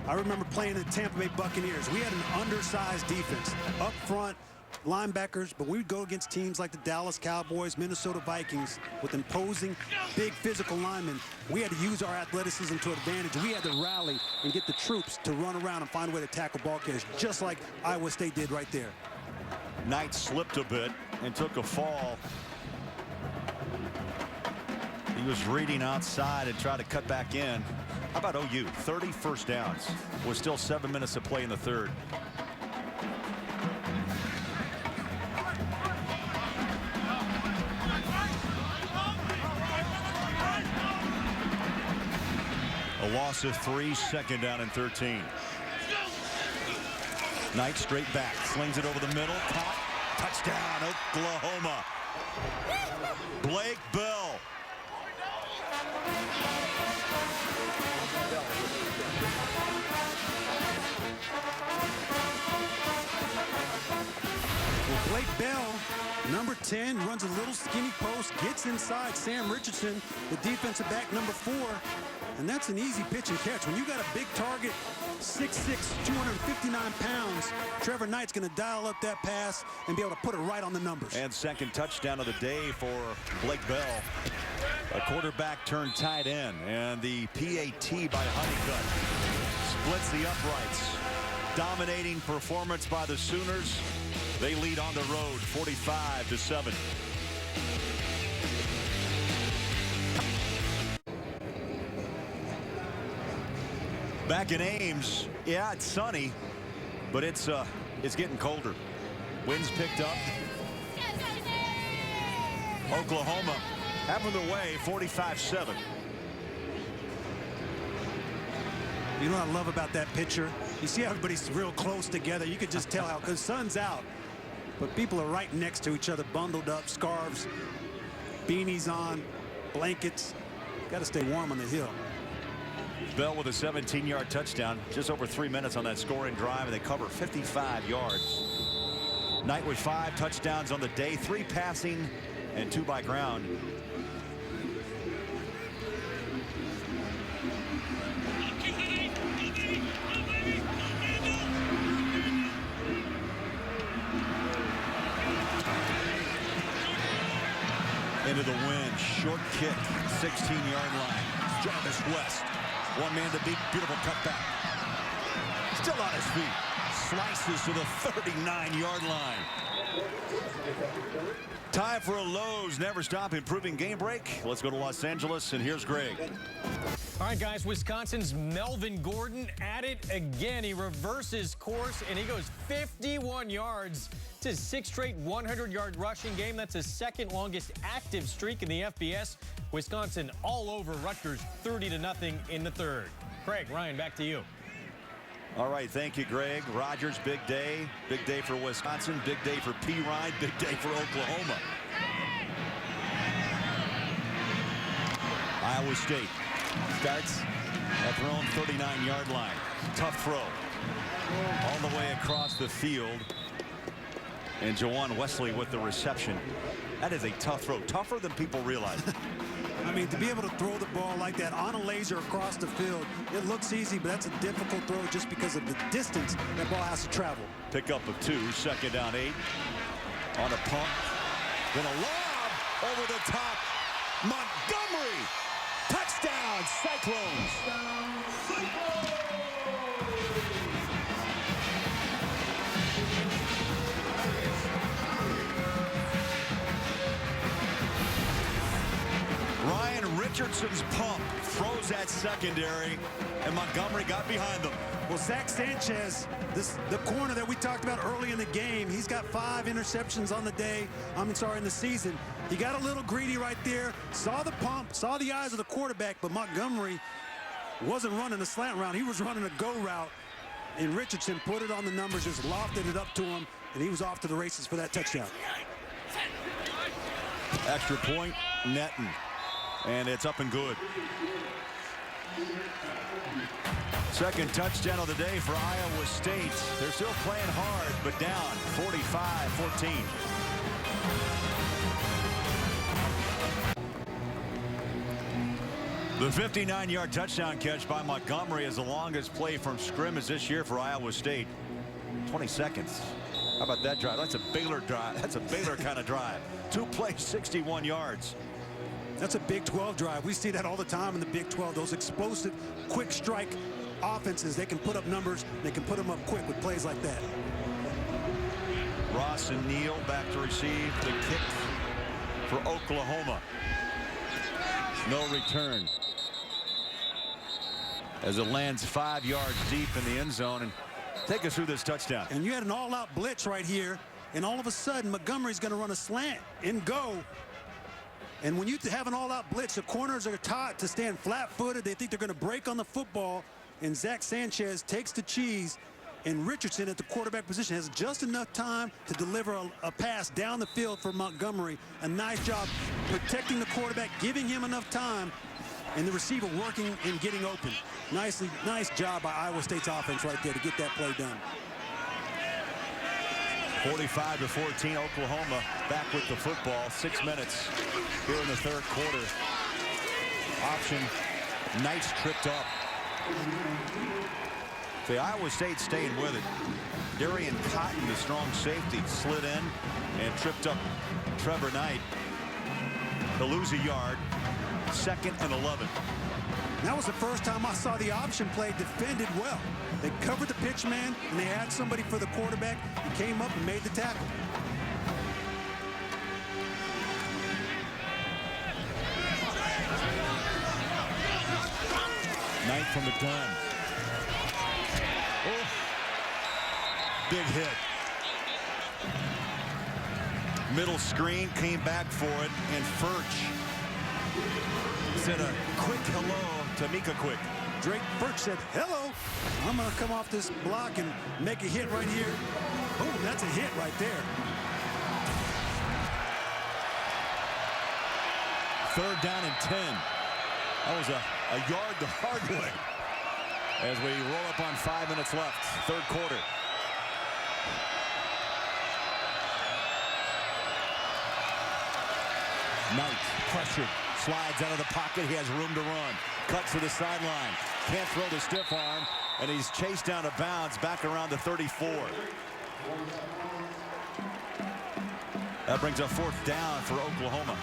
I remember playing the Tampa Bay Buccaneers. We had an undersized defense up front, linebackers, but we'd go against teams like the Dallas Cowboys, Minnesota Vikings with imposing big physical linemen. We had to use our athleticism to advantage. We had to rally and get the troops to run around and find a way to tackle ball carriers, just like Iowa State did right there. Knight slipped a bit and took a fall. He was reading outside and tried to cut back in. How about OU? 30 first downs with still 7 minutes to play in the third. A loss of 3, second down and 13. Knight straight back, slings it over the middle, caught, touchdown, Oklahoma. Blake Bell. Well, Blake Bell, number 10, runs a little skinny post, gets inside Sam Richardson, the defensive back, number 4. And that's an easy pitch and catch. When you got a big target, 6'6", 259 pounds, Trevor Knight's going to dial up that pass and be able to put it right on the numbers. And second touchdown of the day for Blake Bell. A quarterback turned tight end. And the PAT by Honeycutt splits the uprights. Dominating performance by the Sooners. They lead on the road 45-7. Back in Ames, yeah, it's sunny, but it's getting colder. Winds picked up. Oklahoma having their way 45-7. You know what I love about that picture? You see how everybody's real close together. You could just tell how, because sun's out, but people are right next to each other, bundled up, scarves, beanies on, blankets. Got to stay warm on the hill. Bell with a 17-yard touchdown, just over 3 minutes on that scoring drive, and they cover 55 yards. Knight with 5 touchdowns on the day, 3 passing and 2 by ground. Into the wind, short kick, 16-yard line. Jarvis West One man to beat. Beautiful cutback. Still on his feet. Slices to the 39-yard line. Time for a Lowe's Never Stop Improving game break. Let's go to Los Angeles, and here's Greg. All right, guys, Wisconsin's Melvin Gordon at it again. He reverses course, and he goes 51 yards. It's his sixth straight 100-yard rushing game. That's his second longest active streak in the FBS. Wisconsin all over Rutgers, 30-0 in the third. Craig, Ryan, back to you. All right, thank you, Greg. Rogers, big day. Big day for Wisconsin. Big day for P. Ryan. Big day for Oklahoma. Iowa State starts at their own 39-yard line. Tough throw. All the way across the field. And Jawan Wesley with the reception. That is a tough throw. Tougher than people realize. I mean, to be able to throw the ball like that on a laser across the field, it looks easy, but that's a difficult throw just because of the distance that ball has to travel. Pickup of 2, 2nd down 8. On a pump. Then a lob over the top. Montgomery. Touchdown, Cyclones. Ryan Richardson's pump froze that secondary, and Montgomery got behind them. Well, Zach Sanchez, the corner that we talked about early in the game, he's got 5 interceptions on the day. In the season. He got a little greedy right there, saw the pump, saw the eyes of the quarterback, but Montgomery wasn't running a slant route. He was running a go route, and Richardson put it on the numbers, just lofted it up to him, and he was off to the races for that touchdown. Extra point, netting. And it's up and good. Second touchdown of the day for Iowa State. They're still playing hard, but down 45-14. The 59-yard touchdown catch by Montgomery is the longest play from scrimmage this year for Iowa State. 20 seconds. How about that drive? That's a Baylor drive. That's a Baylor kind of drive. 2 plays, 61 yards. That's a Big 12 drive. We see that all the time in the Big 12. Those explosive, quick strike offenses, they can put up numbers. They can put them up quick with plays like that. Ross and Neal back to receive the kick for Oklahoma. No return. As it lands 5 yards deep in the end zone. And take us through this touchdown. And you had an all-out blitz right here. And all of a sudden, Montgomery's going to run a slant and go. And when you have an all-out blitz, the corners are taught to stand flat-footed. They think they're going to break on the football. And Zach Sanchez takes the cheese. And Richardson at the quarterback position has just enough time to deliver a pass down the field for Montgomery. A nice job protecting the quarterback, giving him enough time, and the receiver working and getting open. Nice job by Iowa State's offense right there to get that play done. 45-14, Oklahoma back with the football. 6 minutes here in the third quarter. Option, nice tripped up. The Iowa State staying with it. Darian Cotton, the strong safety, slid in and tripped up Trevor Knight. To lose a yard. 2nd and 11. That was the first time I saw the option play defended well. They covered the pitch man, and they had somebody for the quarterback. He came up and made the tackle. Knight from the gun. Oh. Big hit. Middle screen, came back for it, and Furch said a quick hello to Mika Quick. Drake Furch said, hello. I'm going to come off this block and make a hit right here. Oh, that's a hit right there. 3rd down and 10. That was a yard the hard way. As we roll up on 5 minutes left, third quarter. Knight pressured, slides out of the pocket. He has room to run. Cuts to the sideline. Can't throw the stiff arm, and he's chased down to bounds back around the 34. That brings a 4th down for Oklahoma.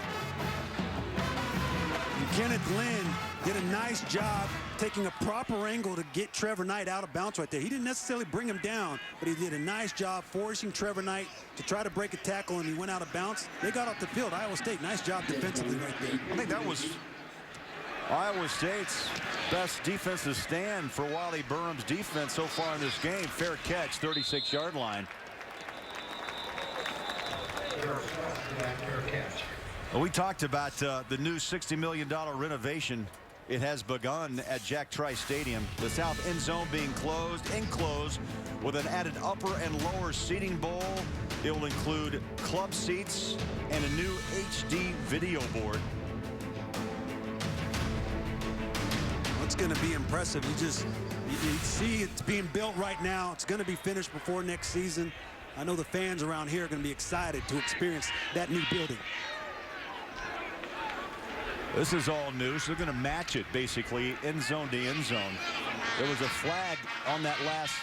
And Kenneth Lynn did a nice job taking a proper angle to get Trevor Knight out of bounds right there. He didn't necessarily bring him down, but he did a nice job forcing Trevor Knight to try to break a tackle, and he went out of bounds. They got off the field. Iowa State, nice job defensively right there. I think that was Iowa State's best defensive stand for Wally Burham's defense so far in this game. Fair catch, 36-yard line. Well, we talked about the new $60 million renovation. It has begun at Jack Trice Stadium. The south end zone being enclosed with an added upper and lower seating bowl. It will include club seats and a new HD video board. It's going to be impressive. You see it's being built right now. It's going to be finished before next season. I know the fans around here are going to be excited to experience that new building. This is all new, so they're going to match it basically end zone to end zone. There was a flag on that last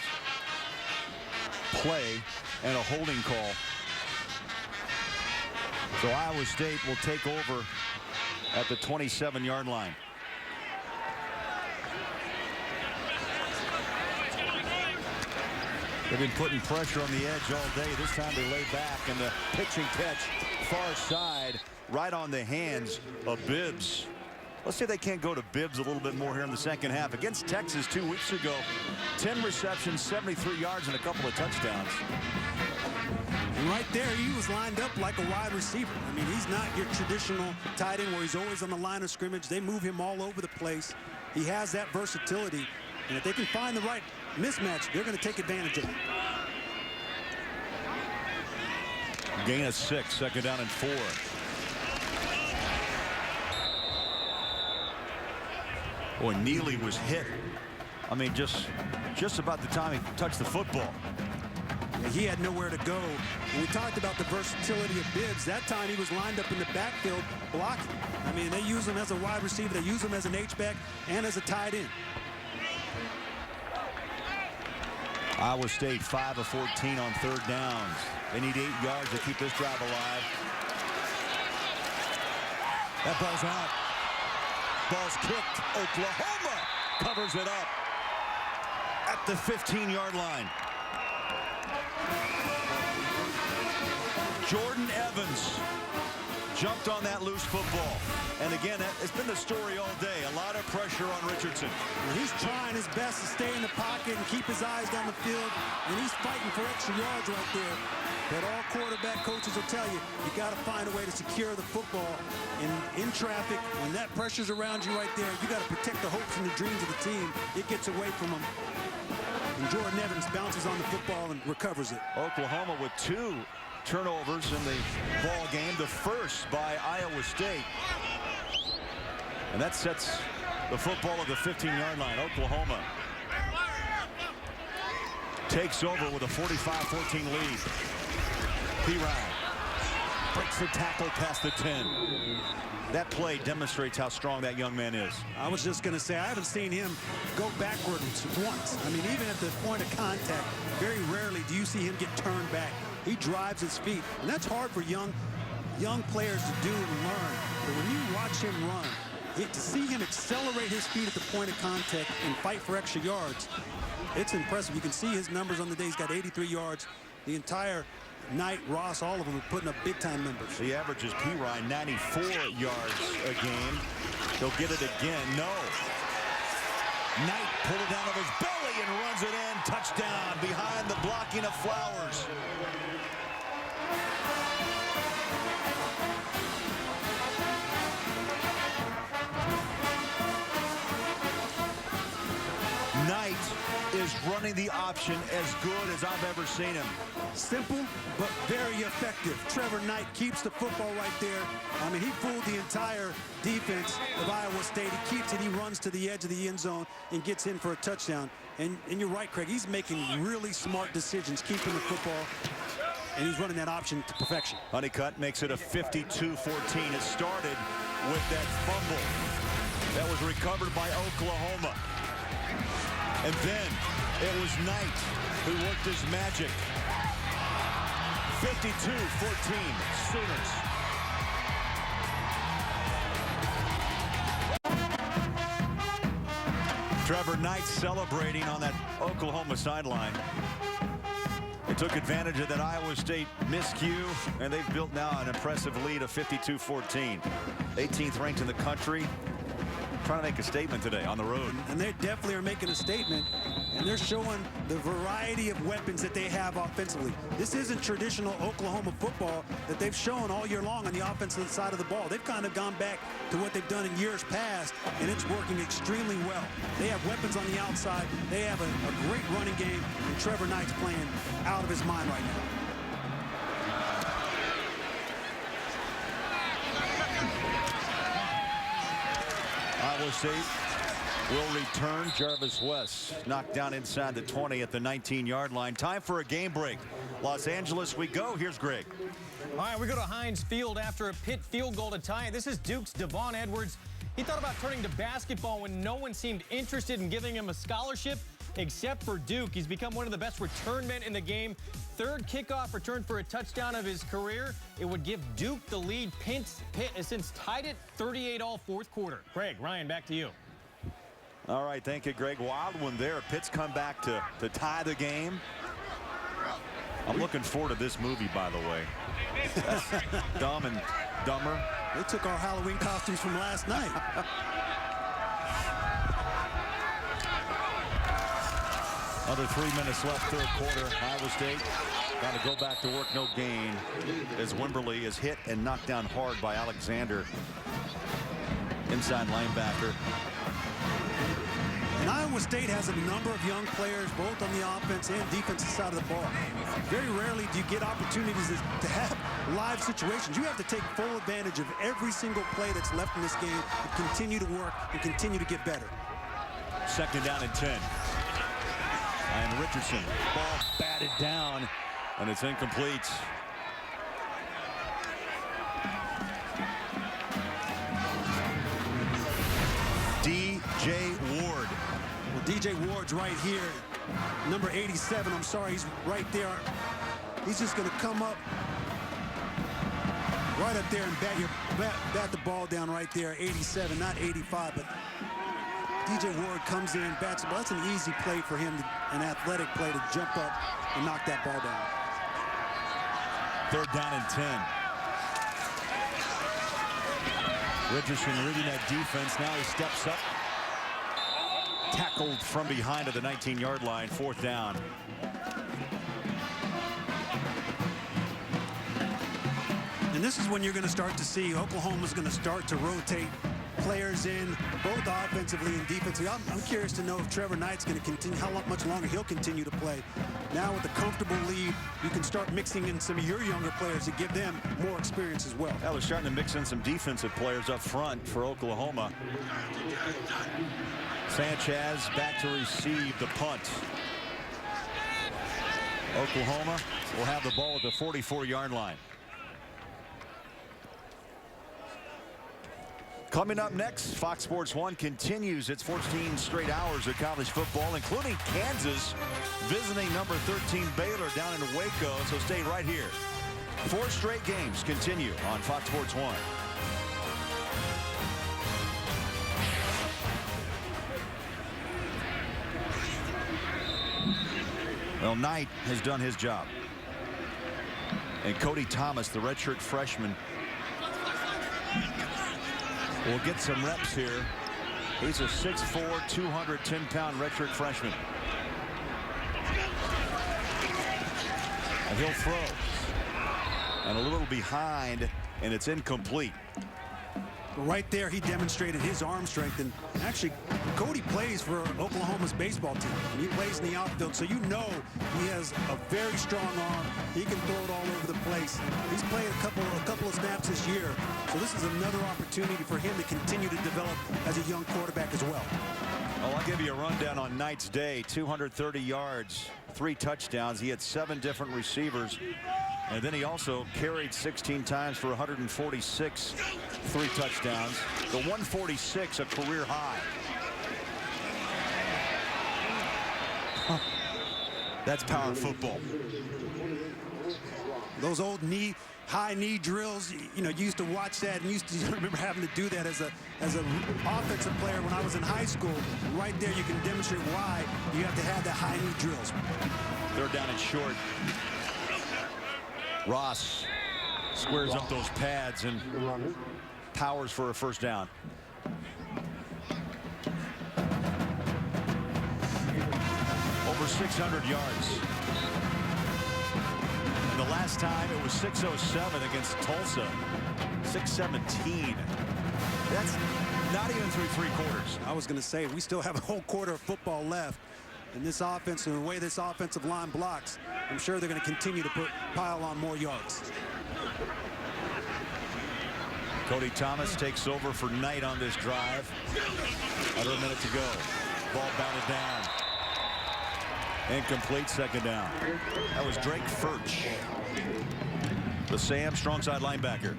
play and a holding call. So Iowa State will take over at the 27-yard line. They've been putting pressure on the edge all day. This time they lay back, and the pitch and catch far side right on the hands of Bibbs. Let's see if they can't go to Bibbs a little bit more here in the second half. Against Texas 2 weeks ago, 10 receptions, 73 yards, and a couple of touchdowns. And right there, he was lined up like a wide receiver. I mean, he's not your traditional tight end where he's always on the line of scrimmage. They move him all over the place. He has that versatility, and if they can find the right mismatch, they're going to take advantage of it. Gain of 6, second down and 4. Boy, Neely was hit. I mean, just about the time he touched the football. Yeah, he had nowhere to go. And we talked about the versatility of Bibbs. That time he was lined up in the backfield blocking. I mean, they use him as a wide receiver. They use him as an H-back and as a tight end. Iowa State 5 of 14 on third downs. They need 8 yards to keep this drive alive. That ball's out. Ball's kicked. Oklahoma covers it up at the 15-yard line. Jordan Evans jumped on that loose football. And again, it's been the story all day. A lot of pressure on Richardson. And he's trying his best to stay in the pocket and keep his eyes down the field. And he's fighting for extra yards right there. But all quarterback coaches will tell you, you got to find a way to secure the football. And in traffic, when that pressure's around you right there, you got to protect the hopes and the dreams of the team. It gets away from them. And Jordan Evans bounces on the football and recovers it. Oklahoma with 2 turnovers in the ball game, the first by Iowa State. And that sets the football at the 15-yard line. Oklahoma takes over with a 45-14 lead. P-Ryan breaks the tackle past the 10. That play demonstrates how strong that young man is. I was just going to say, I haven't seen him go backwards once. I mean, even at the point of contact, very rarely do you see him get turned back. He drives his feet, and that's hard for young players to do and learn. But when you watch him run, to see him accelerate his feet at the point of contact and fight for extra yards, it's impressive. You can see his numbers on the day. He's got 83 yards. The entire Knight, Ross, all of them are putting up big-time numbers. He averages P-Ryan 94 yards a game. He'll get it again. No. Knight pulled it down of his belly and runs it in. Touchdown behind the blocking of Flowers. Knight is running the option as good as I've ever seen him. Simple, but very effective. Trevor Knight keeps the football right there. I mean, he fooled the entire defense of Iowa State. He keeps it. He runs to the edge of the end zone and gets in for a touchdown. And you're right, Craig. He's making really smart decisions, keeping the football, and he's running that option to perfection. Honeycutt makes it a 52-14. It started with that fumble that was recovered by Oklahoma. And then it was Knight who worked his magic. 52-14, Sooners. Trevor Knight celebrating on that Oklahoma sideline. They took advantage of that Iowa State miscue, and they've built now an impressive lead of 52-14. 18th ranked in the country. Trying to make a statement today on the road. And they definitely are making a statement, and they're showing the variety of weapons that they have offensively. This isn't traditional Oklahoma football that they've shown all year long on the offensive side of the ball. They've kind of gone back to what they've done in years past, and it's working extremely well. They have weapons on the outside. They have a great running game, and Trevor Knight's playing out of his mind right now. Iowa State will return. Jarvis West knocked down inside the 20 at the 19-yard line. Time for a game break. Los Angeles we go. Here's Greg. All right, we go to Heinz Field after a Pitt field goal to tie it. This is Duke's Devon Edwards. He thought about turning to basketball when no one seemed interested in giving him a scholarship except for Duke. He's become one of the best return men in the game. Third kickoff return for a touchdown of his career. It would give Duke the lead. Pitt has since tied it 38-all fourth quarter. Greg, Ryan, back to you. All right, thank you, Greg. Wild one there. Pitt's come back to tie the game. I'm looking forward to this movie, by the way. Dumb and Dumber. They took our Halloween costumes from last night. Under 3 minutes left, third quarter. Iowa State got to go back to work, no gain, as Wimberly is hit and knocked down hard by Alexander, inside linebacker. And Iowa State has a number of young players, both on the offense and defensive side of the ball. Very rarely do you get opportunities to have live situations. You have to take full advantage of every single play that's left in this game and continue to work and continue to get better. Second down and 10. And Richardson, ball batted down, and it's incomplete. DJ Ward. Well, DJ Ward's right here. Number 87, I'm sorry, he's right there. He's just going to come up right up there and bat the ball down right there. 87, not 85, but DJ Ward comes in, bats the ball. That's an easy play for him, an athletic play to jump up and knock that ball down. Third down and 10. Richardson reading that defense. Now he steps up. Tackled from behind at the 19-yard line. Fourth down. And this is when you're going to start to see Oklahoma's going to start to rotate players in, both offensively and defensively. I'm curious to know if Trevor Knight's going to continue, how much longer he'll continue to play. Now with a comfortable lead, you can start mixing in some of your younger players to give them more experience as well. Now they're starting to mix in some defensive players up front for Oklahoma. Sanchez back to receive the punt. Oklahoma will have the ball at the 44-yard line. Coming up next, Fox Sports 1 continues its 14 straight hours of college football, including Kansas visiting number 13 Baylor down in Waco. So stay right here. 4 straight games continue on Fox Sports 1. Well, Knight has done his job. And Cody Thomas, the redshirt freshman, will get some reps here. He's a 6'4", 210-pound redshirt freshman. And he'll throw. And a little behind, and it's incomplete. Right there, he demonstrated his arm strength. And actually, Cody plays for Oklahoma's baseball team. And he plays in the outfield, so you know he has a very strong arm. He can throw it all over the place. He's played a couple of snaps this year. So this is another opportunity for him to continue to develop as a young quarterback as well. Well, I'll give you a rundown on Knight's day. 230 yards, 3 touchdowns. He had 7 different receivers. And then he also carried 16 times for 146, 3 touchdowns. The 146, a career high. That's power football. Those old high knee drills, you know, you used to watch that and used to remember having to do that as an offensive player when I was in high school. Right there, you can demonstrate why you have to have that high knee drills. They're down and short. Ross squares up those pads and powers for a first down. Over 600 yards. And the last time it was 607 against Tulsa. 617. That's not even through 3 quarters. I was going to say, we still have a whole quarter of football left. And this offense, and the way this offensive line blocks, I'm sure they're going to continue to pile on more yards. Cody Thomas takes over for Knight on this drive. Under a minute to go. Ball batted down. Incomplete, second down. That was Drake Furch, the Sam strong side linebacker.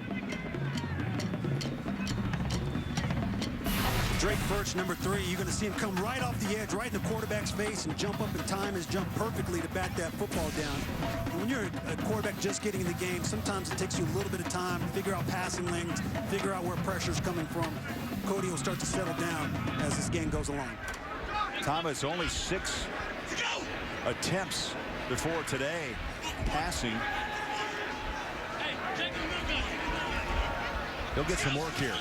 Drake Furch, number 3, you're going to see him come right off the edge, right in the quarterback's face, and jump up and time his jump perfectly to bat that football down. And when you're a quarterback just getting in the game, sometimes it takes you a little bit of time to figure out passing lanes, figure out where pressure's coming from. Cody will start to settle down as this game goes along. Thomas only 6 attempts before today passing. He'll get some work here.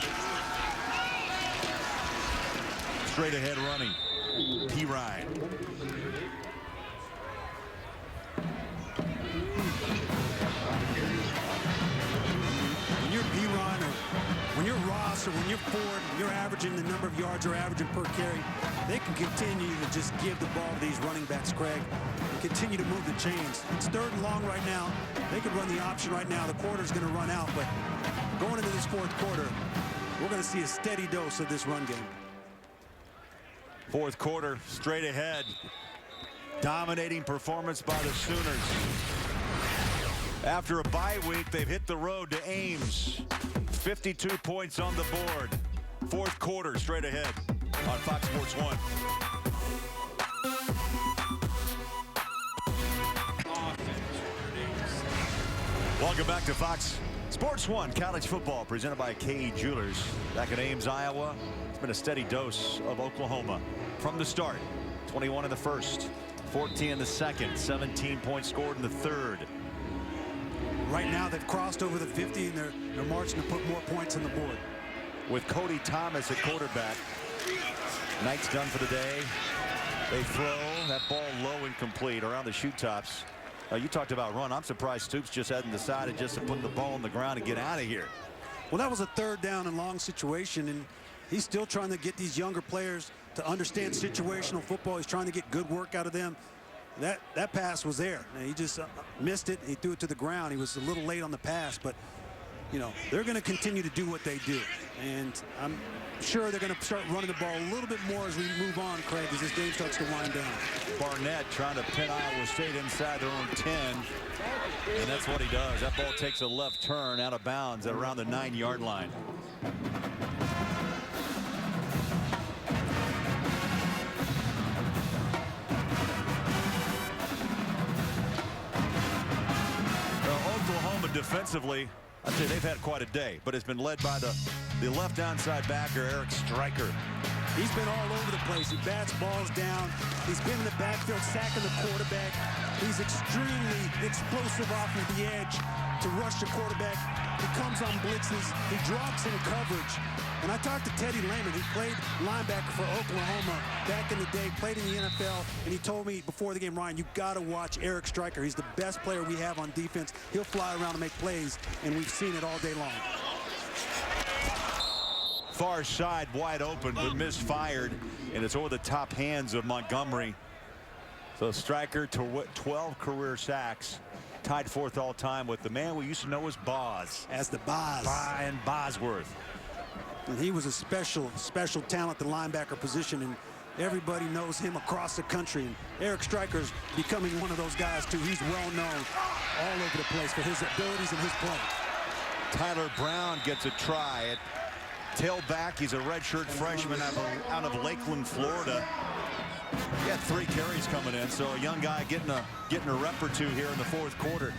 Straight ahead running. P-Ryan. When you're P-Ryan or when you're Ross or when you're Ford, you're averaging the number of yards you're averaging per carry, they can continue to just give the ball to these running backs, Craig, and continue to move the chains. It's 3rd and long right now. They could run the option right now. The quarter's going to run out, but going into this 4th quarter, we're going to see a steady dose of this run game. 4th quarter, straight ahead. Dominating performance by the Sooners. After a bye week, they've hit the road to Ames. 52 points on the board. 4th quarter, straight ahead on Fox Sports 1. Welcome back to Fox Sports 1 College Football, presented by K Jewelers. Back in Ames, Iowa. It's been a steady dose of Oklahoma from the start. 21 in the first, 14 in the second, 17 points scored in the third. Right now, they've crossed over the 50, and they're marching to put more points on the board. With Cody Thomas at quarterback. Knight's done for the day. They throw that ball low and complete around the shoot tops. You talked about run. I'm surprised Stoops just hadn't decided just to put the ball on the ground and get out of here. Well, that was a 3rd down and long situation, and he's still trying to get these younger players to understand situational football. He's trying to get good work out of them. That pass was there. And he just missed it. He threw it to the ground. He was a little late on the pass, but you know, they're going to continue to do what they do. And I'm sure they're going to start running the ball a little bit more as we move on, Craig, as this game starts to wind down. Barnett trying to pin Iowa State inside their own 10. And that's what he does. That ball takes a left turn out of bounds at around the 9-yard line. Oklahoma defensively, I'd say they've had quite a day, but it's been led by the left downside backer, Eric Stryker. He's been all over the place. He bats balls down. He's been in the backfield sacking the quarterback. He's extremely explosive off of the edge to rush the quarterback. He comes on blitzes. He drops in coverage. And I talked to Teddy Lehman. He played linebacker for Oklahoma back in the day, played in the NFL, and he told me before the game, Ryan, you got to watch Eric Stryker. He's the best player we have on defense. He'll fly around and make plays, and we've seen it all day long. Far side wide open, but misfired, and it's over the top hands of Montgomery. So Stryker to 12 career sacks, tied 4th all time with the man we used to know as Boz. As the Boz. Brian Bosworth. And he was a special talent, the linebacker position, and everybody knows him across the country. And Eric Stryker's becoming one of those guys, too. He's well known all over the place for his abilities and his play. Tyler Brown gets a try at tailback. He's a redshirt freshman out of Lakeland, Florida. He had 3 carries coming in, so a young guy getting a rep or 2 here in the 4th quarter.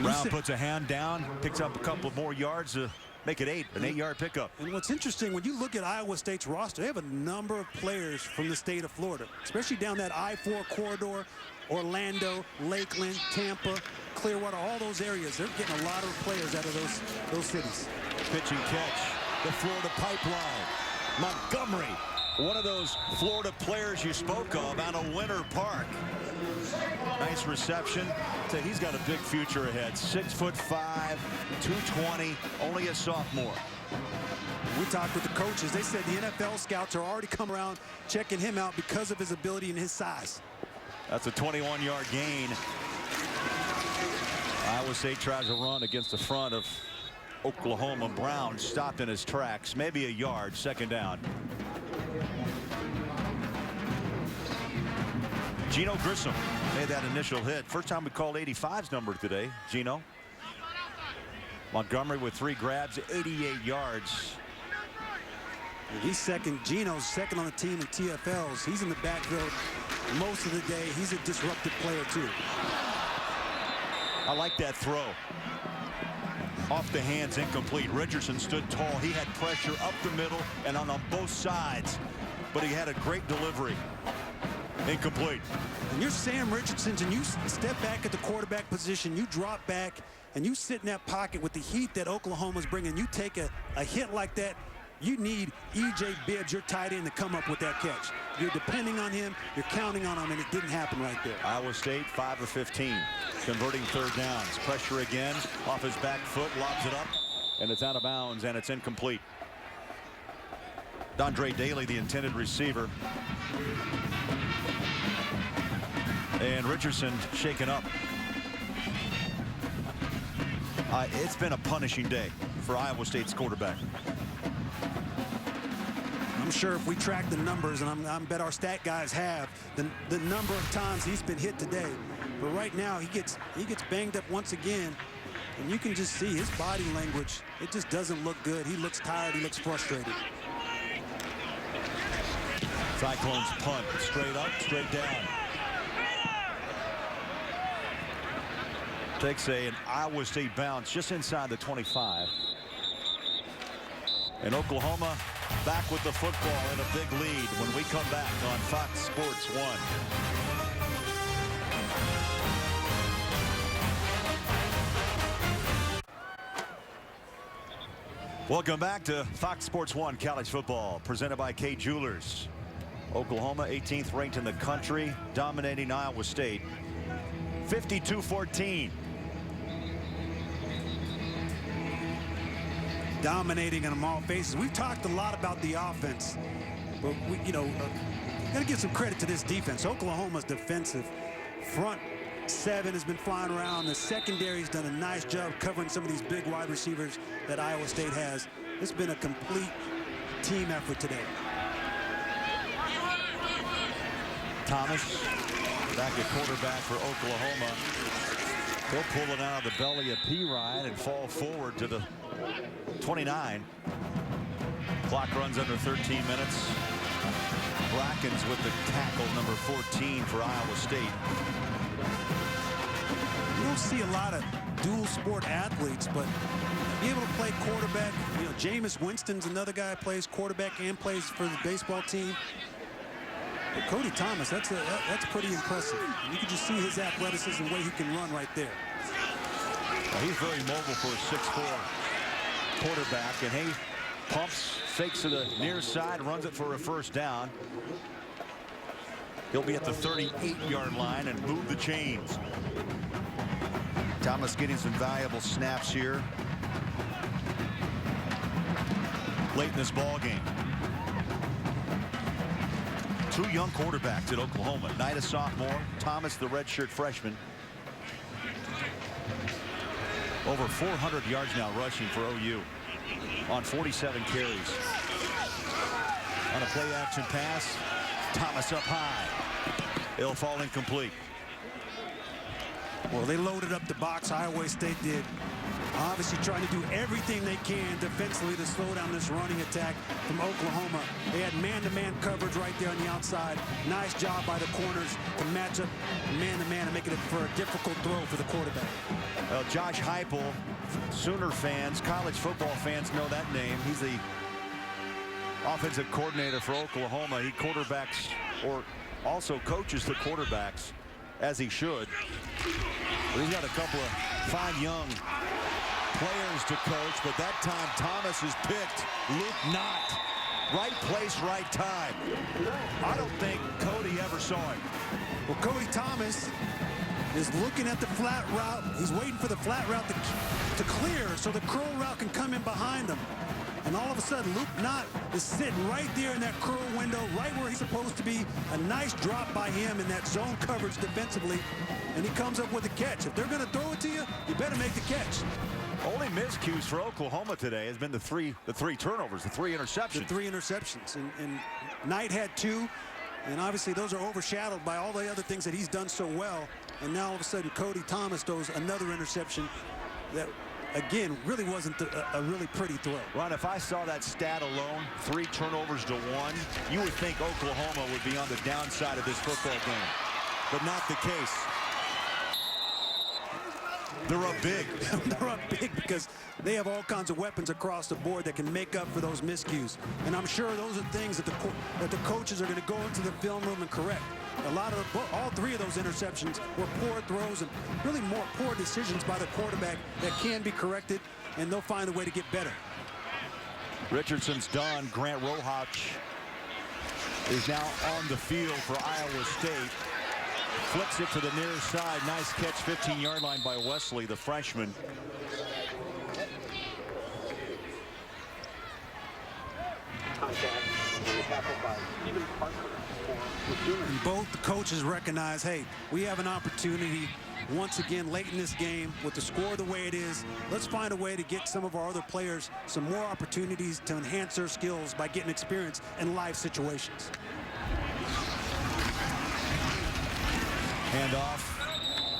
Brown puts a hand down, picks up a couple of more yards to make it 8, an 8-yard pickup. And what's interesting, when you look at Iowa State's roster, they have a number of players from the state of Florida, especially down that I-4 corridor. Orlando, Lakeland, Tampa, Clearwater, all those areas. They're getting a lot of players out of those cities. Pitch and catch, the Florida pipeline. Montgomery, one of those Florida players you spoke of out of Winter Park. Nice reception. He's got a big future ahead. 6'5", 220, only a sophomore. We talked with the coaches. They said the NFL scouts are already come around checking him out because of his ability and his size. That's a 21-yard gain. Iowa State tries a run against the front of Oklahoma. Brown stopped in his tracks, maybe a yard, 2nd down. Gino Grissom made that initial hit. First time we called 85's number today, Gino. Montgomery with 3 grabs, 88 yards. He's second. Gino's second on the team in TFLs. He's in the backfield most of the day. He's a disruptive player too. I like that throw. Off the hands, incomplete. Richardson stood tall. He had pressure up the middle and on both sides, but he had a great delivery. Incomplete. And you're Sam Richardson, and you step back at the quarterback position, you drop back, and you sit in that pocket with the heat that Oklahoma's bringing. You take a hit like that, you need E.J. Bibbs, your tight end, to come up with that catch. You're depending on him, you're counting on him, and it didn't happen right there. Iowa State 5 of 15, converting 3rd downs. Pressure again, off his back foot, lobs it up, and it's out of bounds, and it's incomplete. Dondre Daly, the intended receiver. And Richardson shaken up. It's been a punishing day for Iowa State's quarterback. I'm sure if we track the numbers, and I bet our stat guys have, the number of times he's been hit today. But right now, he gets banged up once again, and you can just see his body language. It just doesn't look good. He looks tired. He looks frustrated. Cyclones punt, straight up, straight down. Takes an Iowa State bounce just inside the 25. And Oklahoma back with the football in a big lead when we come back on Fox Sports 1. Welcome back to Fox Sports 1 College Football, presented by Kay Jewelers. Oklahoma, 18th ranked in the country, dominating Iowa State, 52-14. Dominating on them all faces. We've talked a lot about the offense, but we got to give some credit to this defense. Oklahoma's defensive front 7 has been flying around. The secondary's done a nice job covering some of these big wide receivers that Iowa State has. It's been a complete team effort today. Thomas back at quarterback for Oklahoma. He'll pull it out of the belly of Pirine and fall forward to the 29. Clock runs under 13 minutes. Brackens with the tackle, number 14 for Iowa State. You don't see a lot of dual sport athletes, but be able to play quarterback. Jameis Winston's another guy who plays quarterback and plays for the baseball team. But Cody Thomas, that's pretty impressive. You can just see his athleticism, the way he can run right there. Well, he's very mobile for a 6'4" quarterback, and he pumps, fakes to the near side, runs it for a 1st down. He'll be at the 38-yard line and move the chains. Thomas getting some valuable snaps here late in this ball game. 2 young quarterbacks at Oklahoma. Knight, a sophomore. Thomas, the redshirt freshman. Over 400 yards now rushing for OU on 47 carries. On a play action pass, Thomas up high. It'll fall incomplete. Well, they loaded up the box. Iowa State did. Obviously trying to do everything they can defensively to slow down this running attack from Oklahoma. They had man-to-man coverage right there on the outside. Nice job by the corners to match up man-to-man and make it for a difficult throw for the quarterback. Well, Josh Heupel, Sooner fans, college football fans know that name. He's the offensive coordinator for Oklahoma. He quarterbacks or also coaches the quarterbacks, as he should. But he's got a couple of fine young players to coach, but that time Thomas is picked. Luke Knott. Right place, right time. I don't think Cody ever saw him. Well, Cody Thomas is looking at the flat route. He's waiting for the flat route to clear so the curl route can come in behind him. And all of a sudden, Luke Knott is sitting right there in that curl window, right where he's supposed to be. A nice drop by him in that zone coverage defensively. And he comes up with the catch. If they're going to throw it to you, you better make the catch. Only miscues for Oklahoma today has been the three turnovers, the 3 interceptions. The 3 interceptions. And Knight had 2. And obviously those are overshadowed by all the other things that he's done so well. And now all of a sudden Cody Thomas throws another interception that, again, really wasn't a really pretty throw. Ron, if I saw that stat alone, 3 turnovers to 1, you would think Oklahoma would be on the downside of this football game. But not the case. They're up big. They're up big because they have all kinds of weapons across the board that can make up for those miscues. And I'm sure those are things that the coaches are going to go into the film room and correct. All 3 of those interceptions were poor throws and really more poor decisions by the quarterback that can be corrected, and they'll find a way to get better. Richardson's done. Grant Rohach is now on the field for Iowa State. Flips it to the near side. Nice catch, 15-yard line by Wesley, the freshman. And both the coaches recognize, hey, we have an opportunity once again late in this game with the score the way it is. Let's find a way to get some of our other players some more opportunities to enhance their skills by getting experience in live situations. Handoff.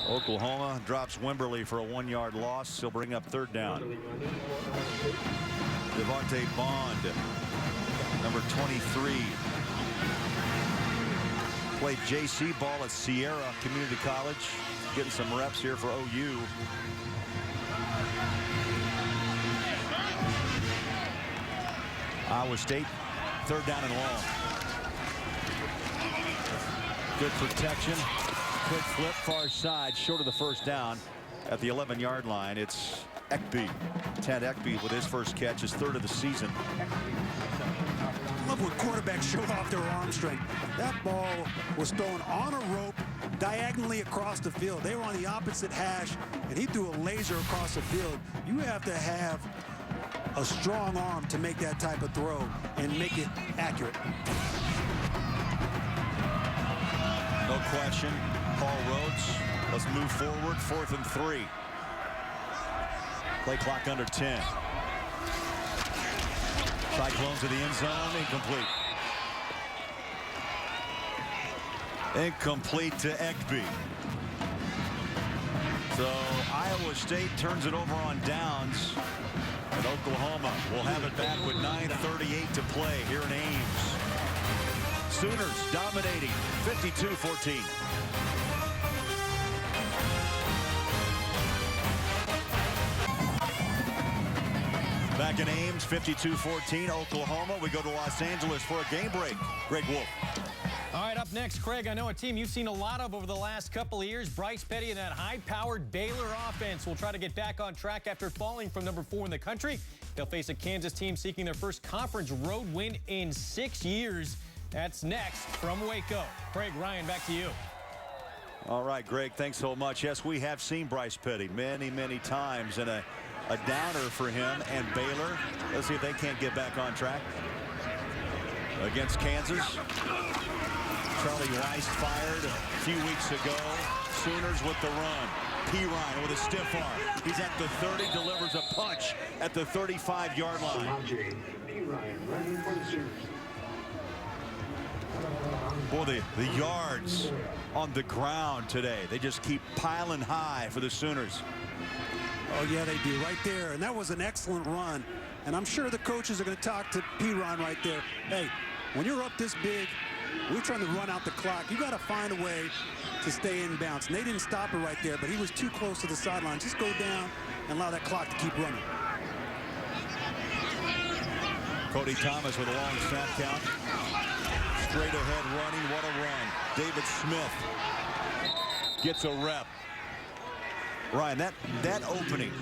Oklahoma drops Wimberly for a 1-yard loss. He'll bring up 3rd down. Devontae Bond, number 23. Played JC ball at Sierra Community College. Getting some reps here for OU. Iowa State, 3rd down and long. Good protection. Quick flip, far side, short of the 1st down at the 11-yard line. It's Ekby. Ted Ekby with his first catch, his 3rd of the season. I love when quarterbacks show off their arm strength. That ball was thrown on a rope diagonally across the field. They were on the opposite hash, and he threw a laser across the field. You have to have a strong arm to make that type of throw and make it accurate. No question. Paul Rhodes. Let's move forward. 4th and 3. Play clock under 10. Cyclones to the end zone. Incomplete. Incomplete to Ekby. So Iowa State turns it over on downs. And Oklahoma will have it back with 9:38 to play here in Ames. Sooners dominating 52-14. Back in Ames, 52-14, Oklahoma. We go to Los Angeles for a game break. Greg Wolf. All right, up next, Craig, I know a team you've seen a lot of over the last couple of years. Bryce Petty and that high-powered Baylor offense will try to get back on track after falling from number 4 in the country. They'll face a Kansas team seeking their first conference road win in 6 years. That's next from Waco. Craig, Ryan, back to you. All right, Greg, thanks so much. Yes, we have seen Bryce Petty many, many times, and a downer for him and Baylor. Let's see if they can't get back on track against Kansas. Charlie Weiss fired a few weeks ago. Sooners with the run. Pirine with a stiff arm. He's at the 30, delivers a punch at the 35-yard line. Boy, the yards on the ground today, they just keep piling high for the Sooners. Oh, yeah, they do right there. And that was an excellent run. And I'm sure the coaches are going to talk to P-Ron right there. Hey, when you're up this big, we're trying to run out the clock. You got to find a way to stay in bounds. And they didn't stop it right there, but he was too close to the sideline. Just go down and allow that clock to keep running. Cody Thomas with a long snap count. Straight ahead running. What a run. David Smith gets a rep. Ryan, that opening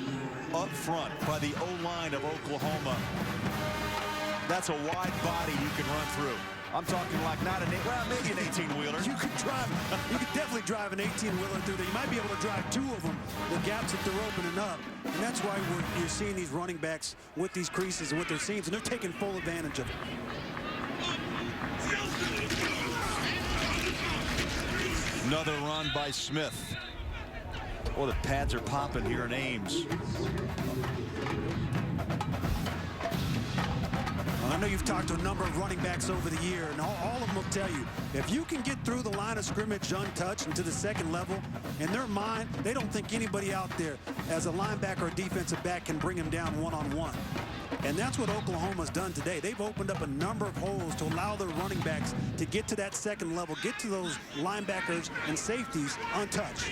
up front by the O-line of Oklahoma, that's a wide body you can run through. I'm talking like not an, well, maybe an 18-wheeler. You could definitely drive an 18-wheeler through there. You might be able to drive two of them, the gaps that they're opening up. And that's why you're seeing these running backs with these creases and with their seams, and they're taking full advantage of it. Another run by Smith. Well, the pads are popping here in Ames. I know you've talked to a number of running backs over the year, and all of them will tell you, if you can get through the line of scrimmage untouched and to the second level, in their mind, they don't think anybody out there as a linebacker or defensive back can bring him down one-on-one. And that's what Oklahoma's done today. They've opened up a number of holes to allow their running backs to get to that second level, get to those linebackers and safeties untouched.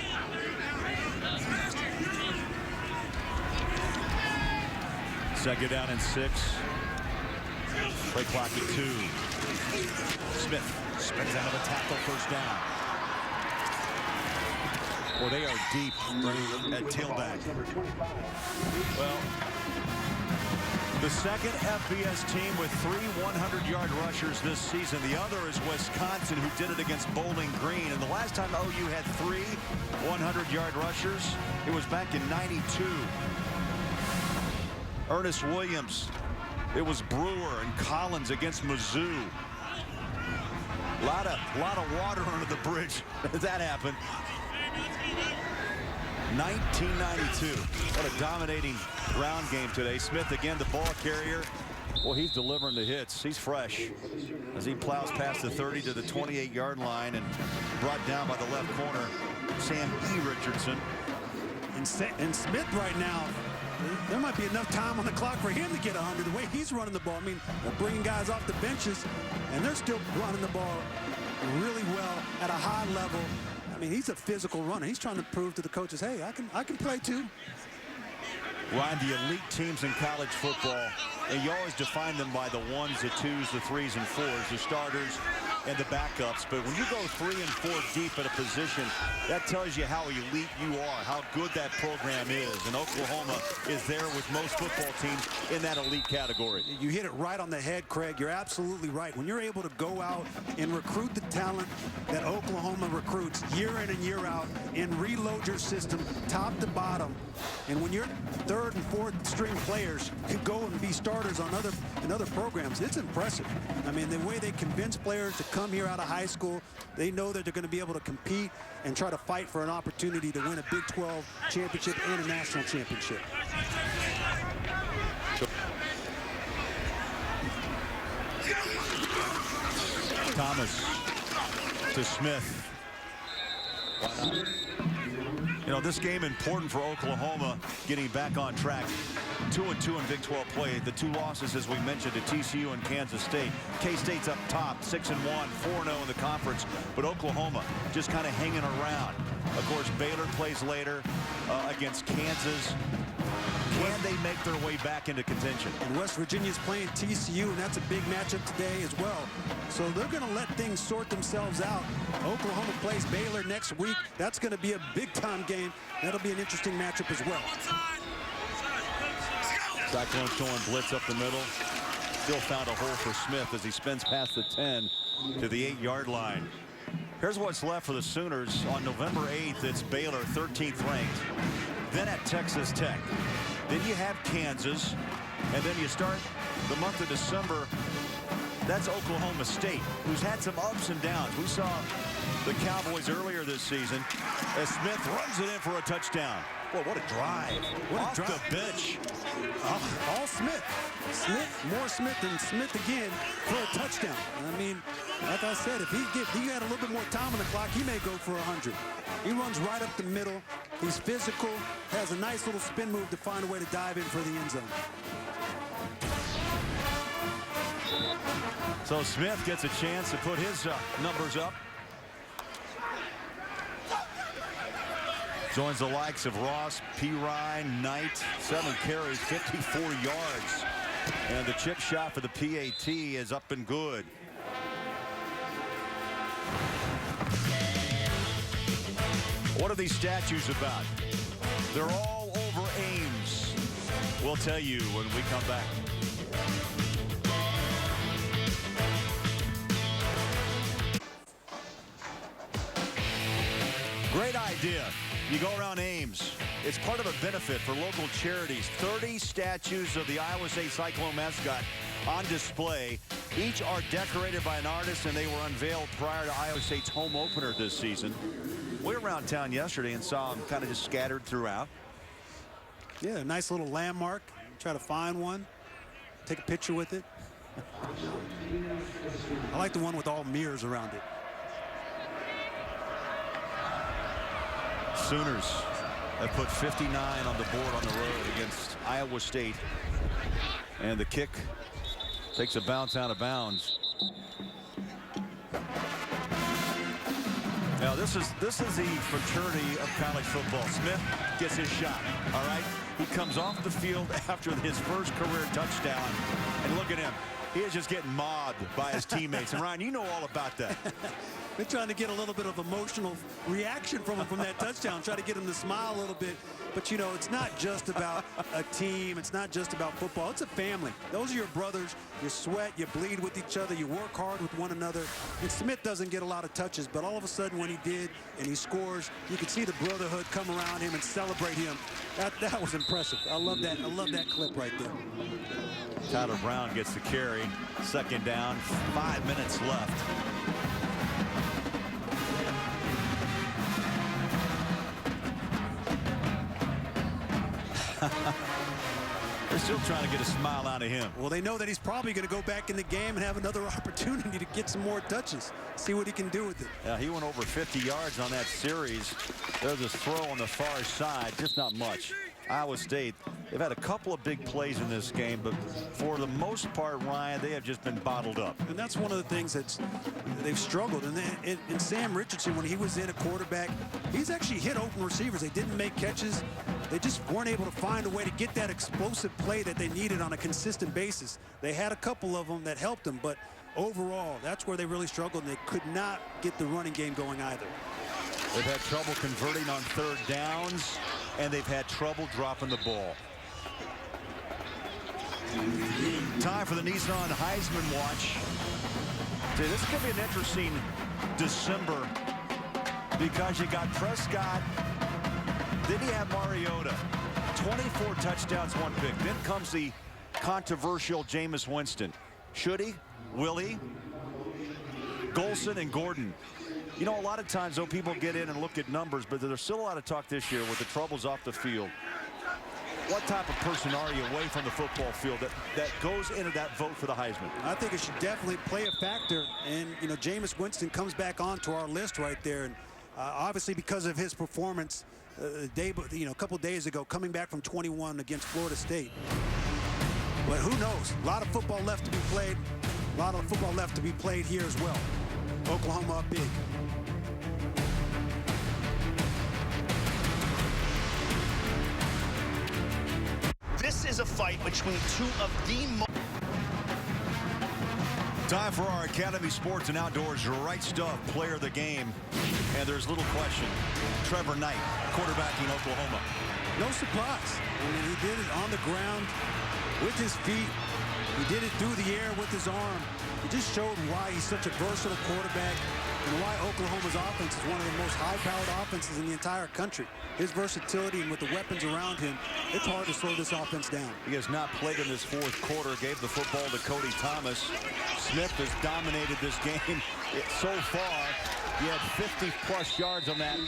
Second down and 6. Play clock at 2. Smith spins out of a tackle, first down. Well, they are deep at tailback. Well, the second FBS team with 3 100-yard rushers this season. The other is Wisconsin, who did it against Bowling Green. And the last time OU had 3 100-yard rushers, it was back in '92. Ernest Williams. It was Brewer and Collins against Mizzou. A lot of water under the bridge as that happened. 1992. What a dominating ground game today. Smith again, the ball carrier. Well, he's delivering the hits. He's fresh as he plows past the 30 to the 28-yard line and brought down by the left corner, Sam E. Richardson. And Smith right now, there might be enough time on the clock for him to get 100. The way he's running the ball, I mean, they're bringing guys off the benches, and they're still running the ball really well at a high level. I mean, he's a physical runner. He's trying to prove to the coaches, hey, I can play too. Ryan, the elite teams in college football, and you always define them by the 1s, the 2s, the 3s, and 4s, the starters and the backups. But when you go 3 and 4 deep at a position, that tells you how elite you are, how good that program is. And Oklahoma is there with most football teams in that elite category. You hit it right on the head, Craig. You're absolutely right. When you're able to go out and recruit the talent that Oklahoma recruits year in and year out and reload your system top to bottom, and when your 3rd and 4th string players could go and be starters on other programs, it's impressive. I mean, the way they convince players to come here out of high school, they know that they're going to be able to compete and try to fight for an opportunity to win a Big 12 championship and a national championship. Thomas to Smith. You know, this game important for Oklahoma getting back on track. 2-2 in Big 12 play. The 2 losses, as we mentioned, to TCU and Kansas State. K-State's up top, 6-1, 4-0 in the conference. But Oklahoma just kind of hanging around. Of course, Baylor plays later against Kansas. Can they make their way back into contention? And West Virginia's playing TCU, and that's a big matchup today as well. So they're going to let things sort themselves out. Oklahoma plays Baylor next week. That's going to be a big-time game. That'll be an interesting matchup as well. Cyclones showing blitz up the middle. Still found a hole for Smith as he spins past the 10 to the 8-yard line. Here's what's left for the Sooners. On November 8th, it's Baylor, 13th ranked. Then at Texas Tech. Then you have Kansas. And then you start the month of December. That's Oklahoma State, who's had some ups and downs. We saw the Cowboys earlier this season as Smith runs it in for a touchdown. Boy, what a drive. Off the bench. All Smith. More Smith than Smith again for a touchdown. I mean, Like I said, if he had a little bit more time on the clock, he may go for 100. He runs right up the middle. He's physical, has a nice little spin move to find a way to dive in for the end zone. So Smith gets a chance to put his numbers up. Joins the likes of Ross, Pirine, Knight. 7 carries, 54 yards. And the chip shot for the PAT is up and good. What are these statues about? They're all over Ames. We'll tell you when we come back. Great idea. You go around Ames. It's part of a benefit for local charities. 30 statues of the Iowa State Cyclone mascot on display. Each are decorated by an artist, and they were unveiled prior to Iowa State's home opener this season. We were around town yesterday and saw them kind of just scattered throughout. Yeah, a nice little landmark. Try to find one. Take a picture with it. I like the one with all mirrors around it. Sooners have put 59 on the board on the road against Iowa State. And the kick takes a bounce out of bounds. Now this is the fraternity of college football. Smith gets his shot. All right. He comes off the field after his first career touchdown. And look at him. He is just getting mobbed by his teammates. And Ryan, you know all about that. They're trying to get a little bit of emotional reaction from him from that touchdown, try to get him to smile a little bit. But, you know, it's not just about a team. It's not just about football. It's a family. Those are your brothers. You sweat, you bleed with each other, you work hard with one another. And Smith doesn't get a lot of touches, but all of a sudden when he did and he scores, you can see the brotherhood come around him and celebrate him. That was impressive. I love that. I love that clip right there. Tyler Brown gets the carry. Second down, 5 minutes left. They're still trying to get a smile out of him. Well, they know that he's probably going to go back in the game and have another opportunity to get some more touches. See what he can do with it. Yeah, he went over 50 yards on that series. There's a throw on the far side, just not much. Iowa State, they've had a couple of big plays in this game, but for the most part, Ryan, they have just been bottled up. And that's one of the things that they've struggled. And Sam Richardson, when he was in a quarterback, he's actually hit open receivers. They didn't make catches. They just weren't able to find a way to get that explosive play that they needed on a consistent basis. They had a couple of them that helped them, but overall, that's where they really struggled, and they could not get the running game going either. They've had trouble converting on third downs, and they've had trouble dropping the ball. Time for the Nissan Heisman watch. Dude, this is going to be an interesting December because you got Prescott, then you have Mariota. 24 touchdowns, 1 pick. Then comes the controversial Jameis Winston. Should he? Will he? Golson and Gordon. You know, a lot of times, though, people get in and look at numbers, but there's still a lot of talk this year with the troubles off the field. What type of person are you away from the football field that goes into that vote for the Heisman? I think it should definitely play a factor. And, you know, Jameis Winston comes back onto our list right there. And obviously because of his performance a couple days ago, coming back from 21 against Florida State. But who knows? A lot of football left to be played. A lot of football left to be played here as well. Oklahoma up big. This is a fight between two of the most... Time for our Academy Sports and Outdoors Right Stuff Player of the Game. And there's little question. Trevor Knight, quarterbacking Oklahoma. No surprise. I mean, he did it on the ground with his feet. He did it through the air with his arm. He just showed why he's such a versatile quarterback and why Oklahoma's offense is one of the most high-powered offenses in the entire country. His versatility and with the weapons around him, it's hard to slow this offense down. He has not played in this fourth quarter. Gave the football to Cody Thomas. Smith has dominated this game so far. He had 50-plus yards on that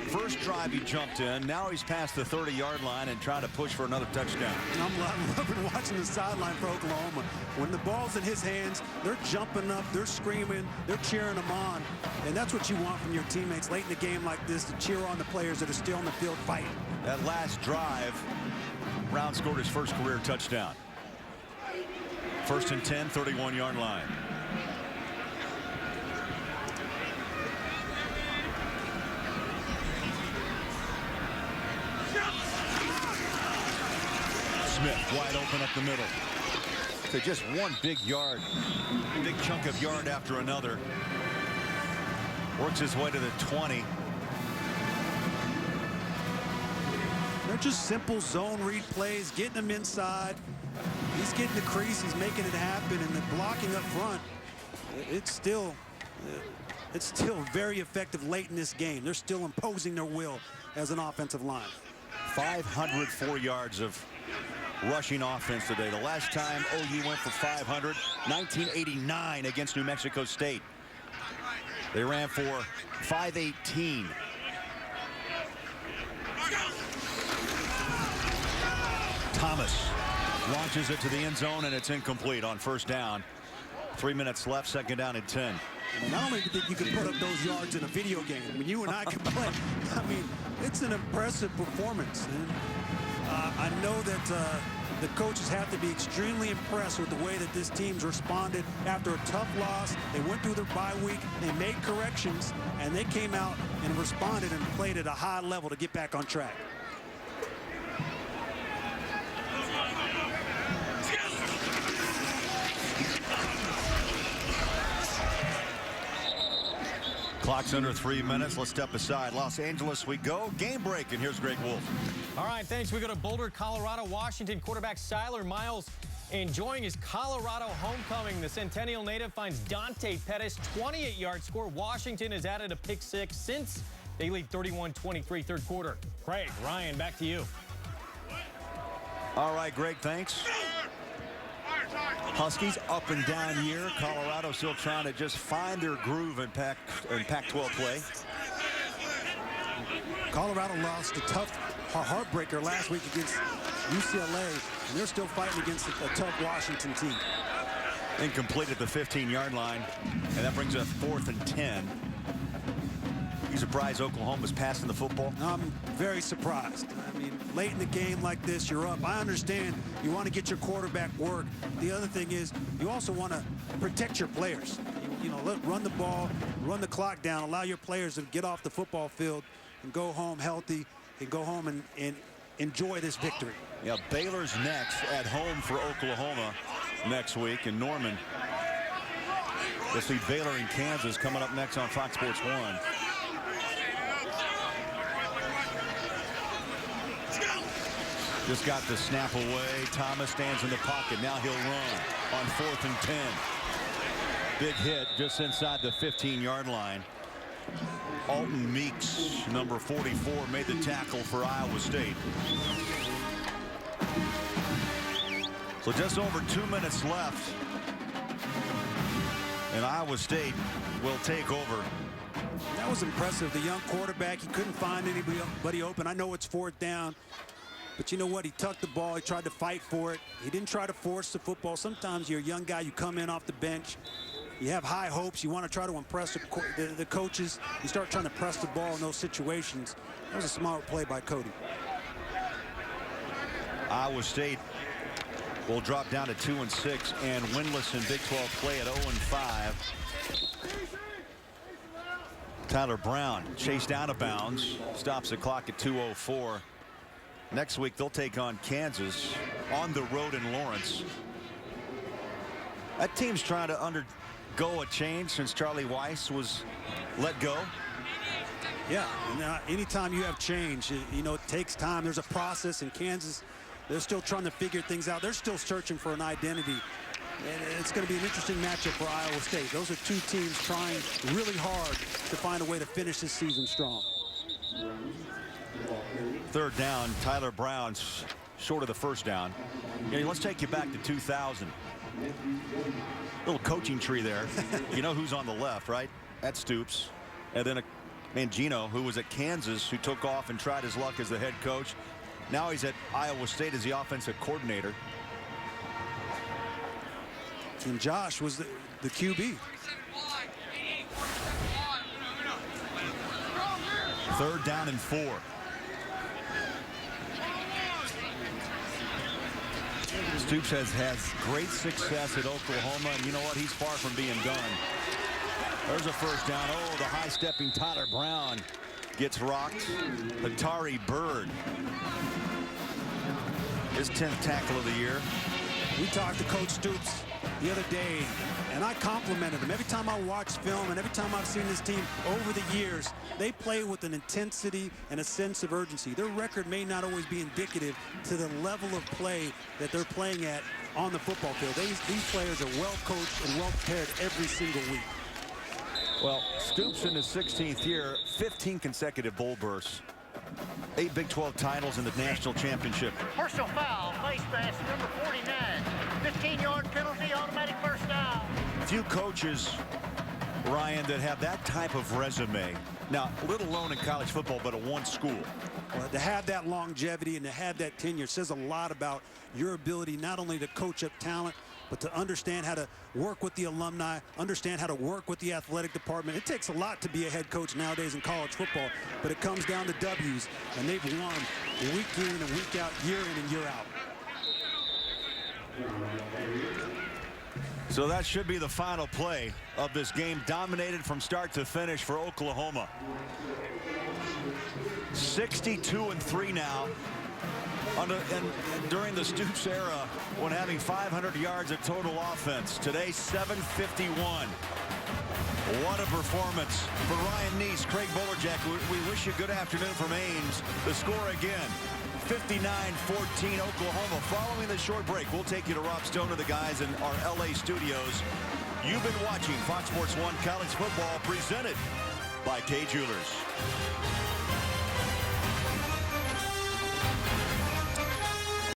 first drive he jumped in. Now he's past the 30-yard line and trying to push for another touchdown. I'm loving watching the sideline for Oklahoma. When the ball's in his hands, they're jumping up, they're screaming, they're cheering him on. And that's what you want from your teammates late in the game like this, to cheer on the players that are still on the field fighting. That last drive, Brown scored his first career touchdown. First and 10, 31-yard line. Smith wide open up the middle. So just one big chunk of yard after another. Works his way to the 20. They're just simple zone read plays, getting them inside. He's getting the crease, he's making it happen, and the blocking up front, it's still very effective late in this game. They're still imposing their will as an offensive line. 504 yards of rushing offense today. The last time OU went for 500, 1989 against New Mexico State. They ran for 518. Thomas launches it to the end zone, and it's incomplete on first down. 3 minutes left, second down and 10. Not only do you think you can put up those yards in a video game, I mean, you and I can play. I mean, it's an impressive performance. And I know that the coaches have to be extremely impressed with the way that this team's responded after a tough loss. They went through their bye week, they made corrections, and they came out and responded and played at a high level to get back on track. Clock's under 3 minutes. Let's step aside. Los Angeles we go. Game break, and here's Greg Wolf. All right, thanks. We go to Boulder, Colorado. Washington quarterback Skyler Miles enjoying his Colorado homecoming. The Centennial native finds Dante Pettis, 28-yard score. Washington has added a pick six since they lead 31-23 third quarter. Craig, Ryan, back to you. All right, Greg, thanks. Huskies up and down year. Colorado still trying to just find their groove in Pac-12 play. Colorado lost a tough heartbreaker last week against UCLA, and they're still fighting against a tough Washington team. Incomplete at the 15-yard line, and that brings us 4th and 10. You surprised Oklahoma's passing the football? I'm very surprised. I mean, late in the game like this, you're up. I understand you want to get your quarterback work. The other thing is you also want to protect your players. You know, run the ball, run the clock down, allow your players to get off the football field and go home healthy and go home and enjoy this victory. Yeah, Baylor's next at home for Oklahoma next week in Norman. We'll see Baylor and Kansas coming up next on Fox Sports 1. Just got the snap away. Thomas stands in the pocket. Now he'll run on 4th and 10. Big hit just inside the 15-yard line. Alton Meeks, number 44, made the tackle for Iowa State. So just over 2 minutes left. And Iowa State will take over. That was impressive. The young quarterback, he couldn't find anybody open. I know it's 4th down. But you know what? He tucked the ball. He tried to fight for it. He didn't try to force the football. Sometimes you're a young guy. You come in off the bench. You have high hopes. You want to try to impress the coaches. You start trying to press the ball in those situations. That was a smart play by Cody. Iowa State will drop down to 2-6 and winless in Big 12 play at 0-5. Tyler Brown chased out of bounds. Stops the clock at 2:04. Next week, they'll take on Kansas on the road in Lawrence. That team's trying to undergo a change since Charlie Weiss was let go. Yeah, and anytime you have change, you know, it takes time. There's a process in Kansas. They're still trying to figure things out. They're still searching for an identity. And it's going to be an interesting matchup for Iowa State. Those are two teams trying really hard to find a way to finish this season strong. Third down, Tyler Brown's short of the first down. Yeah, let's take you back to 2000. Little coaching tree there. You know who's on the left, right? That's Stoops. And then Mangino, who was at Kansas, who took off and tried his luck as the head coach. Now he's at Iowa State as the offensive coordinator. And Josh was the QB. 3rd down and 4. Stoops has great success at Oklahoma, and you know what? He's far from being done. There's a 1st down. Oh, the high-stepping Tyler Brown gets rocked. Hatari Bird, his 10th tackle of the year. We talked to Coach Stoops the other day, and I complimented him. Every time I watch film and every time I've seen this team over the years, they play with an intensity and a sense of urgency. Their record may not always be indicative to the level of play that they're playing at on the football field. These players are well coached and well prepared every single week. Well, Stoops in his 16th year, 15 consecutive bowl bursts, 8 Big 12 titles in the national championship. Personal foul, face mask number 49. 15-yard penalty, automatic 1st down. Few coaches, Ryan, that have that type of resume. Now, let alone in college football, but at one school. Well, to have that longevity and to have that tenure says a lot about your ability not only to coach up talent, but to understand how to work with the alumni, understand how to work with the athletic department. It takes a lot to be a head coach nowadays in college football, but it comes down to W's, and they've won week in and week out, year in and year out. So that should be the final play of this game, dominated from start to finish for Oklahoma. 62-3 now. And during the Stoops era, when having 500 yards of total offense. Today, 751. What a performance for Ryan Neese, Craig Bolerjack. We wish you good afternoon from Ames. The score again, 59-14 Oklahoma. Following the short break, we'll take you to Rob Stone and the guys in our LA studios. You've been watching Fox Sports 1 College Football, presented by Kay Jewelers.